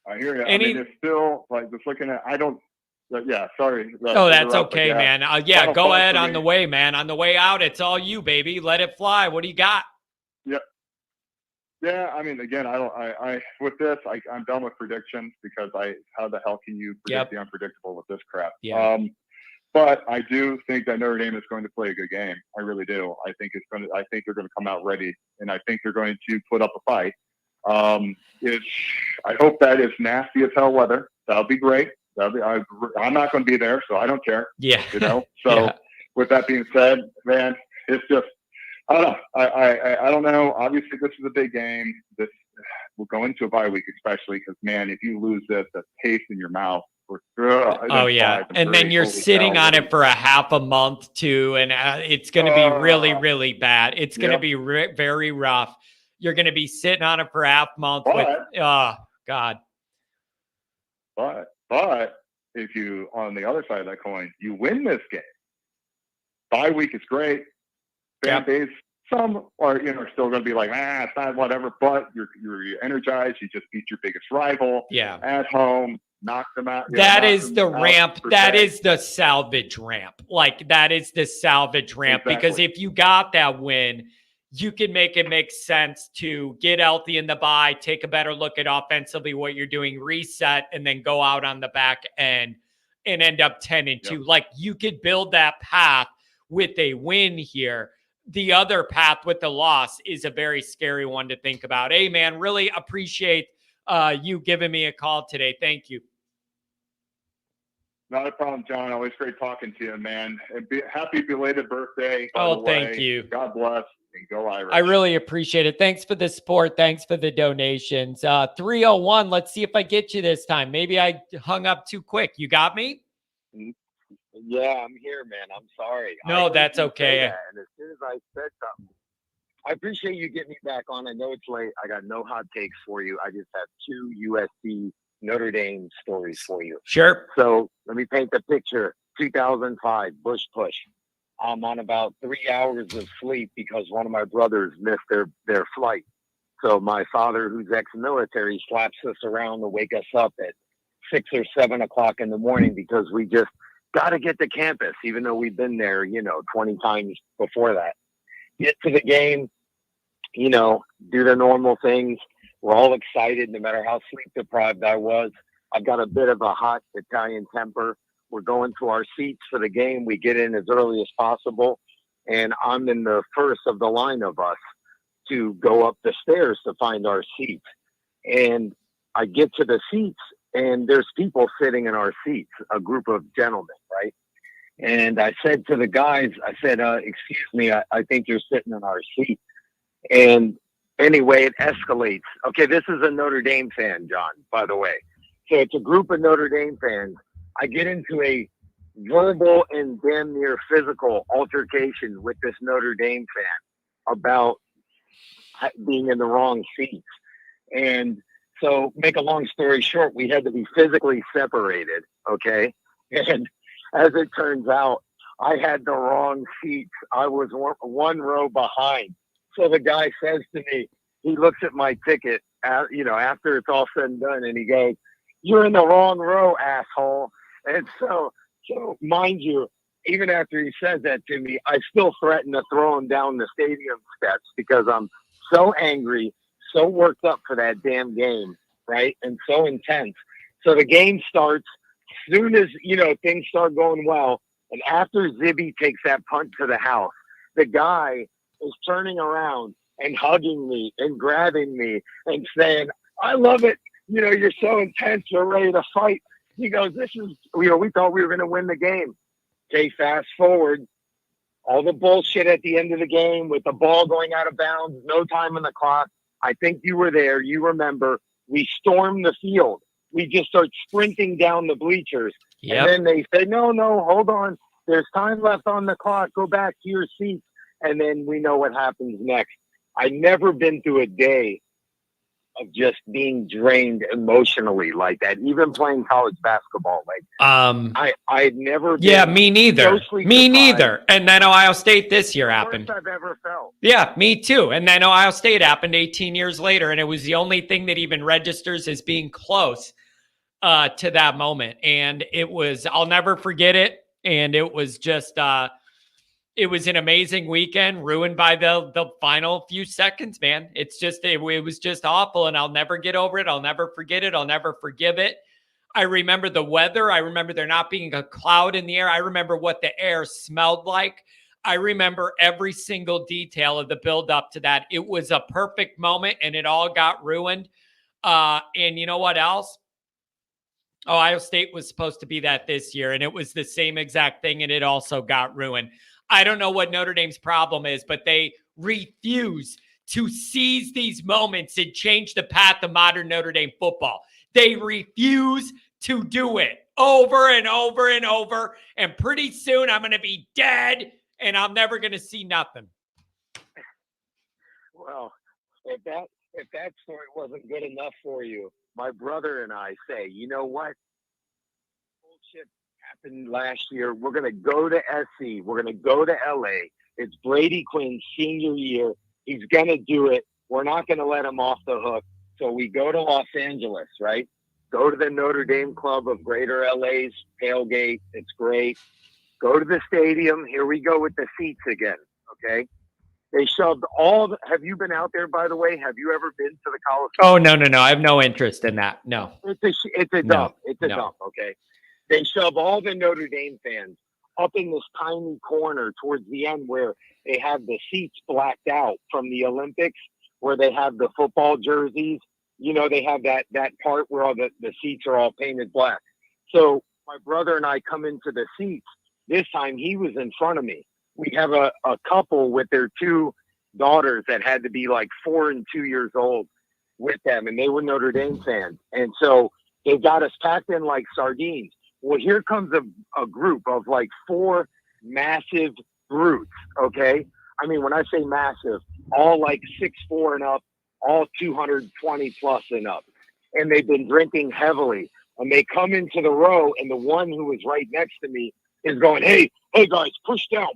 I hear you. It's still like just looking at, sorry. That's okay, man. Go ahead on the way, man. On the way out, it's all you, baby. Let it fly. What do you got? Yep. Yeah, again, with this, I'm done with predictions because how the hell can you predict the unpredictable with this crap? Yeah. But I do think that Notre Dame is going to play a good game. I really do. I think they're going to come out ready, and I think they're going to put up a fight. I hope that is nasty as hell weather. That'll be great. I'm not going to be there, so I don't care. Yeah. So with that being said, man, it's just, I don't know. I don't know. Obviously, this is a big game. We'll go into a bye week, especially because, man, if you lose this, the taste in your mouth. And then you're sitting on it for a half a month too, and it's going to be really, really bad. It's going to be very rough. You're going to be sitting on it for half a month God. But if you, on the other side of that coin, you win this game, bye week is great. Fan base, some are, are still going to be like, it's not whatever, but you're energized. You just beat your biggest rival at home, knocked them out. That is the ramp. That is the salvage ramp. Like, that is the salvage ramp. Exactly. Because if you got that win, you can make it make sense to get healthy in the bye, take a better look at offensively what you're doing, reset, and then go out on the back end and end up 10-2. Like, you could build that path with a win here. The other path with the loss is a very scary one to think about. Hey, man, really appreciate you giving me a call today. Thank you. Not a problem, John. Always great talking to you, man. And happy belated birthday. Thank you. God bless. And go Irish. I really appreciate it. Thanks for the support. Thanks for the donations. 301. Let's see if I get you this time. Maybe I hung up too quick. You got me? Yeah, I'm here, man. I'm sorry. No, that's okay. And as soon as I said something, I appreciate you getting me back on. I know it's late. I got no hot takes for you. I just have 2 USC Notre Dame stories for you. Sure. So let me paint the picture. 2005, Bush push. I'm on about 3 hours of sleep because one of my brothers missed their flight. So my father, who's ex-military, slaps us around to wake us up at 6 or 7 o'clock in the morning because we just got to get to campus, even though we've been there, 20 times before that. Get to the game, do the normal things. We're all excited, no matter how sleep deprived I was. I've got a bit of a hot Italian temper. We're going to our seats for the game. We get in as early as possible. And I'm in the first of the line of us to go up the stairs to find our seats. And I get to the seats, and there's people sitting in our seats, a group of gentlemen, right? And I said to the guys, excuse me, I think you're sitting in our seat. And anyway, it escalates. Okay, this is a Notre Dame fan, John, by the way. So it's a group of Notre Dame fans. I get into a verbal and damn near physical altercation with this Notre Dame fan about being in the wrong seats. And so, make a long story short, we had to be physically separated, okay? And as it turns out, I had the wrong seats. I was one row behind. So the guy says to me, he looks at my ticket, after it's all said and done, and he goes, "You're in the wrong row, asshole." And so mind you, even after he says that to me, I still threaten to throw him down the stadium steps because I'm so angry, so worked up for that damn game, right? And so intense. So the game starts. Soon as, things start going well, and after Zibby takes that punt to the house, the guy is turning around and hugging me and grabbing me and saying, "I love it. You're so intense. You're ready to fight." He goes, "This is, we thought we were going to win the game." Okay, fast forward. All the bullshit at the end of the game with the ball going out of bounds, no time on the clock. I think you were there. You remember. We stormed the field. We just start sprinting down the bleachers. Yep. And then they say, no, hold on. There's time left on the clock. Go back to your seats. And then we know what happens next. I've never been through a day of just being drained emotionally like that. Even playing college basketball. I'd never been. Yeah, me neither. Me neither. And then Ohio State this year happened. Worst I've ever felt. Yeah, me too. And then Ohio State happened 18 years later, and it was the only thing that even registers as being close to that moment. And I'll never forget it. And it was just, it was an amazing weekend, ruined by the final few seconds, man. It's just, it was just awful, and I'll never get over it. I'll never forget it. I'll never forgive it. I remember the weather. I remember there not being a cloud in the air. I remember what the air smelled like. I remember every single detail of the build up to that. It was a perfect moment, and it all got ruined. And you know what else? Ohio State was supposed to be that this year, and it was the same exact thing, and it also got ruined. I don't know what Notre Dame's problem is, but they refuse to seize these moments and change the path of modern Notre Dame football. They refuse to do it over and over and over, and pretty soon I'm going to be dead, and I'm never going to see nothing. Well, if that story wasn't good enough for you, my brother and I say, you know what? Full shit happened last year. We're going to go to SC. We're going to go to LA. It's Brady Quinn's senior year. He's going to do it. We're not going to let him off the hook. So we go to Los Angeles, right? Go to the Notre Dame Club of Greater LA's tailgate. It's great. Go to the stadium. Here we go with the seats again, okay? They shoved have you been out there, by the way? Have you ever been to the Coliseum? Oh, no. I have no interest in that. No. It's a dump. It's a dump, okay? They shove all the Notre Dame fans up in this tiny corner towards the end where they have the seats blacked out from the Olympics, where they have the football jerseys. You know, they have that part where all the seats are all painted black. So my brother and I come into the seats. This time he was in front of me. We have a couple with their two daughters that had to be like 4 and 2 years old with them, and they were Notre Dame fans. And so they got us packed in like sardines. Well, here comes a group of like 4 massive brutes, okay? I mean, when I say massive, all like 6'4" and up, all 220 plus and up. And they've been drinking heavily. And they come into the row, and the one who was right next to me is going, hey guys, push down.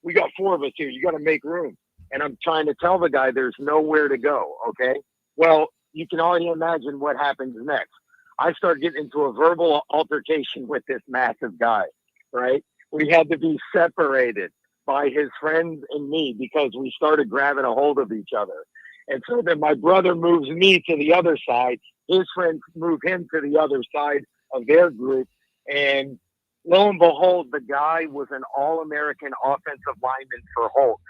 We got 4 of us here. You got to make room. And I'm trying to tell the guy there's nowhere to go, okay? Well, you can already imagine what happens next. I start getting into a verbal altercation with this massive guy, right? We had to be separated by his friends and me because we started grabbing a hold of each other. And so then my brother moves me to the other side. His friends move him to the other side of their group. And lo and behold, the guy was an All-American offensive lineman for Holt.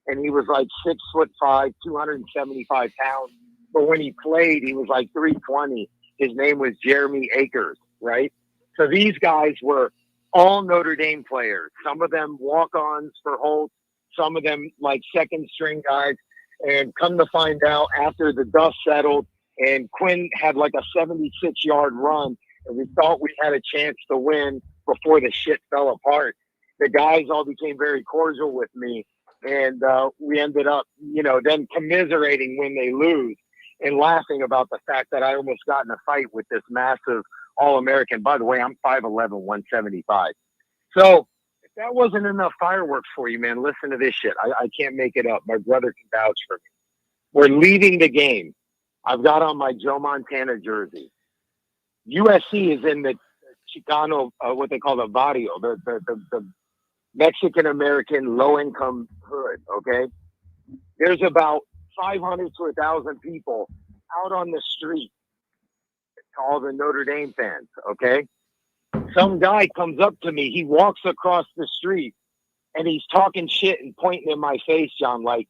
And he was like 6'5", 275 pounds. But when he played, he was like 320. His name was Jeremy Akers, right? So these guys were all Notre Dame players. Some of them walk-ons for Holt. Some of them like second-string guys. And come to find out, after the dust settled and Quinn had like a 76-yard run, and we thought we had a chance to win before the shit fell apart, the guys all became very cordial with me. And we ended up, then commiserating when they lose and laughing about the fact that I almost got in a fight with this massive All-American. By the way, I'm 5'11", 175. So if that wasn't enough fireworks for you, man, listen to this shit. I can't make it up. My brother can vouch for me. We're leaving the game. I've got on my Joe Montana jersey. USC is in the Chicano, what they call the barrio, the Mexican-American low-income hood, okay? There's about 500 to 1,000 people out on the street, all the Notre Dame fans, okay? Some guy comes up to me. He walks across the street, and he's talking shit and pointing in my face, John, like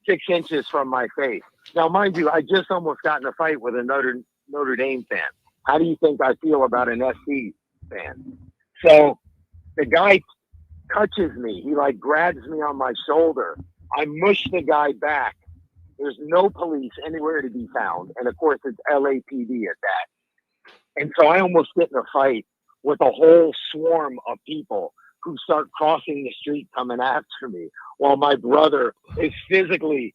6 inches from my face. Now, mind you, I just almost got in a fight with a Notre Dame fan. How do you think I feel about an SC fan? So the guy touches me. He like grabs me on my shoulder. I mush the guy back. There's no police anywhere to be found. And of course, it's LAPD at that. And so I almost get in a fight with a whole swarm of people who start crossing the street coming after me while my brother is physically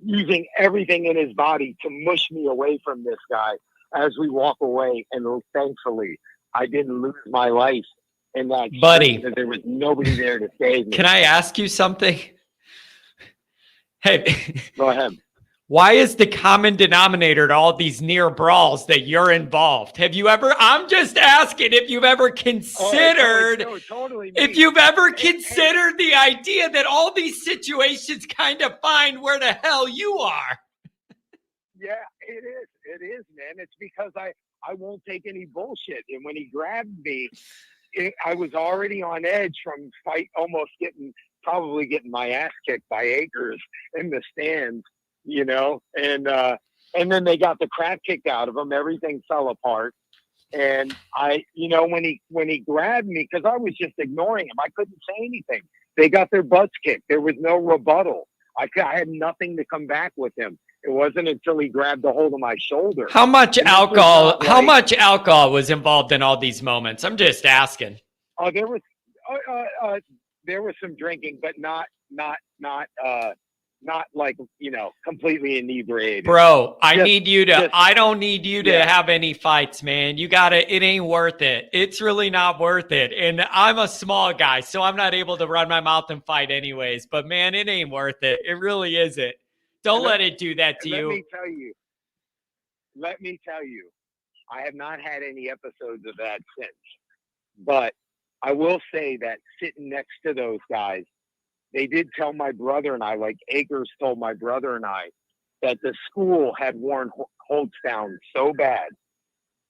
using everything in his body to mush me away from this guy as we walk away. And thankfully, I didn't lose my life in that buddy, because there was nobody there to save me. Can I ask you something? Hey, go ahead. Why is the common denominator to all these near brawls that you're involved? Have you ever, I'm just asking if you've ever considered, if you've ever considered the idea that all these situations kind of find where the hell you are. Yeah, it is. It is, man. It's because I won't take any bullshit. And when he grabbed me, I was already on edge from probably getting my ass kicked by Akers in the stands, and then they got the crap kicked out of him. Everything fell apart. And when he grabbed me, because I was just ignoring him, I couldn't say anything. They got their butts kicked. There was no rebuttal. I had nothing to come back with him. It wasn't until he grabbed a hold of my shoulder. How much alcohol was involved in all these moments? I'm just asking. Oh, there was some drinking, but not not like, completely inebriated. Bro, I Just- need you to, just- I don't need you to Yeah. have any fights, man. You gotta, it ain't worth it. It's really not worth it. And I'm a small guy, so I'm not able to run my mouth and fight anyways. But man, it ain't worth it. It really isn't. Don't And let it do that to Let you. me tell you, I have not had any episodes of that since. But I will say that sitting next to those guys, they did tell my brother and I, like Akers told my brother and I, that the school had worn Holtz down so bad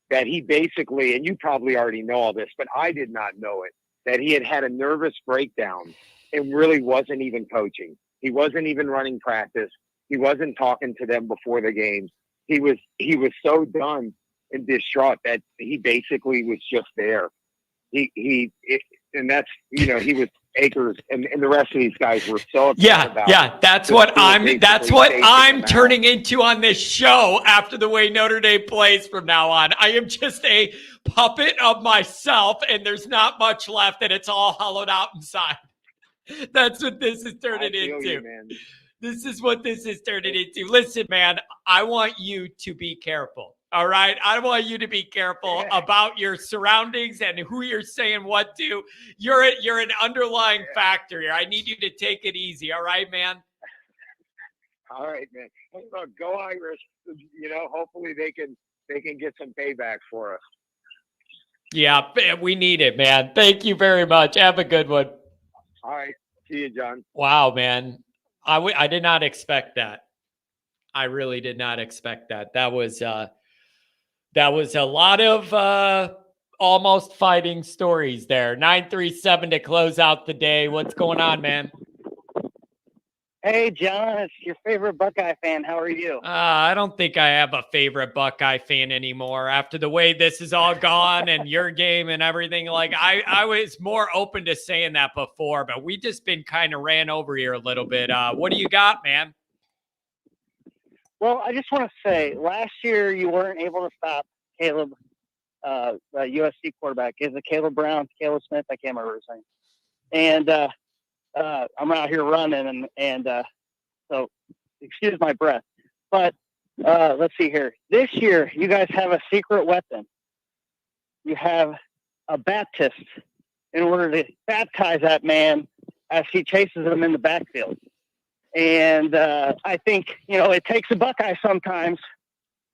that he basically, and you probably already know all this, but I did not know it, that he had a nervous breakdown and really wasn't even coaching. He wasn't even running practice. He wasn't talking to them before the games. He was so done and distraught that he basically was just there. And that's, he was Akers and the rest of these guys were so upset about. Yeah, that's the what school I'm basically turning into on this show after the way Notre Dame plays from now on. I am just a puppet of myself, and there's not much left, and it's all hollowed out inside. That's what this is turning into. You, man. This is what this is turning into. Listen, man, I want you to be careful. All right. I want you to be careful about your surroundings and who you're saying what to. You're an underlying factor here. I need you to take it easy. All right, man. All right, man. Look, go Irish. Hopefully they can get some payback for us. Yeah, we need it, man. Thank you very much. Have a good one. All right. See you, John. Wow, man. I did not expect that. I really did not expect that. That was a lot of almost fighting stories there. 937 to close out the day. What's going on, man? Hey, John, it's your favorite Buckeye fan. How are you? I don't think I have a favorite Buckeye fan anymore after the way this is all gone and your game and everything. Like I was more open to saying that before, but we just been kind of ran over here a little bit. What do you got, man? Well, I just want to say, last year you weren't able to stop Caleb, the USC quarterback. Is it Caleb Brown, Caleb Smith? I can't remember his name. And I'm out here running, and so excuse my breath. But let's see here. This year, you guys have a secret weapon. You have a Baptist in order to baptize that man as he chases him in the backfield. And I think, it takes a Buckeye sometimes.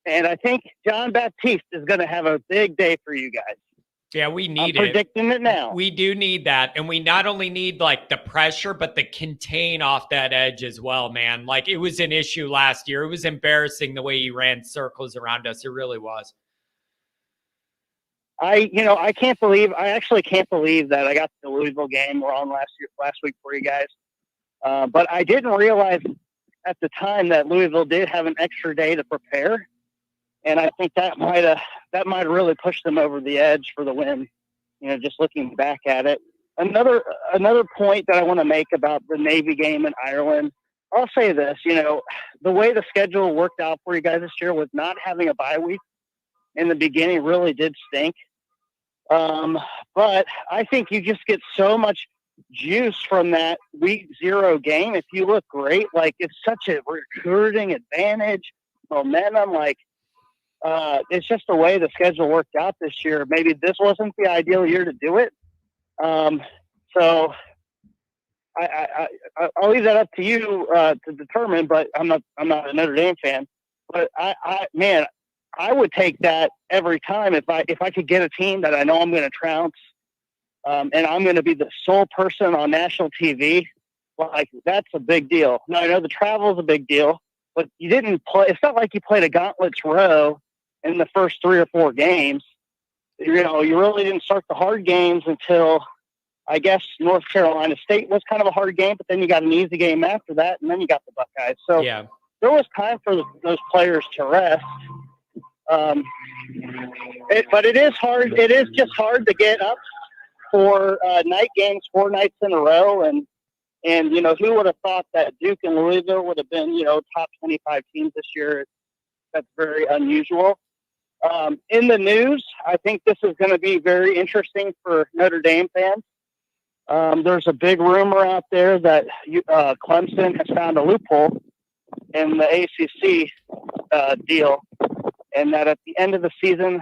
And I think John Baptiste is going to have a big day for you guys. Yeah, we need I'm predicting it now. We do need that. And we not only need like the pressure, but the contain off that edge as well, man. Like it was an issue last year. It was embarrassing the way he ran circles around us. It really was. I actually can't believe that I got the Louisville game wrong last week for you guys. But I didn't realize at the time that Louisville did have an extra day to prepare. And I think that might have really pushed them over the edge for the win, just looking back at it. Another point that I want to make about the Navy game in Ireland, I'll say this, the way the schedule worked out for you guys this year with not having a bye week in the beginning really did stink. But I think you just get so much juice from that week 0 game. If you look great, like it's such a recruiting advantage, momentum, it's just the way the schedule worked out this year. Maybe this wasn't the ideal year to do it. So I'll leave that up to you to determine, but I'm not a Notre Dame fan, but I would take that every time if I could get a team that I know I'm going to trounce, and I'm going to be the sole person on national TV. Like that's a big deal. Now I know the travel is a big deal, but you didn't play. It's not like you played a gauntlets row in the first 3 or 4 games. You really didn't start the hard games until, I guess, North Carolina State was kind of a hard game, but then you got an easy game after that, and then you got the Buckeyes. So yeah, there was time for those players to rest. But it is hard. It is just hard to get up for night games 4 nights in a row. And who would have thought that Duke and Louisville would have been, top 25 teams this year? That's very unusual. In the news, I think this is going to be very interesting for Notre Dame fans. There's a big rumor out there that Clemson has found a loophole in the ACC deal, and that at the end of the season,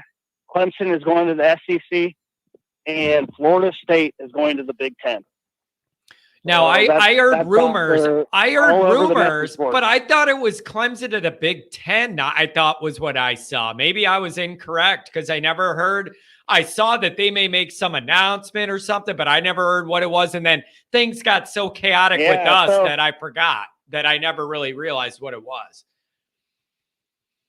Clemson is going to the SEC, and Florida State is going to the Big Ten. Now, I heard rumors. But I thought it was Clemson to the Big Ten. I thought was what I saw. Maybe I was incorrect because I never heard. I saw that they may make some announcement or something, but I never heard what it was. And then things got so chaotic with us that I forgot, that I never really realized what it was.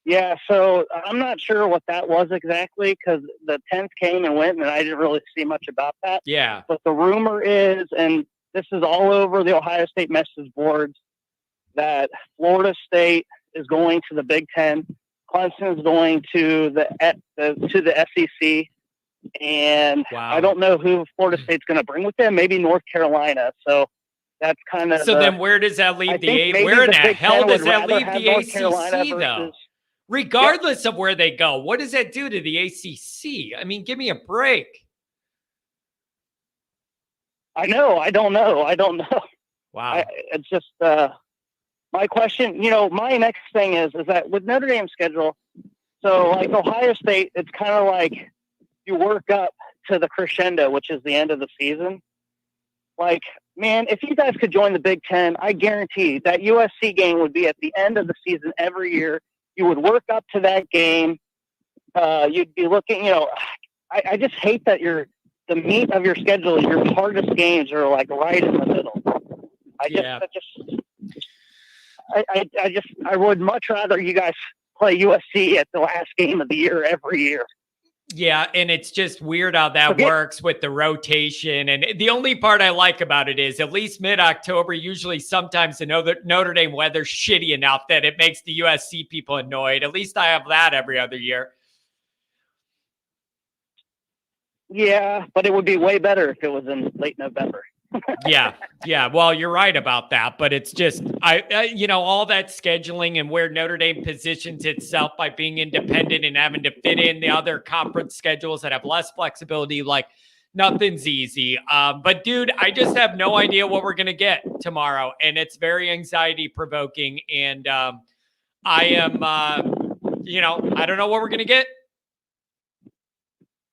Yeah, so I'm not sure what that was exactly because the 10th came and went, and I didn't really see much about that. Yeah. But the rumor is, and this is all over the Ohio State message boards, that Florida State is going to the Big Ten, Clemson is going to the SEC, and I don't know who Florida State's going to bring with them. Maybe North Carolina. So that's kind of. So then, where does that leave the eight? Where in the hell does that leave the ACC though? Regardless of where they go, what does that do to the ACC? I mean, give me a break. I know. I don't know. Wow. It's just my question. My next thing is that with Notre Dame's schedule, so like Ohio State, it's kind of like you work up to the crescendo, which is the end of the season. Like, man, if you guys could join the Big Ten, I guarantee that USC game would be at the end of the season every year. You would work up to that game. You'd be looking, I just hate that the meat of your schedule, your hardest games are like right in the middle. I would much rather you guys play USC at the last game of the year every year. Yeah, and it's just weird how that works with the rotation. And the only part I like about it is at least mid-October, usually sometimes the Notre Dame weather's shitty enough that it makes the USC people annoyed. At least I have that every other year. Yeah, but it would be way better if it was in late November. Yeah. Well, you're right about that, but it's just all that scheduling and where Notre Dame positions itself by being independent and having to fit in the other conference schedules that have less flexibility. Like nothing's easy. But dude, I just have no idea what we're gonna get tomorrow, and it's very anxiety provoking. And I am, I don't know what we're gonna get.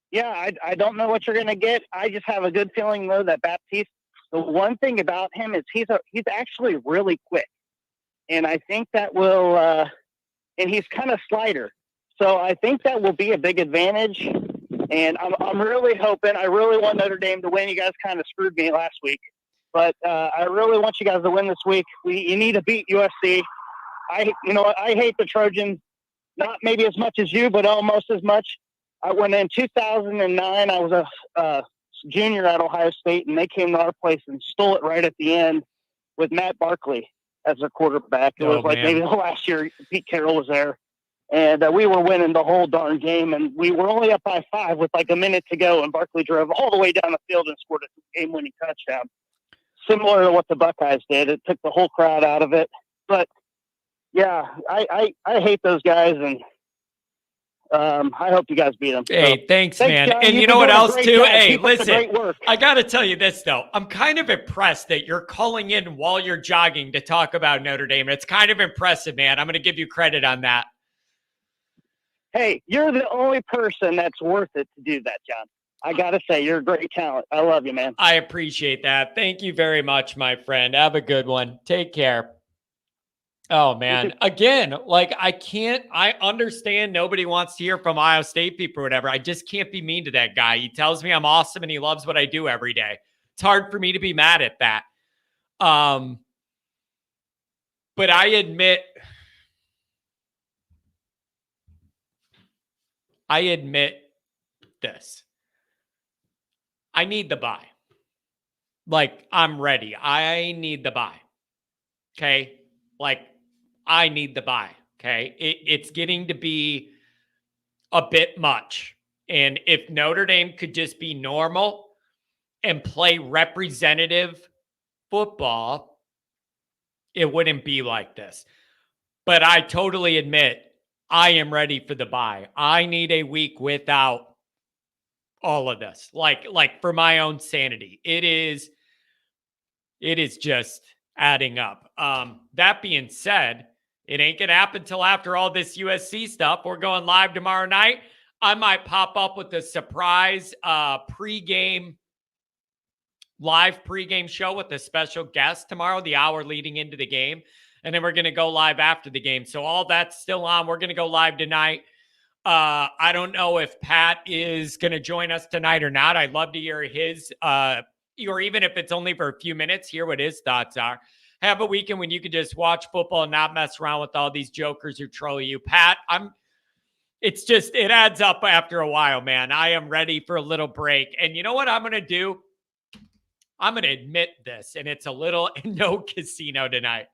Yeah, I don't know what you're gonna get. I just have a good feeling though that Baptiste. The one thing about him is he's actually really quick, and I think that will, and he's kind of slider, so I think that will be a big advantage. And I'm really hoping. I really want Notre Dame to win. You guys kind of screwed me last week, but I really want you guys to win this week. You need to beat USC. I hate the Trojans, not maybe as much as you, but almost as much. When in 2009, I was a junior at Ohio State, and they came to our place and stole it right at the end with Matt Barkley as their quarterback. It was maybe the last year Pete Carroll was there, and we were winning the whole darn game, and we were only up by 5 with like a minute to go, and Barkley drove all the way down the field and scored a game-winning touchdown. Similar to what the Buckeyes did. It took the whole crowd out of it. But, yeah, I hate those guys, and I hope you guys beat them. Hey, thanks, man. John. And you know what else, too? Job. Hey, Keep listen, I got to tell you this, though. I'm kind of impressed that you're calling in while you're jogging to talk about Notre Dame. It's kind of impressive, man. I'm going to give you credit on that. Hey, you're the only person that's worth it to do that, John. I got to say, you're a great talent. I love you, man. I appreciate that. Thank you very much, my friend. Have a good one. Take care. Oh, man. Again, I understand nobody wants to hear from Ohio State people or whatever. I just can't be mean to that guy. He tells me I'm awesome and he loves what I do every day. It's hard for me to be mad at that. But I admit this. I need the bye. Like, I'm ready. I need the bye. Okay? I need the bye, okay? It's getting to be a bit much. And if Notre Dame could just be normal and play representative football, it wouldn't be like this. But I totally admit I am ready for the bye. I need a week without all of this. Like for my own sanity. It is It is just adding up. That being said, it ain't going to happen until after all this USC stuff. We're going live tomorrow night. I might pop up with a surprise live pregame show with a special guest tomorrow, the hour leading into the game. And then we're going to go live after the game. So all that's still on. We're going to go live tonight. I don't know if Pat is going to join us tonight or not. I'd love to hear his, or even if it's only for a few minutes, hear what his thoughts are. Have a weekend when you can just watch football and not mess around with all these jokers who troll you. Pat, it adds up after a while, man. I am ready for a little break. And you know what I'm going to do? I'm going to admit this, and it's a little no casino tonight.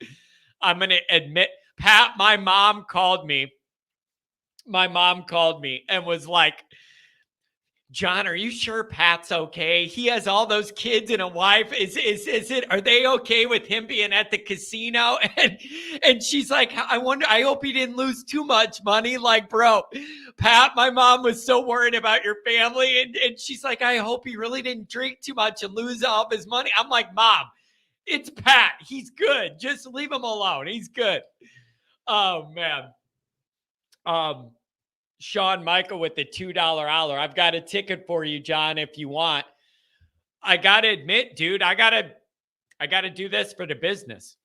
I'm going to admit, Pat, my mom called me and was like, John, are you sure Pat's okay? He has all those kids and a wife. Are they okay with him being at the casino? And she's like, I hope he didn't lose too much money. Like, bro, Pat, my mom was so worried about your family. And she's like, I hope he really didn't drink too much and lose all of his money. I'm like, Mom, it's Pat. He's good. Just leave him alone. He's good. Oh, man. Sean Michael with the $2 hour. I've got a ticket for you, John, if you want. I got to admit, dude, I got to do this for the business.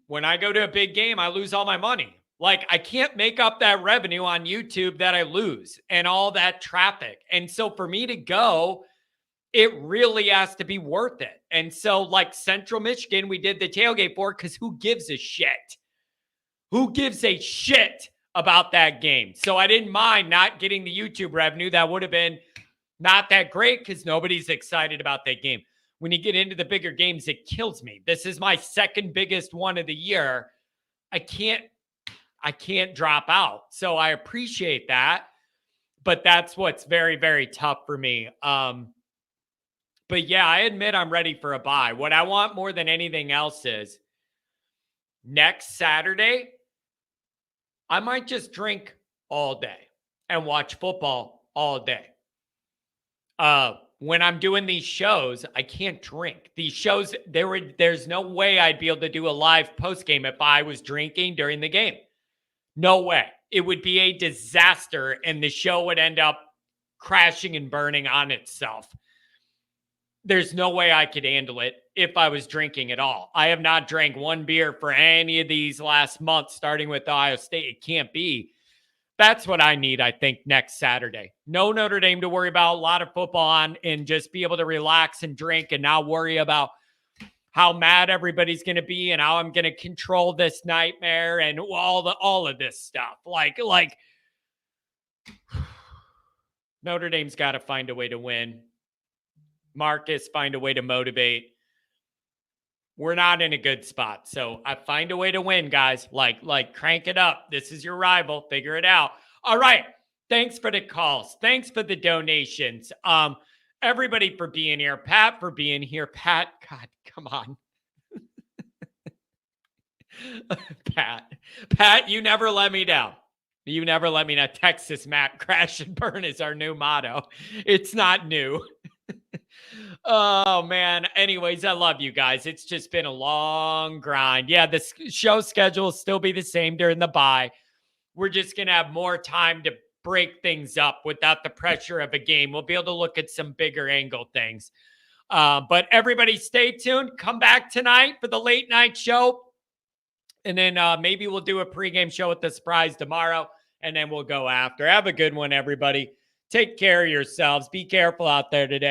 When I go to a big game, I lose all my money. Like, I can't make up that revenue on YouTube that I lose and all that traffic. And so for me to go, it really has to be worth it. And so, like Central Michigan, we did the tailgate for because who gives a shit? Who gives a shit about that game? So I didn't mind not getting the YouTube revenue. That would have been not that great because nobody's excited about that game. When you get into the bigger games, it kills me. This is my second biggest one of the year. I can't drop out. So I appreciate that. But that's what's very, very tough for me. But yeah, I admit I'm ready for a bye. What I want more than anything else is next Saturday, I might just drink all day and watch football all day. When I'm doing these shows, I can't drink. These shows, there's no way I'd be able to do a live post game if I was drinking during the game. No way. It would be a disaster and the show would end up crashing and burning on itself. There's no way I could handle it if I was drinking at all. I have not drank one beer for any of these last months, starting with Ohio State. It can't be. That's what I need, I think, next Saturday. No Notre Dame to worry about, a lot of football on, and just be able to relax and drink and not worry about how mad everybody's going to be and how I'm going to control this nightmare and all of this stuff. Like Notre Dame's got to find a way to win. Marcus, find a way to motivate. We're not in a good spot. So I find a way to win, guys. Like crank it up. This is your rival. Figure it out. All right. Thanks for the calls. Thanks for the donations. Everybody for being here. Pat for being here. Pat, God, come on. Pat, you never let me down. You never let me down. Texas Matt, crash and burn is our new motto. It's not new. Oh, man. Anyways, I love you guys. It's just been a long grind. Yeah, the show schedule will still be the same during the bye. We're just going to have more time to break things up without the pressure of a game. We'll be able to look at some bigger angle things. But everybody stay tuned. Come back tonight for the late night show. And then maybe we'll do a pregame show with the surprise tomorrow. And then we'll go after. Have a good one, everybody. Take care of yourselves. Be careful out there today.